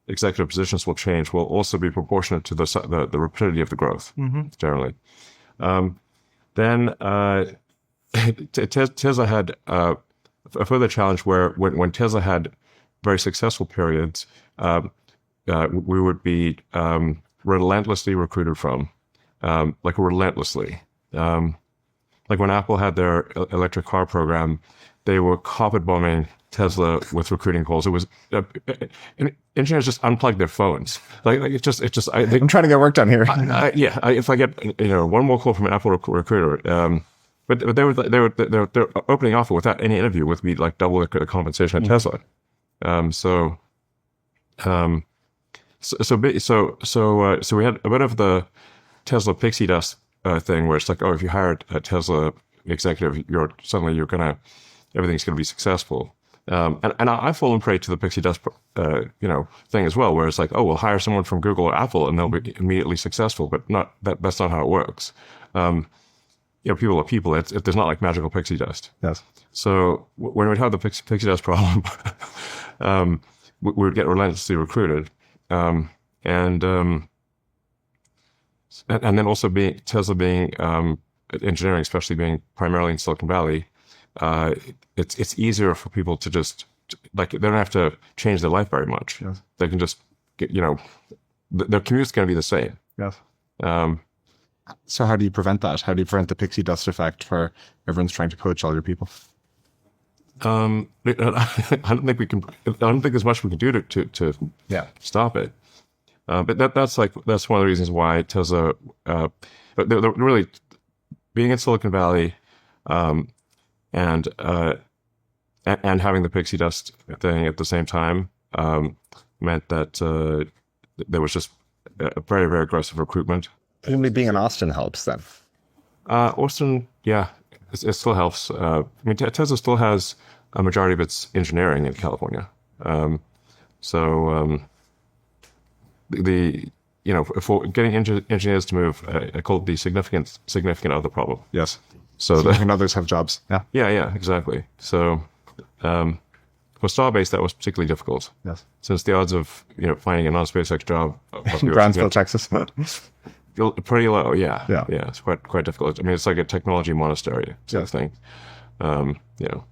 S1: executive positions will change will also be proportionate to the rapidity of the growth, generally. Then Tesla had a further challenge where when Tesla had very successful periods, we would be relentlessly recruited from, like relentlessly. Like when Apple had their electric car program, they were carpet bombing Tesla with recruiting calls. It was engineers just unplugged their phones. Like it just.
S3: I'm trying to get work done here.
S1: If I get one more call from an Apple recruiter, but their opening offer without any interview would be like double the compensation at Tesla. So we had a bit of the Tesla pixie dust thing where it's like, oh, if you hire a Tesla executive, everything's gonna be successable. And I've fallen prey to the pixie dust thing as well, where it's like, oh, we'll hire someone from Google or Apple and they'll be immediately successful, but that's not how it works. People are people. There's not like magical pixie dust.
S3: Yes.
S1: So when we'd have the pixie dust problem, we would get relentlessly recruited, and then also Tesla being engineering, especially being primarily in Silicon Valley, it's easier for people to just they don't have to change their life very much.
S3: Yes.
S1: They can just their commute's going to be the same.
S3: Yes. So how do you prevent that? How do you prevent the pixie dust effect where everyone's trying to poach all your people?
S1: I don't think we can. I don't think there's much we can do to stop it. But that's one of the reasons why Tesla, but they're really being in Silicon Valley, and having the pixie dust thing at the same time meant that there was just a very, very aggressive recruitment.
S3: Presumably being in Austin helps then.
S1: Austin, yeah, it still helps. Tesla still has a majority of its engineering in California. For getting engineers to move, I call it the significant other problem.
S3: Yes.
S1: So
S3: and others have jobs. Yeah.
S1: Yeah, exactly. So for Starbase, that was particularly difficult.
S3: Yes.
S1: Since the odds of finding a non-SpaceX job
S3: Brownsville, Texas.
S1: Pretty low, yeah.
S3: Yeah.
S1: It's quite difficult. I mean, it's like a technology monastery sort of thing.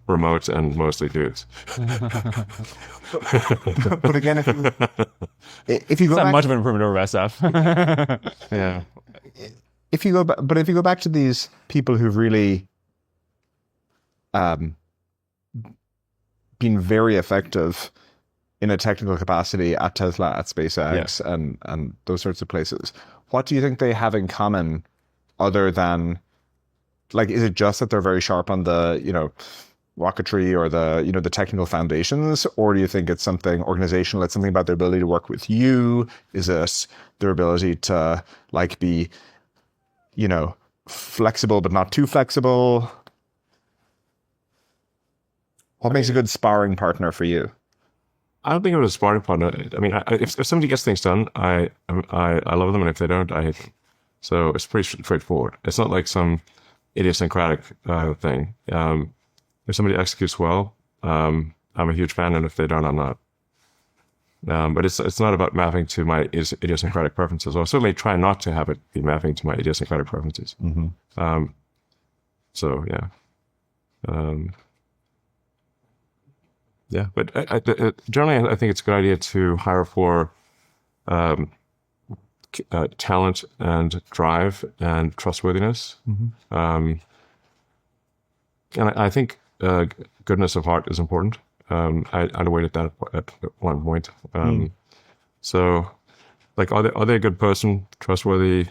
S1: Remote and mostly dudes.
S3: But again, if you go
S2: It's not
S3: back,
S2: much of an improvement over SF.
S1: Yeah.
S3: if you go back to these people who've really been very effective in a technical capacity at Tesla, at SpaceX, and those sorts of places, what do you think they have in common other than, like, is it just that they're very sharp on the, rocketry or the technical foundations, or do you think it's something organizational? It's something about their ability to work with you? Is it their ability to be, flexible but not too flexible? What makes a good sparring partner for you?
S1: I don't think it was a sparring partner. I mean, if somebody gets things done, I love them, and if they don't, I hate them. So it's pretty straightforward. It's not like some idiosyncratic thing. If somebody executes well, I'm a huge fan, and if they don't, I'm not. But it's not about mapping to my idiosyncratic preferences. I'll certainly try not to have it be mapping to my idiosyncratic preferences.
S3: Mm-hmm.
S1: So yeah. Yeah, but generally, I think it's a good idea to hire for talent and drive and trustworthiness.
S3: Mm-hmm.
S1: And I think goodness of heart is important. I underweighted that at one point. So, are they a good person, trustworthy,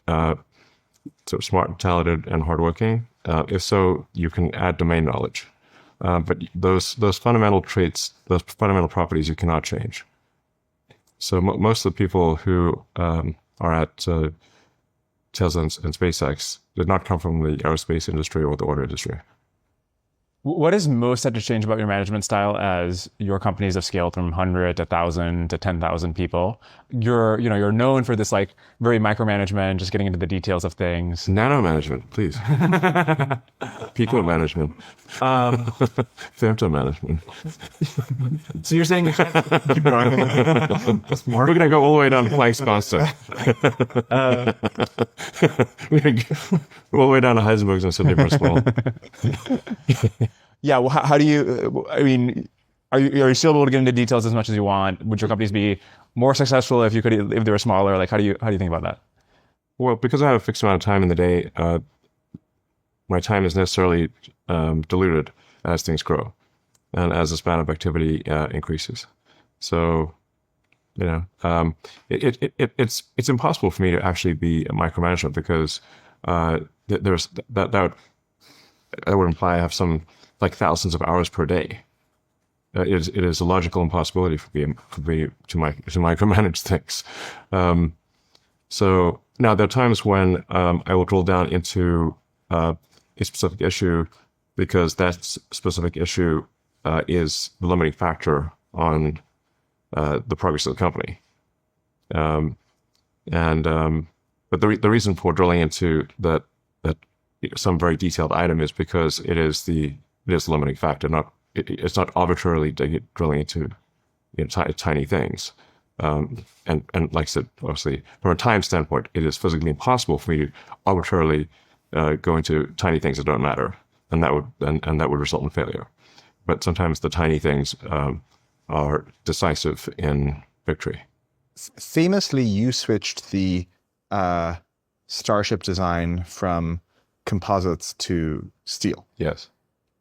S1: sort of smart, and talented, and hardworking? If so, you can add domain knowledge. But those fundamental traits, those fundamental properties, you cannot change. So most of the people who are at Tesla and SpaceX did not come from the aerospace industry or the auto industry.
S2: What is most had to change about your management style as your companies have scaled from 100 to 1,000 to 10,000 people? You're known for this like very micromanagement, just getting into the details of things.
S1: Nano management, please. Pico management. Femto management.
S4: So you're saying you can't keep going.
S1: We're going to go all the way down to Planck's constant. We're going to go all the way down to Heisenberg's and Sidney Small.
S2: Yeah. Well, how do you? I mean, are you still able to get into details as much as you want? Would your companies be more successful if they were smaller? Like, how do you think about that?
S1: Well, because I have a fixed amount of time in the day, my time is necessarily diluted as things grow and as the span of activity increases. So, it's impossible for me to actually be a micromanagement because there's that would imply I have some like thousands of hours per day. It is a logical impossibility for me to micromanage things. So now there are times when I will drill down into a specific issue because that specific issue is the limiting factor on the progress of the company. But the reason for drilling into that some very detailed item is because it is the limiting factor. It's not arbitrarily drilling into tiny things. And like I said, obviously, from a time standpoint, it is physically impossible for me to arbitrarily go into tiny things that don't matter, and that would result in failure. But sometimes the tiny things are decisive in victory.
S3: Famously, you switched the Starship design from composites to steel.
S1: Yes.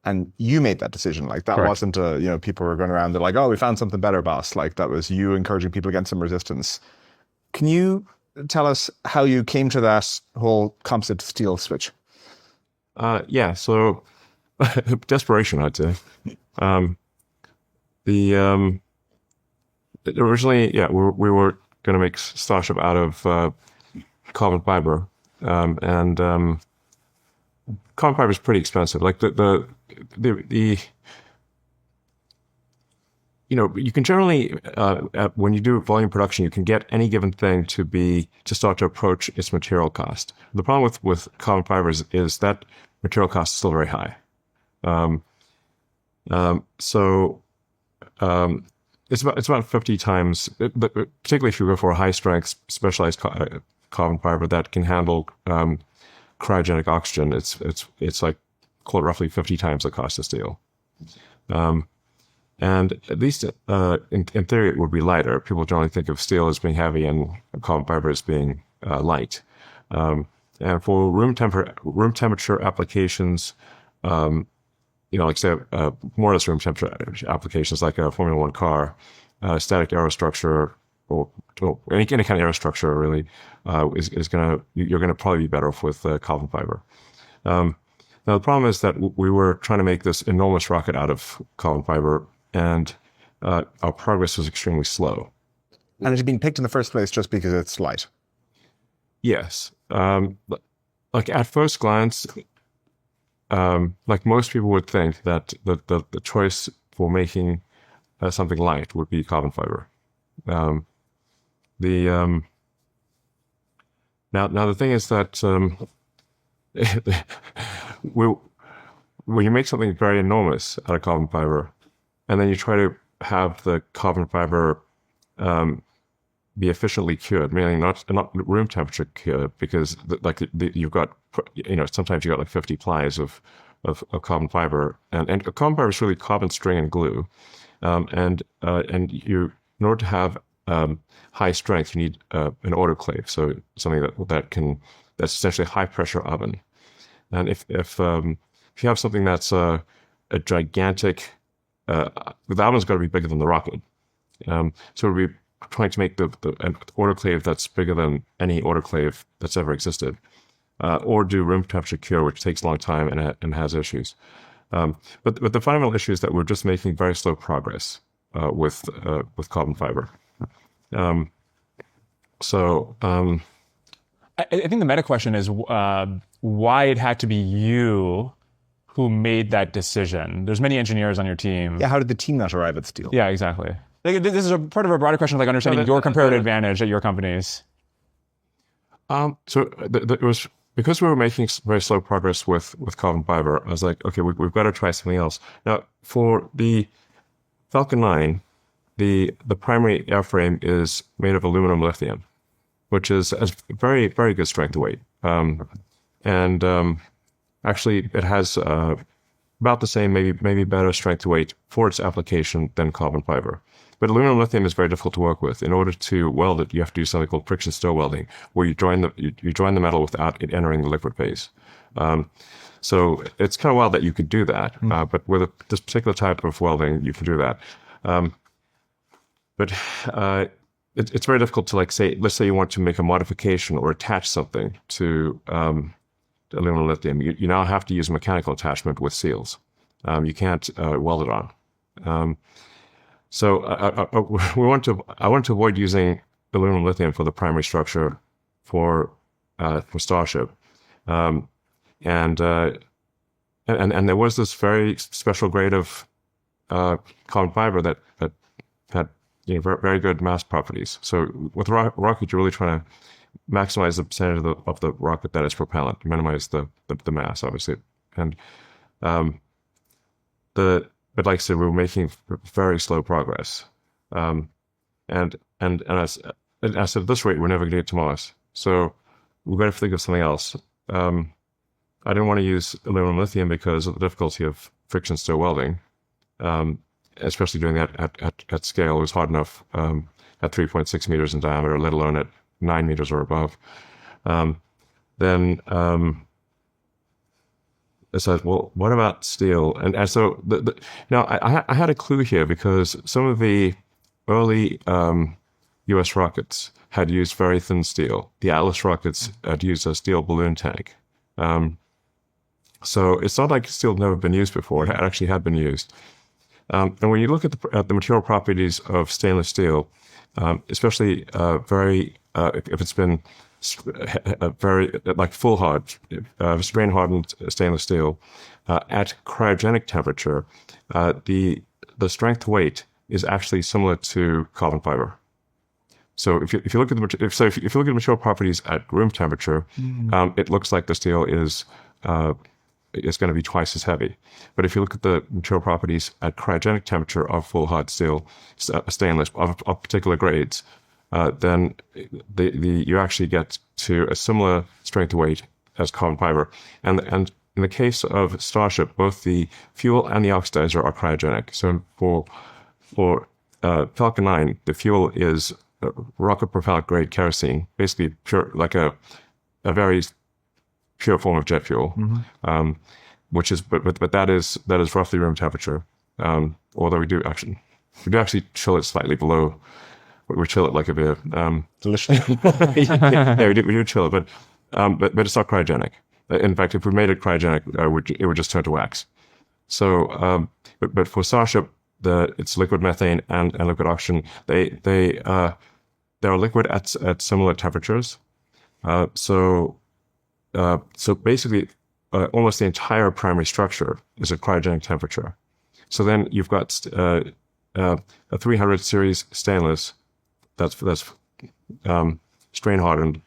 S3: And you made that decision. Like that
S1: Correct.
S3: wasn't people were going around, they're like, oh, we found something better, boss. Like that was you encouraging people against some resistance. Can you tell us how you came to that whole composite steel switch?
S1: Yeah. So desperation, I'd say. Originally, yeah, we were going to make Starship out of carbon fiber, and carbon fiber is pretty expensive. Like the you can generally when you do volume production, you can get any given thing to start to approach its material cost. The problem with carbon fibers is that material cost is still very high. It's about 50 times, particularly if you go for a high strength specialized carbon fiber that can handle cryogenic oxygen. It's like call it roughly 50 times the cost of steel. And at least in theory, it would be lighter. People generally think of steel as being heavy and carbon fiber as being light. And for room temperature applications, like say more or less room temperature applications, like a Formula One car, static aerostructure, or any kind of aerostructure really you're gonna probably be better off with carbon fiber. Now the problem is that we were trying to make this enormous rocket out of carbon fiber, and our progress was extremely slow.
S3: And it had been picked in the first place just because it's light.
S1: Yes, like at first glance, like most people would think that the choice for making something light would be carbon fiber. Now the thing is that when you make something very enormous out of carbon fiber, and then you try to have the carbon fiber be efficiently cured, meaning not room temperature cured, because you've got sometimes you got like 50 plies of carbon fiber, and carbon fiber is really carbon string and glue, and you in order to have high strength, you need an autoclave, so something that's essentially a high pressure oven. And if you have something that's a gigantic, the oven's got to be bigger than the rocket. So we'll be trying to make an autoclave that's bigger than any autoclave that's ever existed, or do room temperature cure, which takes a long time and has issues. But the fundamental issue is that we're just making very slow progress with carbon fiber. I
S2: think the meta question is why it had to be you who made that decision? There's many engineers on your team.
S3: Yeah, how did the team not arrive at steel?
S2: Yeah, exactly. Like, this is a part of a broader question of like understanding your comparative advantage at your companies.
S1: It was because we were making very slow progress with carbon fiber. I was like, okay, we've got to try something else. Now, for the Falcon 9, the primary airframe is made of aluminum lithium, which is a very, very good strength to weight. Actually, it has about the same, maybe better strength to weight for its application than carbon fiber. But aluminum lithium is very difficult to work with. In order to weld it, you have to do something called friction stir welding, where you join the metal without it entering the liquid phase. So it's kind of wild that you could do that, but with this particular type of welding, you can do that. But it's very difficult to let's say you want to make a modification or attach something to aluminum lithium. You now have to use a mechanical attachment with seals. You can't weld it on. So I want to avoid using aluminum lithium for the primary structure for Starship, and there was this very special grade of carbon fiber that had very, very good mass properties. So with rocket, you're really trying to maximize the percentage of the rocket that is propellant, minimize the mass, obviously, and But like I said, we were making very slow progress, and I said, at this rate, we're never going to get to Mars. So we've got to think of something else. I didn't want to use aluminum lithium because of the difficulty of friction stir welding, especially doing that at scale. It was hard enough at 3.6 meters in diameter, let alone at 9 meters or above. I said, well, what about steel? And so now I had a clue here because some of the early U.S. rockets had used very thin steel. The Atlas rockets had used a steel balloon tank. So it's not like steel had never been used before. It actually had been used. And when you look at the material properties of stainless steel, especially if it's been very like full hard, strain hardened stainless steel at cryogenic temperature, the strength to weight is actually similar to carbon fiber. So if you look at the material properties at room temperature, it looks like the steel is going to be twice as heavy. But if you look at the material properties at cryogenic temperature of full hard steel, stainless of particular grades, then you actually get to a similar strength to weight as carbon fiber. And in the case of Starship, both the fuel and the oxidizer are cryogenic. So for Falcon 9, the fuel is rocket propellant grade kerosene, basically pure, like a very pure form of jet fuel, which is but that is roughly room temperature. Although we do actually chill it slightly below. We chill it like a beer.
S3: Delicious.
S1: Yeah, we do chill it, but it's not cryogenic. In fact, if we made it cryogenic, it would just turn to wax. So, but for Starship, it's liquid methane and liquid oxygen. They are liquid at similar temperatures. So basically, almost the entire primary structure is at cryogenic temperature. So then you've got a 300 series stainless that's strain hardened,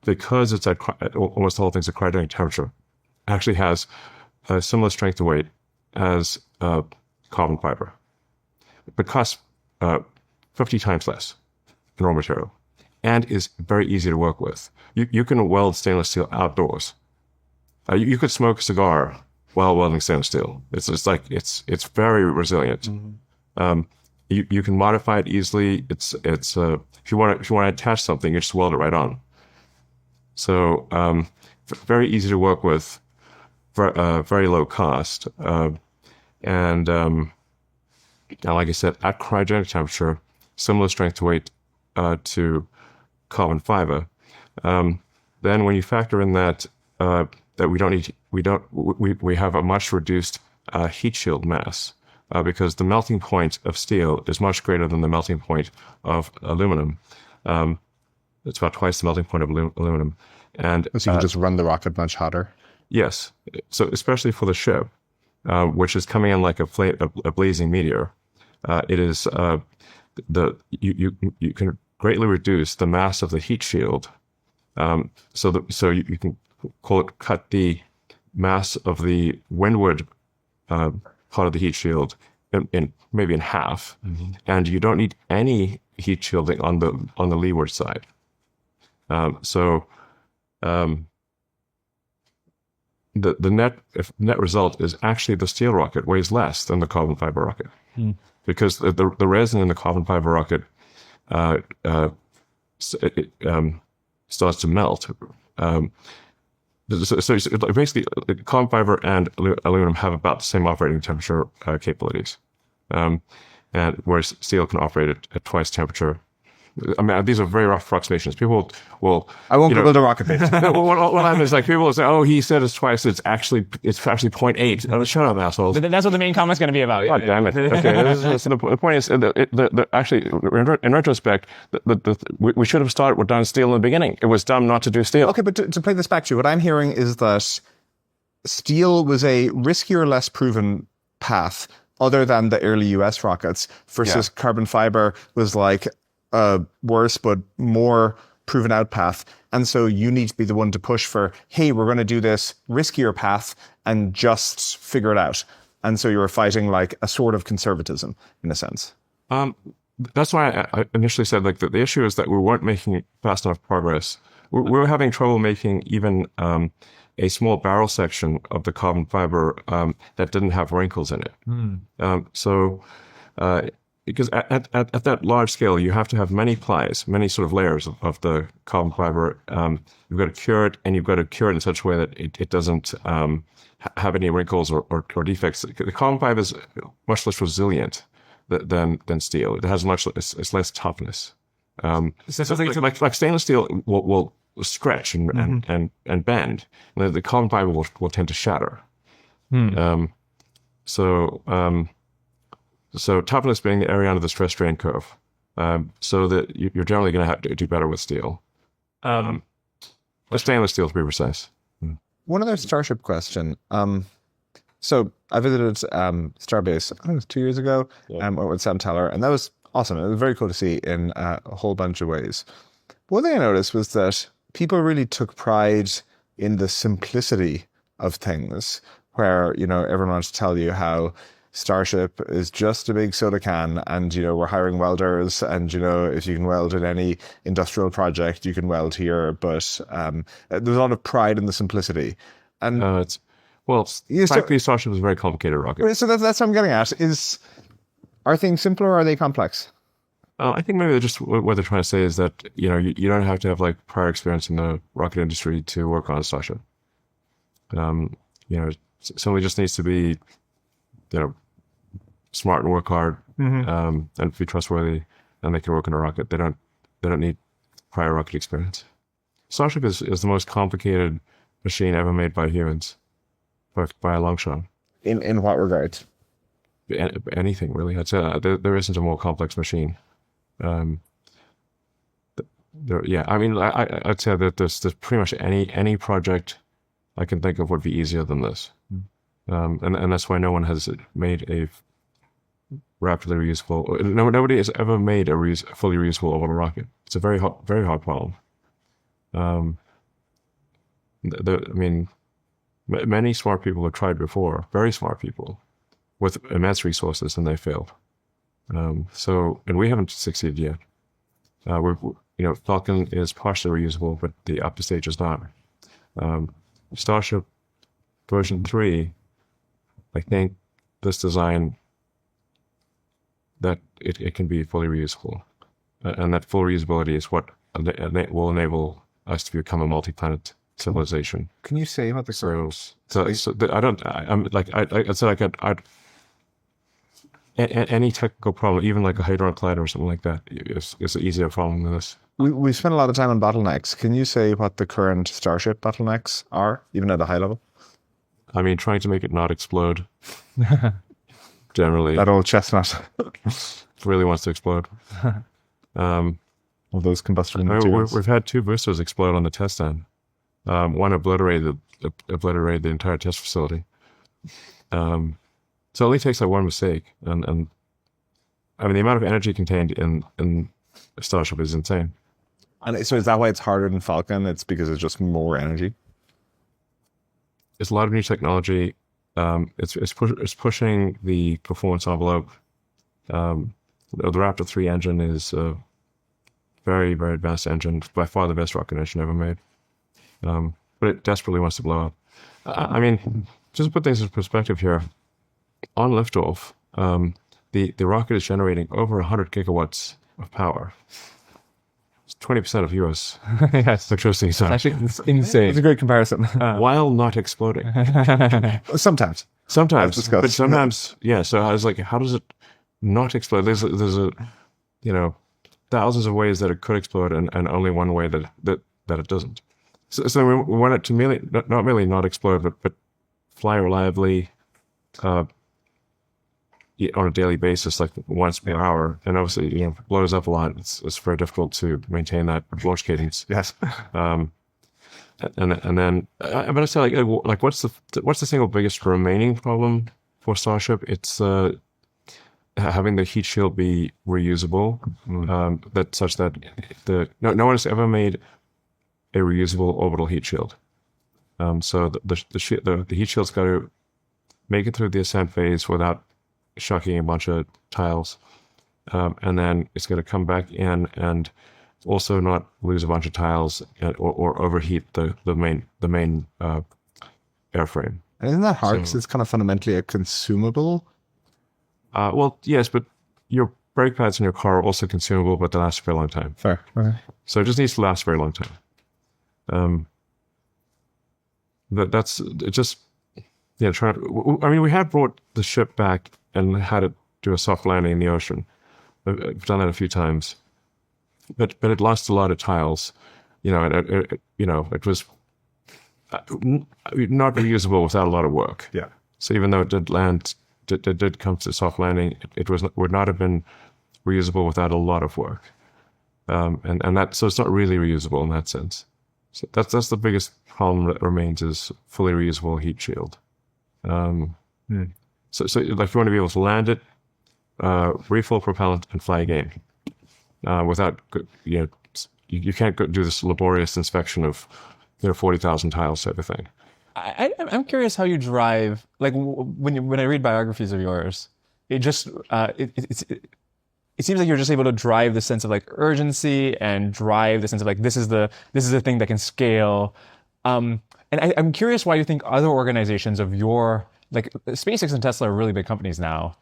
S1: because it's at almost the whole thing's at cryogenic temperature, actually has a similar strength to weight as carbon fiber, but costs 50 times less in raw material, and is very easy to work with. You can weld stainless steel outdoors. You could smoke a cigar while welding stainless steel. It's very resilient. You can modify it easily. It's if you want to attach something, you just weld it right on. So very easy to work with, very low cost, and like I said, at cryogenic temperature, similar strength to weight to carbon fiber. Then when you factor in that we have a much reduced heat shield mass, because the melting point of steel is much greater than the melting point of aluminum. It's about twice the melting point of aluminum. And
S3: So you can just run the rocket much hotter?
S1: Yes. So especially for the ship, which is coming in like a blazing meteor, it is you can greatly reduce the mass of the heat shield. So you can cut the mass of the windward part of the heat shield in maybe in half, and you don't need any heat shielding on the leeward side. The net result is actually the steel rocket weighs less than the carbon fiber rocket, because the resin in the carbon fiber rocket starts to melt. So basically, carbon fiber and aluminum have about the same operating temperature capabilities, and whereas steel can operate at twice temperature. I mean, these are very rough approximations. People will.
S3: I won't build a rocket base.
S1: What happens is, like, people will say, "Oh, he said it's twice. It's actually 0.8." Oh, shut up, assholes.
S2: But that's what the main comment's going to be about.
S1: God damn it. Okay. So the point is, actually, in retrospect, we should have started with done steel in the beginning. It was dumb not to do steel.
S3: Okay, but to play this back to you, what I'm hearing is that steel was a riskier, less proven path other than the early US rockets versus carbon fiber was like a worse but more proven out path. And so you need to be the one to push for, hey, we're going to do this riskier path and just figure it out. And so you were fighting like a sort of conservatism in a sense.
S1: That's why I initially said, like, the issue is that we weren't making fast enough progress. We were having trouble making even a small barrel section of the carbon fiber that didn't have wrinkles in it. Because at that large scale, you have to have many plies, many sort of layers of the carbon fiber. You've got to cure it, and you've got to cure it in such a way that it doesn't have any wrinkles or defects. The carbon fiber is much less resilient than steel. It has it's less toughness. Like stainless steel will stretch and bend. The carbon fiber will tend to shatter. So toughness being the area under the stress strain curve, so that you're generally going to have to do better with steel. Stainless steel, to be precise.
S3: One other Starship question. So I visited Starbase, I think it was 2 years ago, with Sam Teller, and that was awesome. It was very cool to see in a whole bunch of ways. One thing I noticed was that people really took pride in the simplicity of things, where, everyone wants to tell you how Starship is just a big soda can, and we're hiring welders, and if you can weld in any industrial project, you can weld here. But there's a lot of pride in the simplicity. And
S1: frankly, Starship is a very complicated rocket.
S3: So that's what I'm getting at. Are things simpler or are they complex?
S1: I think maybe what they're trying to say is that you don't have to have like prior experience in the rocket industry to work on a Starship. Somebody just needs to be smart and work hard, and be trustworthy, and they can work on a rocket. They don't need prior rocket experience. Starship is the most complicated machine ever made by humans, by a long shot.
S3: In what regard?
S1: Anything really. I'd say there isn't a more complex machine. I'd say that there's pretty much any project I can think of would be easier than this. And that's why no one has made a rapidly reusable. Nobody has ever made a fully reusable orbital rocket. It's a very hard problem. Many smart people have tried before, very smart people, with immense resources, and they failed. And we haven't succeeded yet. Falcon is partially reusable, but the upper stage is not. Starship version 3. I think this design, that it can be fully reusable. And that full reusability is what will enable us to become a multi-planet civilization.
S3: Can you say what the curves?
S1: Any technical problem, even like a hadron collider or something like that, is an easier problem than this.
S3: We spent a lot of time on bottlenecks. Can you say what the current Starship bottlenecks are, even at a high level?
S1: Trying to make it not explode. Generally.
S3: That old chestnut.
S1: Really wants to explode.
S3: All those combustible materials.
S1: We've had 2 boosters explode on the test stand. One obliterated obliterated the entire test facility. So it only takes like one mistake, and I mean the amount of energy contained in Starship is insane.
S3: And so is that why it's harder than Falcon? It's because it's just more energy.
S1: It's a lot of new technology. It's pushing the performance envelope. The Raptor 3 engine is a very, very advanced engine, by far the best rocket engine ever made. But it desperately wants to blow up. I mean, just to put things in perspective here, on liftoff, the rocket is generating over 100 gigawatts of power. It's 20% of US electricity consumption.
S2: Actually, it's insane.
S3: It's a great comparison.
S1: While not exploding.
S3: Sometimes.
S1: Sometimes,
S3: discussed.
S1: but sometimes, yeah. So I was like, how does it not explode? There's a thousands of ways that it could explode, and only one way that it doesn't. So we want it to not merely not explode, but fly reliably on a daily basis, like once per hour. And obviously, it blows up a lot. It's very difficult to maintain that launch cadence.
S3: Yes.
S1: And then I'm gonna say like what's the single biggest remaining problem for Starship? It's having the heat shield be reusable, that such that no one has ever made a reusable orbital heat shield. So the heat shield's got to make it through the ascent phase without shocking a bunch of tiles, and then it's going to come back in and also not lose a bunch of tiles or overheat the main airframe.
S3: And isn't that hard? Because it's kind of fundamentally a consumable.
S1: Well, yes, but your brake pads in your car are also consumable, but they last a very long time.
S3: Fair. Okay.
S1: So it just needs to last a very long time. That's it. Just trying to. I mean, we have brought the ship back and had it do a soft landing in the ocean. We've done that a few times, but it lost a lot of tiles. It was not reusable without a lot of work.
S3: Yeah.
S1: So even though it did land, it did come to soft landing, it would not have been reusable without a lot of work. And that, so it's not really reusable in that sense. So that's the biggest problem that remains, is fully reusable heat shield. So like if you want to be able to land it, refill propellant and fly again, without you can't do this laborious inspection of 40,000 tiles type of thing.
S2: I'm curious how you drive. Like when I read biographies of yours, it just it seems like you're just able to drive the sense of like urgency and drive the sense of like this is the thing that can scale. And I'm curious why you think other organizations of your, like SpaceX and Tesla are really big companies now,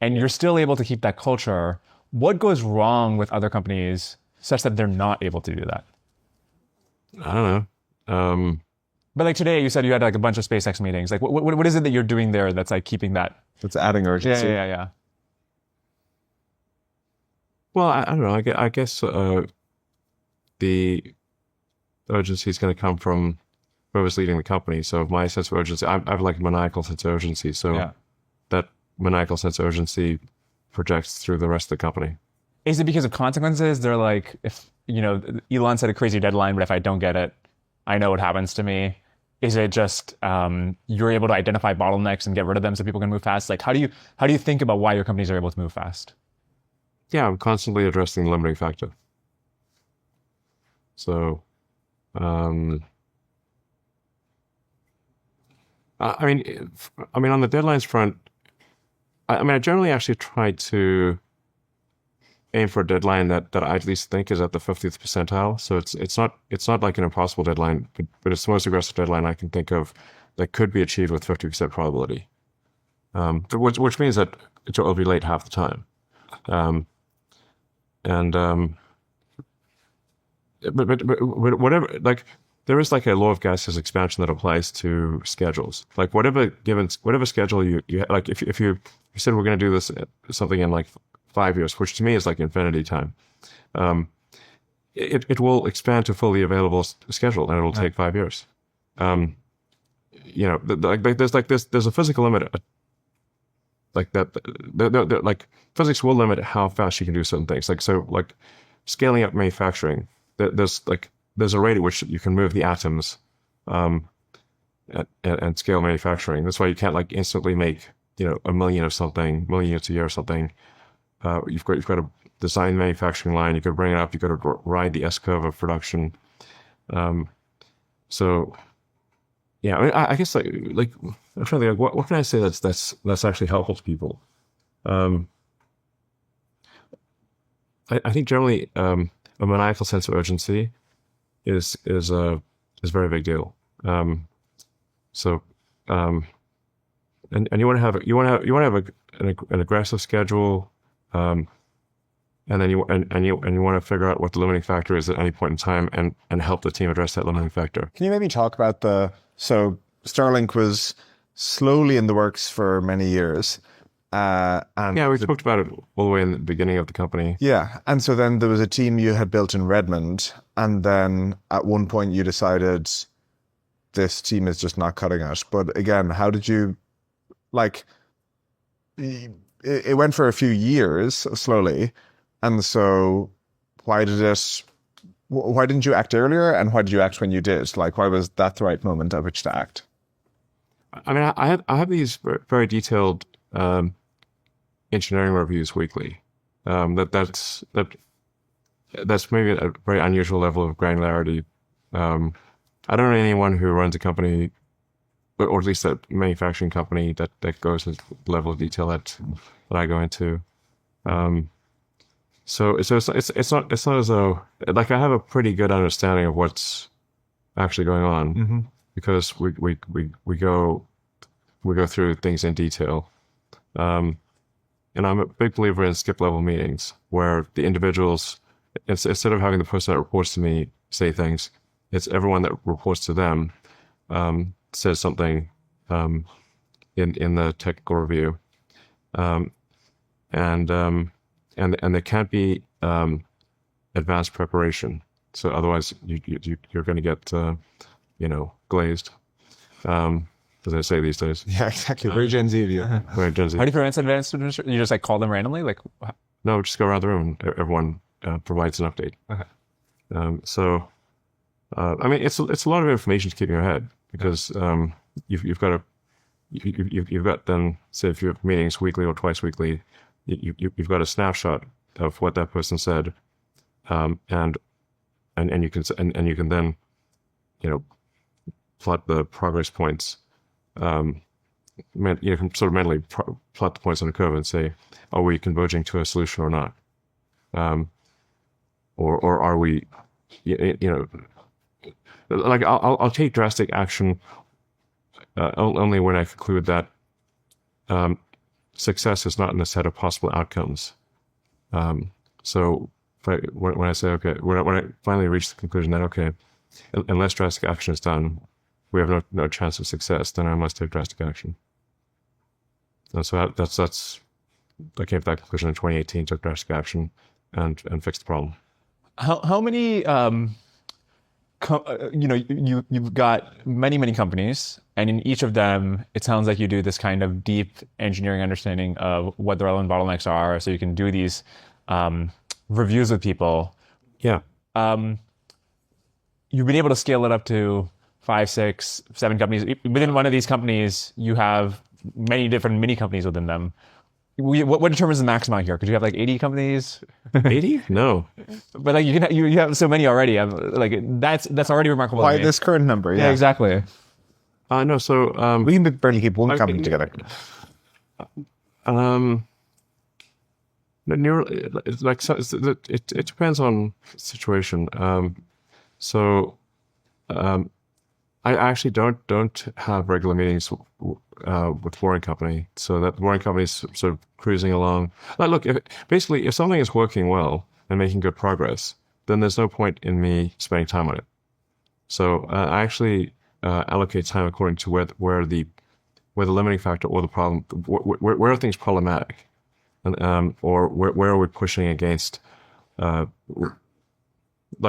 S2: and you're still able to keep that culture. What goes wrong with other companies such that they're not able to do that?
S1: I don't know.
S2: But like today, you said you had like a bunch of SpaceX meetings. Like, what is it that you're doing there that's like keeping that?
S3: That's adding urgency.
S2: Yeah.
S1: Well, I don't know. I guess the urgency is going to come from whoever's leading the company. So my sense of urgency, I have like a maniacal sense of urgency. So that maniacal sense of urgency projects through the rest of the company.
S2: Is it because of consequences? They're like, if Elon set a crazy deadline, but if I don't get it, I know what happens to me. Is it just you're able to identify bottlenecks and get rid of them so people can move fast? Like, how do you think about why your companies are able to move fast?
S1: Yeah, I'm constantly addressing the limiting factor. So, I mean, on the deadlines front, I generally actually try to aim for a deadline that I at least think is at the 50th percentile. So it's not like an impossible deadline, but it's the most aggressive deadline I can think of that could be achieved with 50% probability. Which means that it will be late half the time. But whatever, like there is like a law of gaseous expansion that applies to schedules. Like whatever schedule you like, if you said we're going to do this something in like 5 years, which to me is like infinity time, it will expand to fully available schedule, and it will take 5 years. There's a physical limit, like that. Like physics will limit how fast you can do certain things. Like so, like scaling up manufacturing, there's a rate at which you can move the atoms and scale manufacturing. That's why you can't like instantly make, you know, 1 million of something, 1 million units a year or something. You've got to design the manufacturing line. You've got to bring it up. You've got to ride the S curve of production. So yeah, I mean, I guess like I'm trying to think, like, what can I say that's actually helpful to people? I think generally a maniacal sense of urgency is a very big deal. And you want to have an aggressive schedule, and then you want to figure out what the limiting factor is at any point in time, and help the team address that limiting factor.
S3: Can you maybe talk about so Starlink was slowly in the works for many years. And
S1: yeah, we talked about it all the way in the beginning of the company.
S3: Yeah. And so then there was a team you had built in Redmond. And then at one point you decided this team is just not cutting it. But again, how did you, like, it went for a few years slowly. And so why didn't you act earlier? And why did you act when you did? Like, why was that the right moment at which to act?
S1: I mean, I have these very detailed engineering reviews weekly. That's maybe a very unusual level of granularity. I don't know anyone who runs a company, or at least a manufacturing company, that goes into the level of detail that I go into. So it's not as though, like, I have a pretty good understanding of what's actually going on, because we go through things in detail. And I'm a big believer in skip level meetings where the individuals, instead of having the person that reports to me say things, it's everyone that reports to them says something in the technical review, and there can't be advanced preparation. So otherwise you're going to get glazed. As I say these days.
S3: Yeah, exactly. Very Gen Z of you.
S1: Very Gen Z.
S2: How do you prevent advanced administration? You just like call them randomly? Like,
S1: No, just go around the room and everyone provides an update.
S2: Okay.
S1: I mean, it's a lot of information to keep in your head, because you've got then, say, if you have meetings weekly or twice weekly, you've got a snapshot of what that person said, and you can then, plot the progress points. You can sort of mentally plot the points on a curve and say, are we converging to a solution or not? Or are we, like, I'll take drastic action only when I conclude that success is not in a set of possible outcomes. So when I say, okay, when I finally reach the conclusion that, okay, unless drastic action is done, we have no chance of success, then I must take drastic action. And so I came to that conclusion in 2018, took drastic action, and fixed the problem.
S2: How many, you've got many companies, and in each of them, it sounds like you do this kind of deep engineering understanding of what the relevant bottlenecks are, so you can do these reviews with people.
S1: Yeah.
S2: You've been able to scale it up to 5, 6, 7 companies. Within one of these companies, you have many different mini companies within them. What determines the maximum here? Could you have like 80 companies?
S1: 80? No.
S2: But like you have so many already. That's already remarkable.
S3: Why this current number?
S2: Yeah, exactly.
S1: No. So
S3: we can barely keep one company together.
S1: It's like, it depends on situation. I actually don't have regular meetings with the Boring Company, so that the Boring Company is sort of cruising along. Like, look, if something is working well and making good progress, then there's no point in me spending time on it. So I actually allocate time according to where the limiting factor or the problem, where are things problematic, and or where are we pushing against, like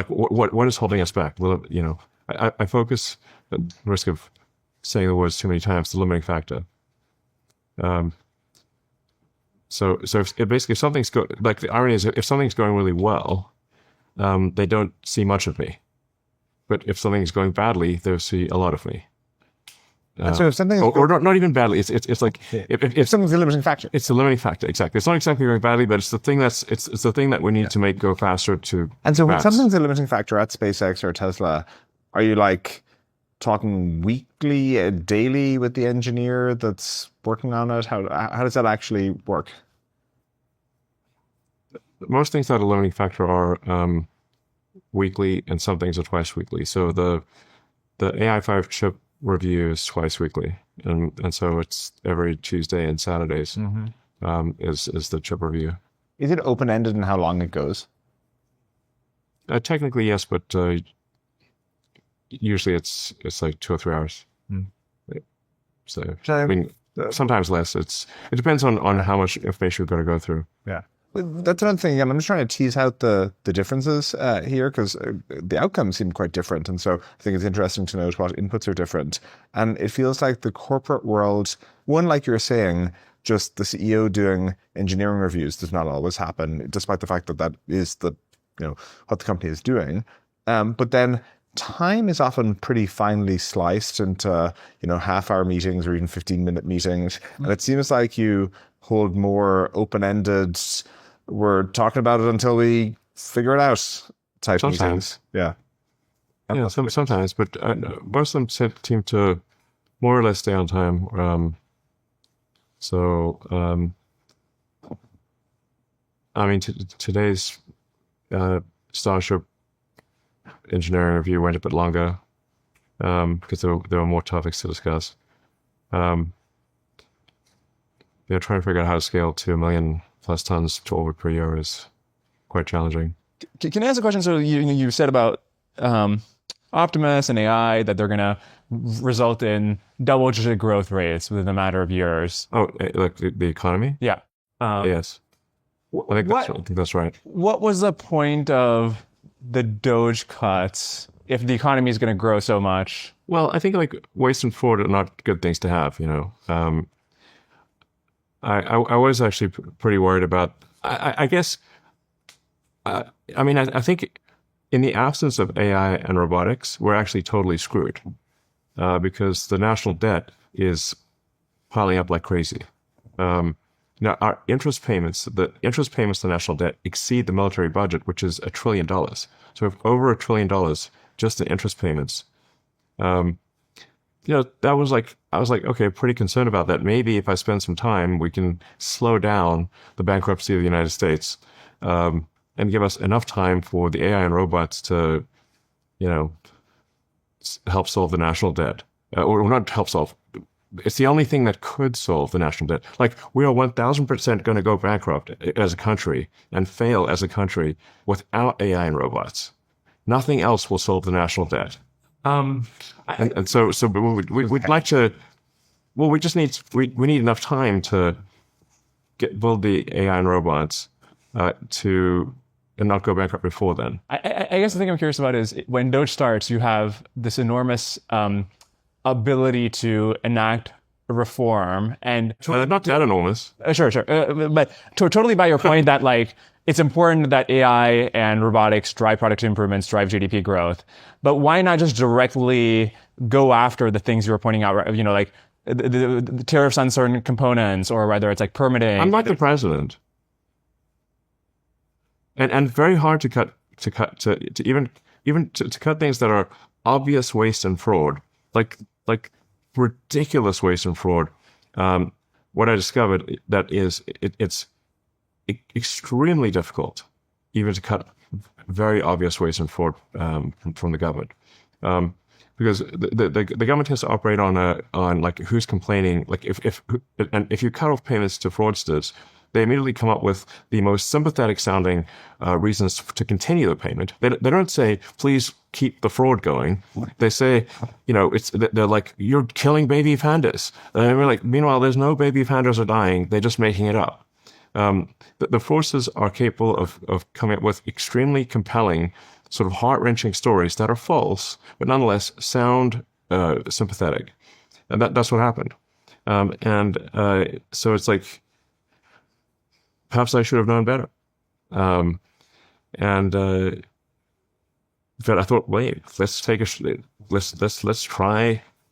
S1: what is holding us back? Well, I focus, at risk of saying the words too many times, the limiting factor. So if something's like, the irony is, if something's going really well, they don't see much of me. But if something's going badly, they'll see a lot of me.
S3: so if something is
S1: or not even badly. It's like if
S3: something's a limiting factor.
S1: it's the limiting factor. Exactly. It's not exactly going badly, but it's the thing it's the thing that we need to make go faster to.
S3: And so when
S1: mass.
S3: something's a limiting factor at SpaceX or Tesla, are you like talking weekly, daily with the engineer that's working on it? How does that actually work?
S1: Most things that are limiting factor are weekly, and some things are twice weekly. So the AI5 chip review is twice weekly, and so it's every Tuesday and Saturdays is the chip review.
S3: Is it open ended in how long it goes?
S1: Technically, yes, but usually it's like 2 or 3 hours. So I mean, sometimes less. It depends on how much information we've got to go through.
S3: Yeah. That's another thing. Again, I'm just trying to tease out the differences here, because the outcomes seem quite different. And so I think it's interesting to note what inputs are different. And it feels like the corporate world, one, like you're saying, just the CEO doing engineering reviews does not always happen, despite the fact that that is what the company is doing. But then time is often pretty finely sliced into, half-hour meetings or even 15-minute meetings. And it seems like you hold more open-ended, we're talking about it until we figure it out type meetings. Yeah.
S1: Yeah, sometimes, but most of them seem to more or less stay on time. I mean, today's Starship engineering review went a bit longer because there were more topics to discuss. They're trying to figure out how to scale to 1 million plus tons to orbit per year is quite challenging.
S2: Can I ask a question? So you said about Optimus and AI that they're going to result in double-digit growth rates within a matter of years.
S1: Oh, like the economy?
S2: Yeah.
S1: Yes. I think that's right.
S2: What was the point of the Doge cuts if the economy is going to grow so much?
S1: Well, I think like waste and fraud are not good things to have, I was actually pretty worried about, I guess, I think in the absence of AI and robotics, we're actually totally screwed because the national debt is piling up like crazy. Now, our interest payments, the national debt exceed the military budget, which is $1 trillion. So we have over $1 trillion just in interest payments. That was like, I was like, okay, pretty concerned about that. Maybe if I spend some time, we can slow down the bankruptcy of the United States and give us enough time for the AI and robots to, help solve the national debt. Or not help solve. It's the only thing that could solve the national debt. Like, we are 1,000% going to go bankrupt as a country and fail as a country without AI and robots. Nothing else will solve the national debt. And so we'd like to. Well, we need enough time to build the AI and robots and not go bankrupt before then.
S2: I guess the thing I'm curious about is when Doge starts, you have this enormous ability to enact reform and
S1: not that enormous.
S2: Sure. But totally by your point that like it's important that AI and robotics drive product improvements, drive GDP growth. But why not just directly go after the things you were pointing out, like the tariffs on certain components, or whether it's like permitting?
S1: I'm like the president, and very hard to cut to cut things that are obvious waste and fraud, like ridiculous waste and fraud. What I discovered that it's extremely difficult even to cut very obvious waste and fraud from the government, because the government has to operate on like who's complaining. Like if you cut off payments to fraudsters, they immediately come up with the most sympathetic sounding reasons to continue the payment. They don't say, please keep the fraud going. They say, they're like, you're killing baby pandas. And we're like, meanwhile, there's no baby pandas are dying. They're just making it up. The fraudsters are capable of coming up with extremely compelling, sort of heart-wrenching stories that are false, but nonetheless sound sympathetic. And that's what happened. So it's like, perhaps I should have known better. But I thought, wait, let's try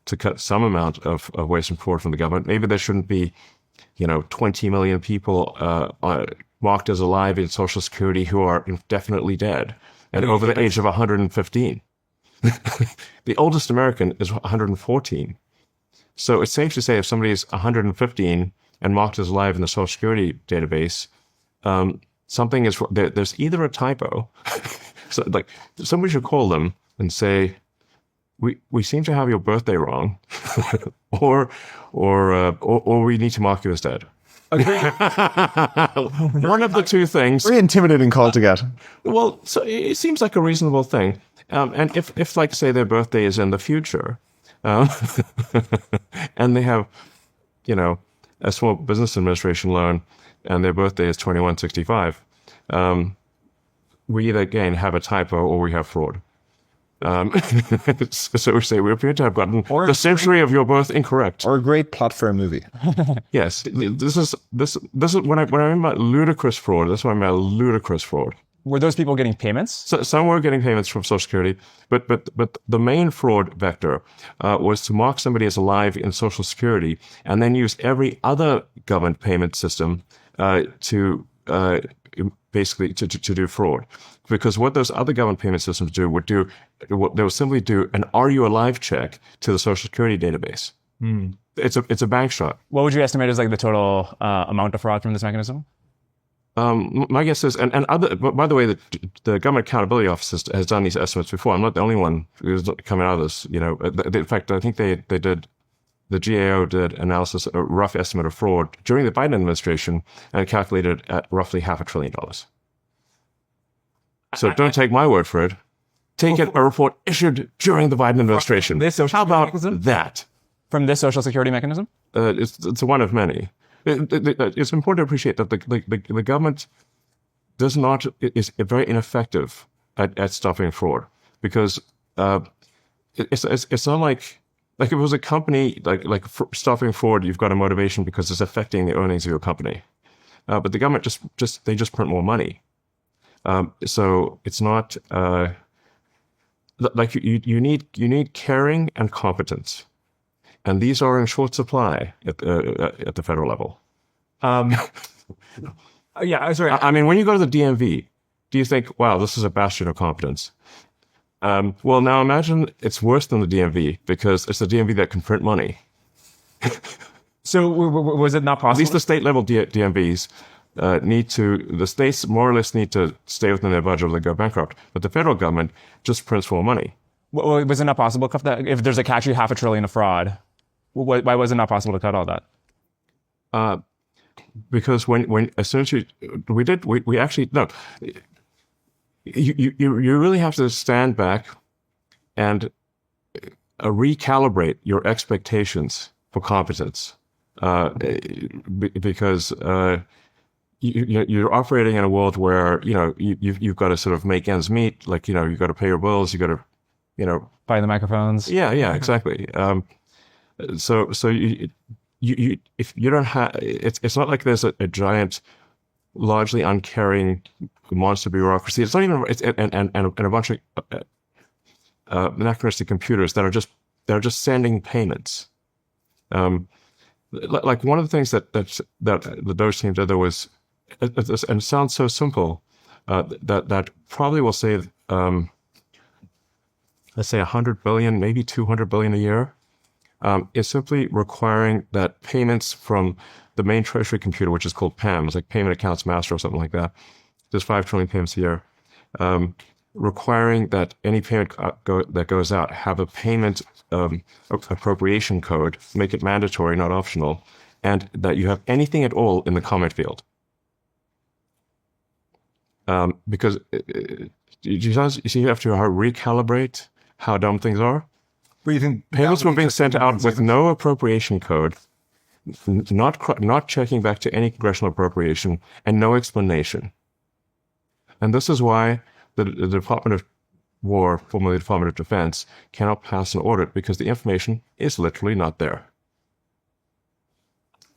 S1: to cut some amount of waste and fraud from the government. Maybe there shouldn't be, 20 million people marked as alive in Social Security who are indefinitely dead and over the age of 115. The oldest American is 114. So it's safe to say if somebody is 115 and marked as alive in the Social Security database, something is there's either a typo, so like somebody should call them and say, we seem to have your birthday wrong, or we need to mark you as dead. One of the two things.
S3: Very intimidating call to get.
S1: Well, so it seems like a reasonable thing. And if like, say, their birthday is in the future, and they have, a small business administration loan, and their birthday is 2165, we either, again, have a typo or we have fraud. So we say we appear to have gotten the century of your birth incorrect.
S3: Or a great plot for a movie.
S1: Yes, this is when I mean about ludicrous fraud. That's what I mean by ludicrous fraud.
S2: Were those people getting payments?
S1: So some were getting payments from Social Security, but the main fraud vector was to mark somebody as alive in Social Security and then use every other government payment system to basically to do fraud. Because what those other government payment systems they would simply do an "Are you alive?" check to the Social Security database. It's a bank shot.
S2: What would you estimate is like the total amount of fraud from this mechanism?
S1: My guess is, and other. By the way, the Government Accountability Office has done these estimates before. I'm not the only one who's coming out of this. In fact, I think they did. The GAO did analysis, a rough estimate of fraud during the Biden administration, and calculated at roughly $500 billion. So don't take my word for it. Take a report issued during the Biden administration. How about that?
S2: From this Social Security mechanism?
S1: It's one of many. It's important to appreciate that the government is very ineffective at stopping fraud, because it's not like if it was a company like stopping fraud, you've got a motivation because it's affecting the earnings of your company. But the government just print more money. So it's not like you need caring and competence. And these are in short supply at the federal level.
S2: Yeah, sorry.
S1: I mean, when you go to the DMV, do you think, wow, this is a bastion of competence? Well, now imagine it's worse than the DMV, because it's the DMV that can print money.
S2: So was it not possible?
S1: At least the state level DMVs the states more or less need to stay within their budget or they go bankrupt. But the federal government just prints more money.
S2: Well, was it not possible to cut that? If there's actually $500 billion of fraud, why was it not possible to cut all that?
S1: Because as soon as we actually, no, you really have to stand back and recalibrate your expectations for competence, because you're operating in a world where you've got to sort of make ends meet. Like you've got to pay your bills, you got to
S2: buy the microphones.
S1: Yeah, exactly. So you if you don't have, it's not like there's a giant, largely uncaring monster bureaucracy. It's not even and a bunch of anachronistic computers that are just sending payments. Like one of the things that the Doge team did, there was, and it sounds so simple, that probably will save, let's say 100 billion, maybe 200 billion a year, is simply requiring that payments from the main treasury computer, which is called PAM, it's like Payment Accounts Master or something like that. There's 5 trillion payments a year. Requiring that any payment that goes out have a payment appropriation code, make it mandatory, not optional, and that you have anything at all in the comment field. Because you have to recalibrate how dumb things are.
S3: But you think
S1: payments were being sent out with no appropriation code, not checking back to any congressional appropriation, and no explanation. And this is why the Department of War, formerly the Department of Defense, cannot pass an audit, because the information is literally not there.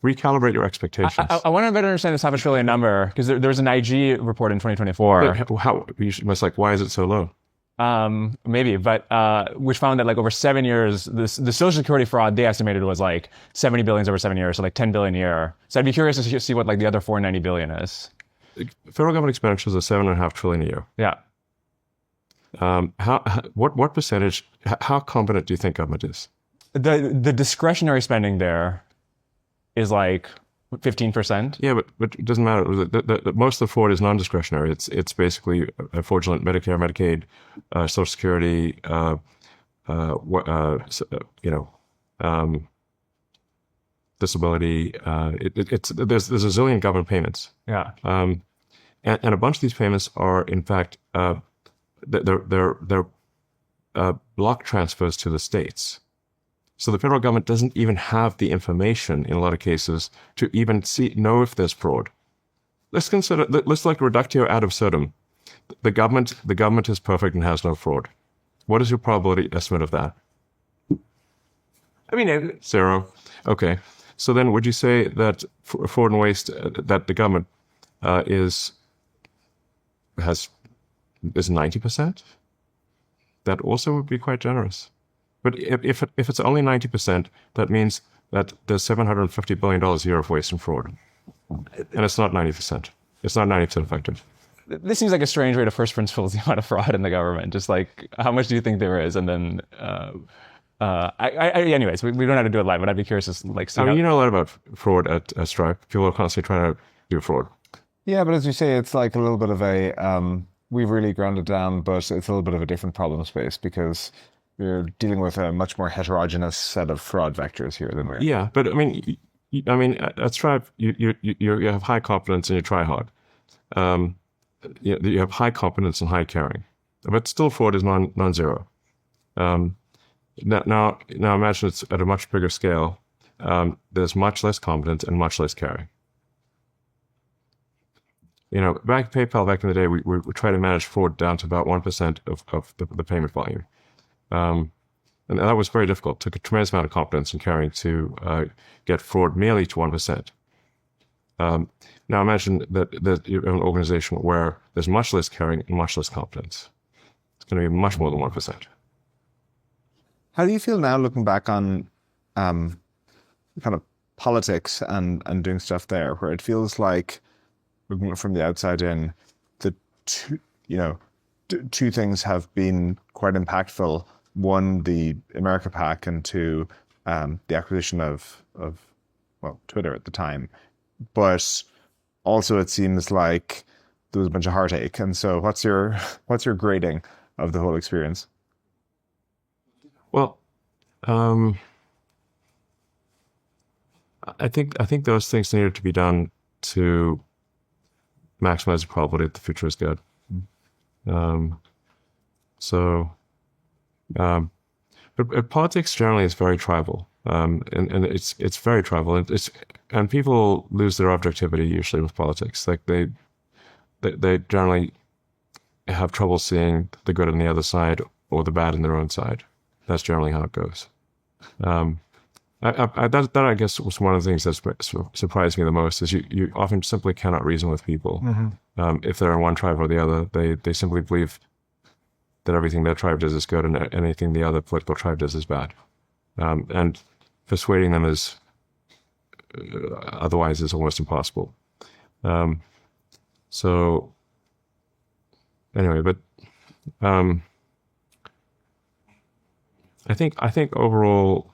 S1: Recalibrate your expectations.
S2: I want to better understand this $500 billion number, because there was an IG report in 2024.
S1: How you must why is it so low?
S2: Maybe, but which found that like over 7 years, the Social Security fraud they estimated was like 70 billions over 7 years, so like 10 billion a year. So I'd be curious to see what like the other 490 billion is.
S1: Federal government expenditures are $7.5 trillion a year.
S2: Yeah.
S1: What percentage? How competent do you think government is?
S2: The discretionary spending there is like 15%.
S1: Yeah, but it doesn't matter. Most of the fraud is non-discretionary. It's basically fraudulent Medicare, Medicaid, Social Security, disability. There's a zillion government payments.
S2: Yeah.
S1: And a bunch of these payments are in fact they're block transfers to the states. So the federal government doesn't even have the information in a lot of cases to even know if there's fraud. Let's like reductio ad absurdum. The government is perfect and has no fraud. What is your probability estimate of that?
S2: I mean,
S1: 0. Okay. So then would you say that fraud and waste that the government is 90%? That also would be quite generous. But if it's only 90%, that means that there's $750 billion a year of waste and fraud. And it's not 90%. It's not 90% effective.
S2: This seems like a strange way to first principles the amount of fraud in the government. Just like, how much do you think there is? And then, anyways, we don't have to do it live, but I'd be curious to like see.
S1: You know a lot about fraud at Stripe. People are constantly trying to do fraud.
S3: Yeah, but as you say, it's like a little bit of a, we've really ground it down, but it's a little bit of a different problem space because we're dealing with a much more heterogeneous set of fraud vectors here than we're.
S1: Yeah, but I mean, at Stripe, you have high confidence and you try hard. You have high competence and high caring, but still fraud is non-zero. Now imagine it's at a much bigger scale. There's much less competence and much less caring. Back PayPal back in the day, we tried to manage fraud down to about 1% of the payment volume. And that was very difficult. It took a tremendous amount of competence and caring to get fraud merely to 1%. Now imagine that you have an organization where there's much less caring and much less competence. It's going to be much more than 1%.
S3: How do you feel now looking back on kind of politics and doing stuff there, where it feels like, looking from the outside in, the two things have been quite impactful. One, the America PAC, and two, the acquisition of Twitter at the time. But also it seems like there was a bunch of heartache. And so what's your grading of the whole experience?
S1: Well, I think those things needed to be done to maximize the probability that the future is good. But politics generally is very tribal, and it's very tribal, and people lose their objectivity usually with politics. Like they generally have trouble seeing the good on the other side or the bad on their own side. That's generally how it goes. That I guess was one of the things that surprised me the most is you often simply cannot reason with people. If they're in one tribe or the other, they simply believe that everything their tribe does is good and anything the other political tribe does is bad. And persuading them otherwise is almost impossible. So anyway, but I think overall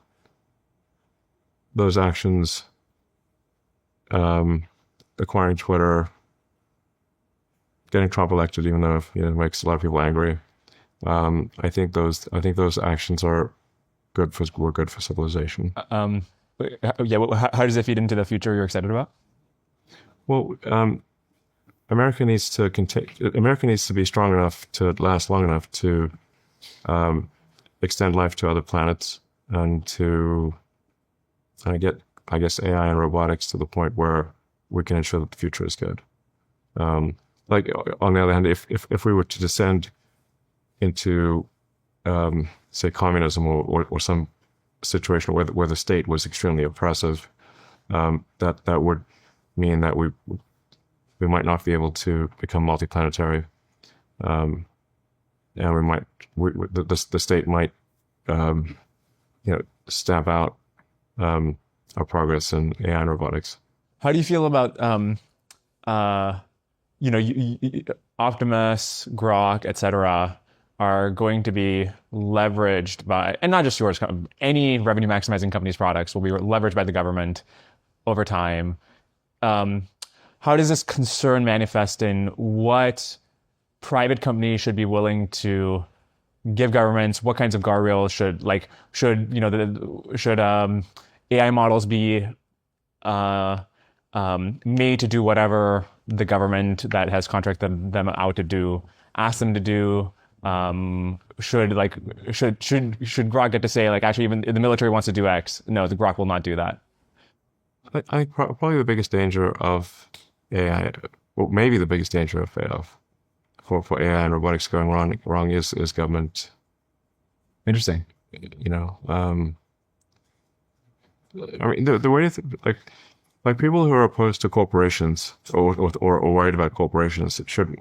S1: those actions, acquiring Twitter, getting Trump elected, even though it makes a lot of people angry, I think those actions were good for civilization.
S2: How does it feed into the future you're excited about?
S1: Well, America needs to be strong enough to last long enough to extend life to other planets and to get, I guess, AI and robotics to the point where we can ensure that the future is good. Like on the other hand, if we were to descend into, say, communism or some situation where the state was extremely oppressive, that would mean that we might not be able to become multiplanetary. and the state might stamp out our progress in AI and robotics.
S2: How do you feel about Optimus, Grok, etc., are going to be leveraged by, and not just yours, any revenue maximizing company's products will be leveraged by the government over time. How does this concern manifest in what private companies should be willing to give governments? What kinds of guardrails should AI models be made to do whatever the government that has contracted them out to do ask them to do? Should Grok get to say, like, actually, even if the military wants to do X, no, the Grok will not do that?
S1: I think probably the biggest danger of AI, well, maybe the biggest danger of for AI and robotics going wrong is government.
S2: Interesting.
S1: I mean, the way like people who are opposed to corporations or worried about corporations should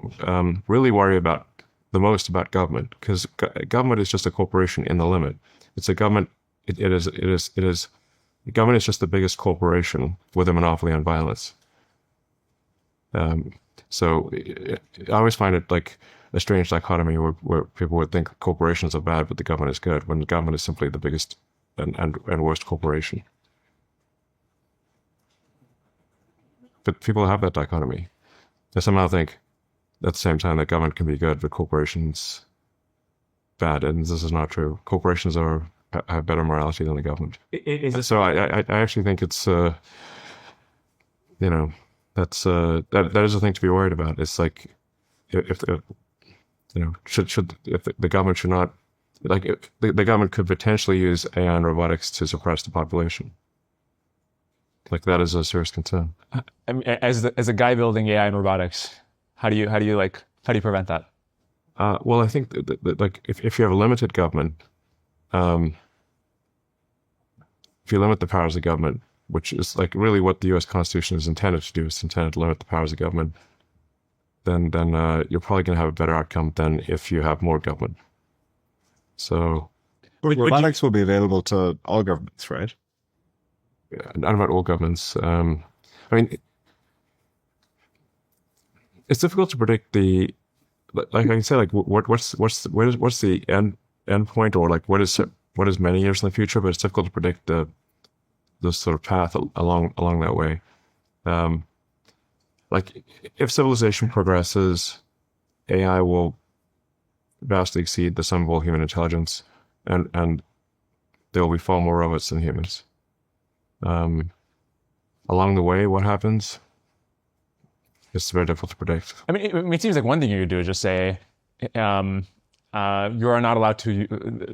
S1: really worry about the most about government, because government is just a corporation in the limit. It's a government. It is. Government is just the biggest corporation with a monopoly on violence. So I always find it like a strange dichotomy where people would think corporations are bad, but the government is good, when the government is simply the biggest and worst corporation. But people have that dichotomy. They somehow think at the same time that government can be good, but corporations bad, and this is not true. Corporations have better morality than the government. So I actually think it's that's that is a thing to be worried about. It's like if the government should not, like, the government could potentially use AI and robotics to suppress the population. Like, that is a serious concern.
S2: I mean, as a guy building AI and robotics, how do you prevent that?
S1: Well, I think that like if you have a limited government, if you limit the powers of government, which is like really what the U.S. Constitution is intended to do, it's intended to limit the powers of government, then you're probably going to have a better outcome than if you have more government. So
S3: robotics will be available to all governments, right?
S1: Not about all governments. I mean, it's difficult to predict like I said, like what's the end point, or like what is many years in the future, but it's difficult to predict the sort of path along that way. Like, if civilization progresses, AI will vastly exceed the sum of all human intelligence, and there will be far more robots than humans. Along the way, what happens? It's very difficult to predict.
S2: I mean, it seems like one thing you could do is just say, you are not allowed to,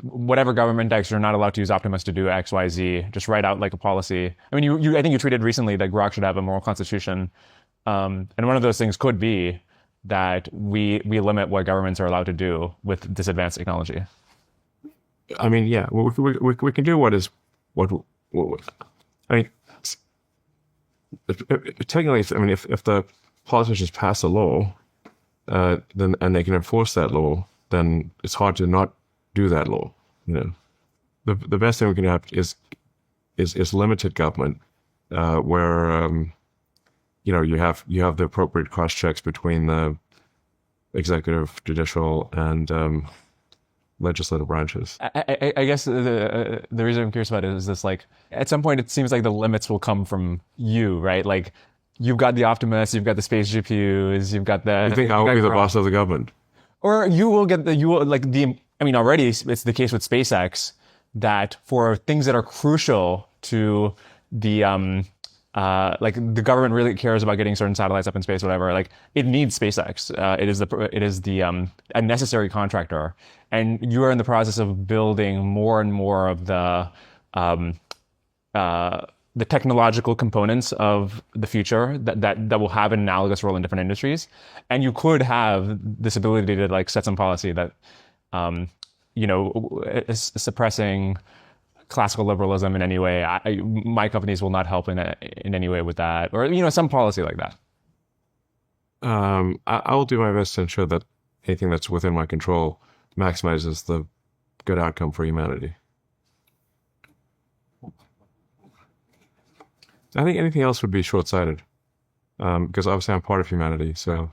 S2: whatever government decks, you're not allowed to use Optimus to do X, Y, Z. Just write out like a policy. I mean, I think you tweeted recently that Grok should have a moral constitution. And one of those things could be that we limit what governments are allowed to do with this advanced technology.
S1: I mean, yeah, we can do what I mean, technically, I mean, if the politicians pass a law, then and they can enforce that law, then it's hard to not do that law. The best thing we can have is limited government, where you have the appropriate cross checks between the executive, judicial, and legislative branches.
S2: I guess the reason I'm curious about it is this: like, at some point, it seems like the limits will come from you, right? Like, you've got the Optimus, you've got the space GPUs, you've got the.
S1: You think I will be the boss of the government? Or
S2: you will get I mean, already it's the case with SpaceX that for things that are crucial to the like the government really cares about getting certain satellites up in space, whatever. Like, it needs SpaceX. It is a necessary contractor, and you are in the process of building more and more of the technological components of the future that will have an analogous role in different industries. And you could have this ability to like set some policy that, is suppressing classical liberalism in any way. My companies will not help in any way with that, or, some policy like that.
S1: I will do my best to ensure that anything that's within my control maximizes the good outcome for humanity. I think anything else would be short-sighted, because obviously I'm part of humanity, so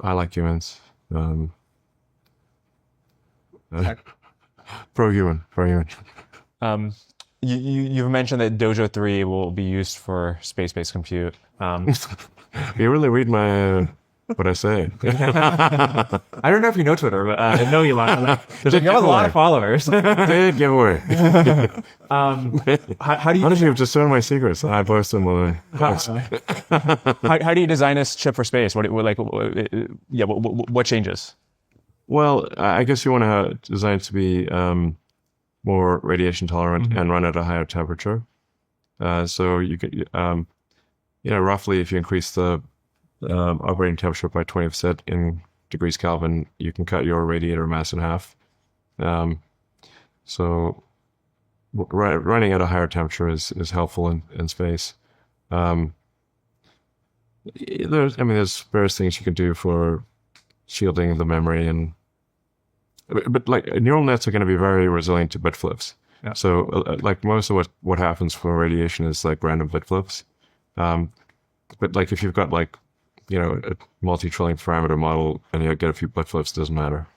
S1: I like humans. Pro-human.
S2: You've mentioned that Dojo 3 will be used for space-based compute.
S1: You really read my what I say.
S2: I don't know if you know Twitter, but I know Elon. You have a lot of followers.
S1: Big giveaway.
S2: How do you
S1: Honestly, you've just shown my secrets. I post them when
S2: how do you design this chip for space? What changes?
S1: Well, I guess you want to design it to be more radiation tolerant and run at a higher temperature. So you could, roughly if you increase the operating temperature by 20% in degrees Kelvin, you can cut your radiator mass in half. So running at a higher temperature is helpful in space. There's various things you can do for shielding the memory, but like neural nets are going to be very resilient to bit flips.
S2: Yeah.
S1: So like most of what happens for radiation is like random bit flips. But like if you've got like, a multi-trillion parameter model and you get a few bit flips, it doesn't matter.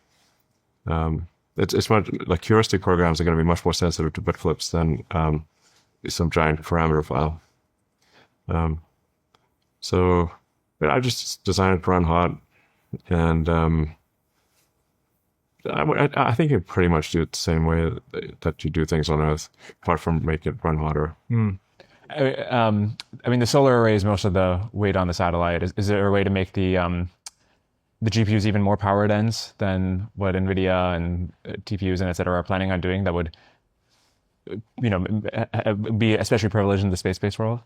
S1: It's much like heuristic programs are going to be much more sensitive to bit flips than some giant parameter file. So I just designed it to run hot, and I think you pretty much do it the same way that you do things on Earth, apart from making it run hotter.
S2: The solar array is most of the weight on the satellite. Is there a way to make the GPUs even more power dense than what NVIDIA and TPUs and et cetera are planning on doing that would, be especially privileged in the space-based world?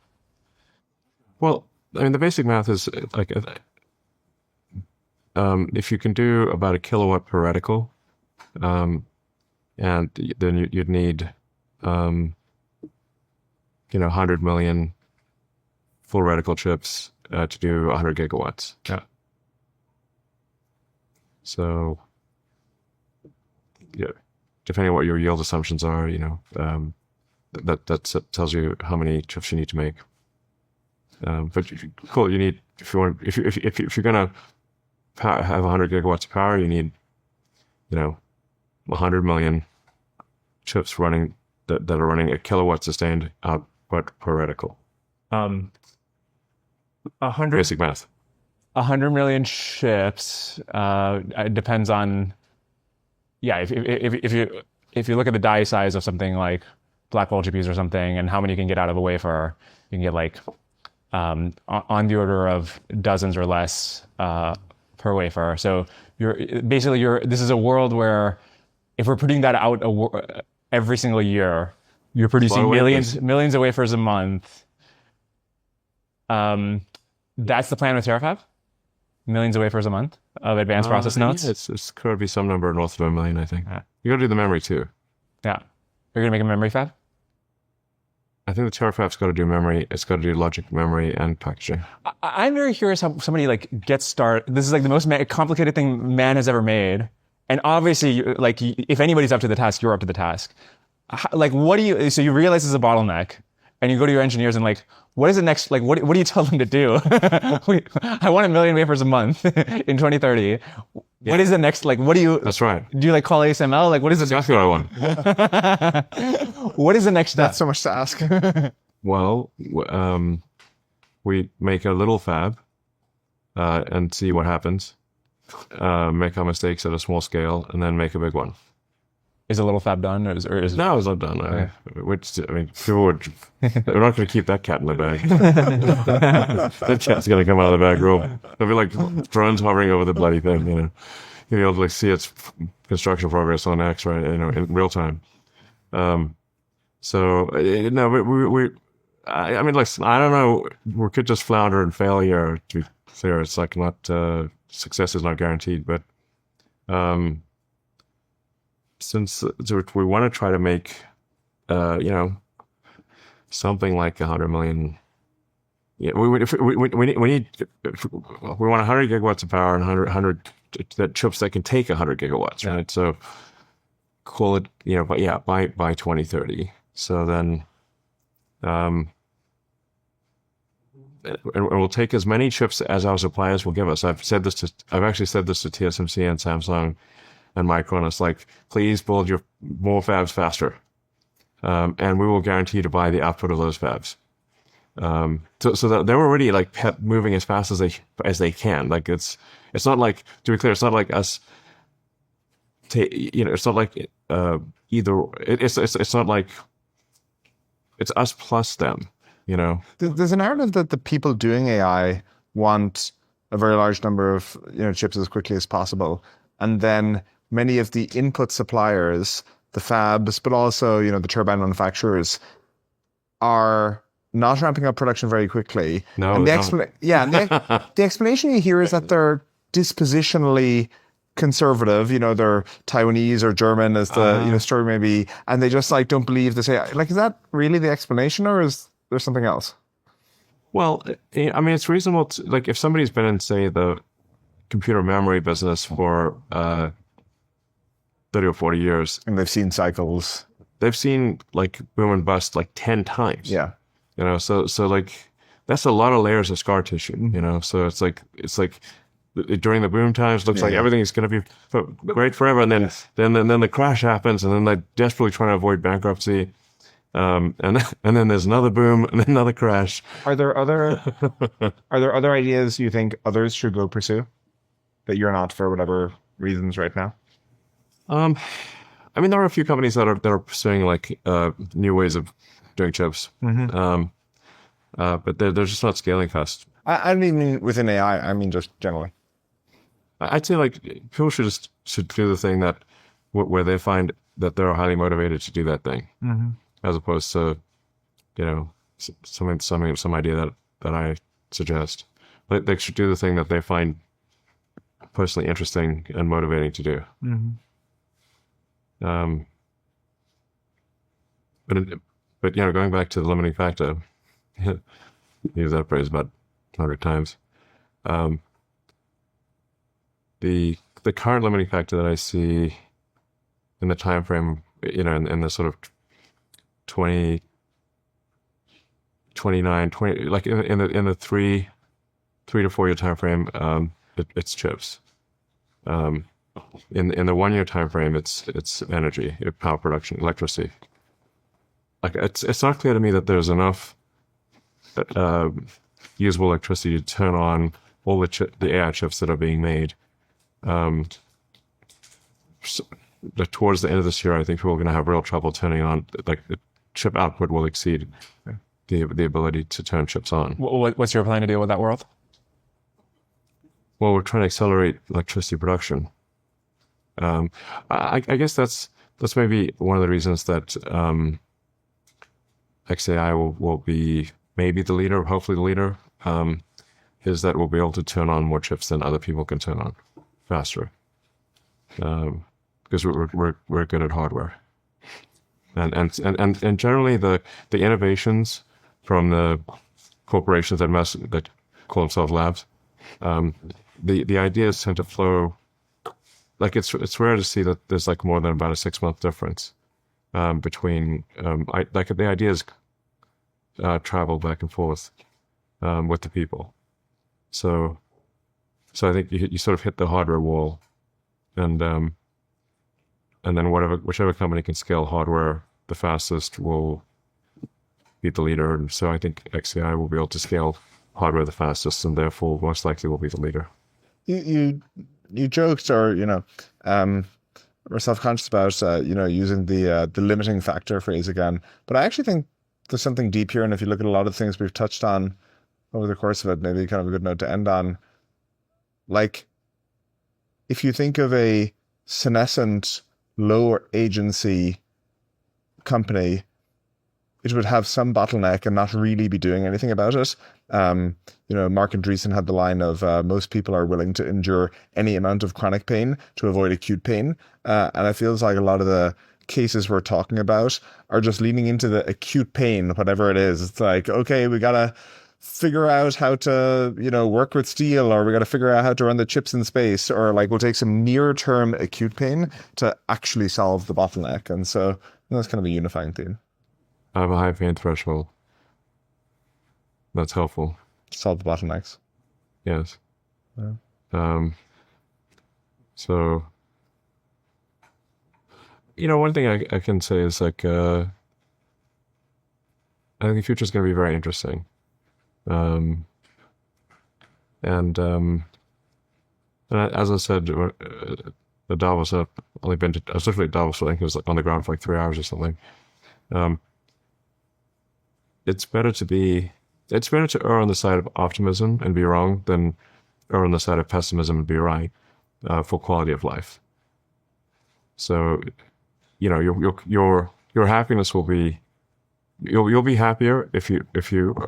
S1: Well, the basic math is like, if you can do about a kilowatt per reticle, and then you'd need, 100 million full reticle chips to do 100 gigawatts.
S2: Yeah.
S1: So, yeah, depending on what your yield assumptions are, that tells you how many chips you need to make. But cool, you need if you're gonna have 100 gigawatts of power, you need 100 million chips running that are running a kilowatt sustained output per reticle.
S2: 100
S1: Basic math.
S2: 100 million chips. It depends on. Yeah, if you look at the die size of something like Blackwell GPUs or something, and how many you can get out of a wafer, you can get like on the order of dozens or less per wafer. So this is a world where if we're putting that out every single year, you're producing millions of wafers a month. That's the plan with Terafab? Millions of wafers a month of advanced process nodes?
S1: Yeah, it's could be some number north of 1 million, I think.
S2: Yeah.
S1: You got to do the memory too.
S2: Yeah. You're going to make a memory fab?
S1: I think the Terafab's got to do memory. It's got to do logic, memory, and packaging.
S2: I'm very curious how somebody gets started. This is like the most complicated thing man has ever made. And obviously, if anybody's up to the task, you're up to the task. So you realize it's a bottleneck, and you go to your engineers and what is the next, what do you tell them to do? I want 1 million wafers a month in 2030. Yeah. What is the next, what do you...
S1: That's right.
S2: Do you call ASML? What is the...
S1: That's exactly what I
S2: want. What is the next step?
S3: That's so much to ask.
S1: Well, we make a little fab and see what happens. Make our mistakes at a small scale, and then make a big one.
S2: Is a little fab done, or is
S1: No, it's not done.
S2: Okay.
S1: People would. We're not going to keep that cat in the bag. That cat's going to come out of the back room. There'll be like drones hovering over the bloody thing. You'll be able to see its construction progress on X, right? In real time. So no, listen, I don't know. We could just flounder and fail here. To be clear, it's not success is not guaranteed, but. Since we want to try to make, something like 100 million. Yeah, we want 100 gigawatts of power and 100 that chips that can take 100 gigawatts, right? So call it, but by 2030. So then, and we'll take as many chips as our suppliers will give us. I've actually said this to TSMC and Samsung and Micron. It's like, please build your more fabs faster, and we will guarantee to buy the output of those fabs. So that they're already like moving as fast as they can. Like it's not like, to be clear, it's not like us. It's not like either. It's not like it's us plus them.
S3: There's a narrative that the people doing AI want a very large number of chips as quickly as possible, and then many of the input suppliers, the fabs, but also the turbine manufacturers, are not ramping up production very quickly.
S1: No,
S3: and the explanation you hear is that they're dispositionally conservative. They're Taiwanese or German, as the story may be, and they just don't believe this AI. Is that really the explanation, or is there something else?
S1: Well, I mean, it's reasonable to, if somebody's been in, say, the computer memory business for 30 or 40 years,
S3: And they've seen cycles.
S1: they've seen boom and bust 10 times.
S3: Yeah.
S1: So that's a lot of layers of scar tissue. So it's like during the boom times, looks like everything is going to be great forever, and then the crash happens, and then they're desperately trying to avoid bankruptcy. And then there's another boom and then another crash.
S3: Are there other ideas you think others should go pursue that you're not, for whatever reasons, right now?
S1: I mean, there are a few companies that are pursuing new ways of doing chips. But they're just not scaling fast.
S3: I don't even mean within AI. I mean just generally.
S1: I'd say people should do the thing that where they find that they're highly motivated to do that thing, as opposed to some idea that I suggest. They should do the thing that they find personally interesting and motivating to do. But going back to the limiting factor, use that phrase about 100 times. The current limiting factor that I see in the time frame, in the sort of 29, 20, in the 3 to 4 year time frame, it's chips. In the 1 year time frame, it's energy, power production, electricity. It's not clear to me that there's enough usable electricity to turn on all the AI chips that are being made. Towards the end of this year, I think people are going to have real trouble turning on. The chip output will exceed the ability to turn chips on.
S2: What's your plan to deal with that world?
S1: Well, we're trying to accelerate electricity production. I guess that's maybe one of the reasons that XAI will be maybe the leader, hopefully the leader, is that we'll be able to turn on more chips than other people can turn on faster, because we're good at hardware, and generally the innovations from the corporations that call themselves labs, the ideas tend to flow. It's rare to see that there's more than about a 6-month difference between the ideas travel back and forth with the people. So I think you sort of hit the hardware wall, and then whichever company can scale hardware the fastest will be the leader. And so I think XAI will be able to scale hardware the fastest, and therefore most likely will be the leader.
S3: You joked, or were self-conscious about using the limiting factor phrase again, but I actually think there's something deep here. And if you look at a lot of things we've touched on over the course of it, maybe kind of a good note to end on. If you think of a senescent, lower agency company, it would have some bottleneck and not really be doing anything about it. Mark Andreessen had the line of most people are willing to endure any amount of chronic pain to avoid acute pain. And it feels like a lot of the cases we're talking about are just leaning into the acute pain, whatever it is. It's like, okay, we got to figure out how to, work with steel, or we got to figure out how to run the chips in space, or like we'll take some near-term acute pain to actually solve the bottleneck. And so that's kind of a unifying theme.
S1: I have a high pain threshold. That's helpful.
S3: Solve the bottlenecks.
S1: Yes.
S3: Yeah.
S1: So, one thing I can say is like, I think the future is going to be very interesting. And as I said, the Davos, I was literally at Davos, I think it was like on the ground for like 3 hours or something. It's better to err on the side of optimism and be wrong than err on the side of pessimism and be right, for quality of life. So, your happiness will be, you'll be happier if you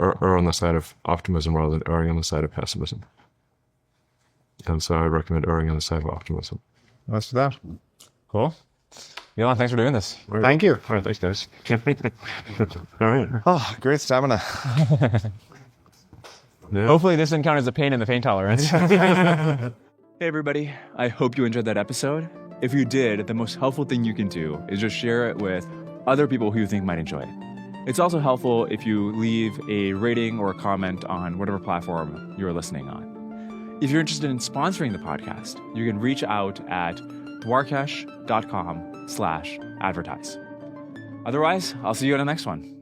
S1: err on the side of optimism rather than erring on the side of pessimism. And so I recommend erring on the side of optimism.
S3: Let's do that.
S2: Cool. Elon, thanks for doing this.
S3: Thank you.
S1: All right, thanks, guys. All right.
S3: Oh, great stamina.
S1: Yeah.
S2: Hopefully this didn't count as a pain in the pain tolerance.
S4: Hey, everybody. I hope you enjoyed that episode. If you did, the most helpful thing you can do is just share it with other people who you think might enjoy it. It's also helpful if you leave a rating or a comment on whatever platform you're listening on. If you're interested in sponsoring the podcast, you can reach out at dwarkesh.com/advertise. Otherwise, I'll see you on the next one.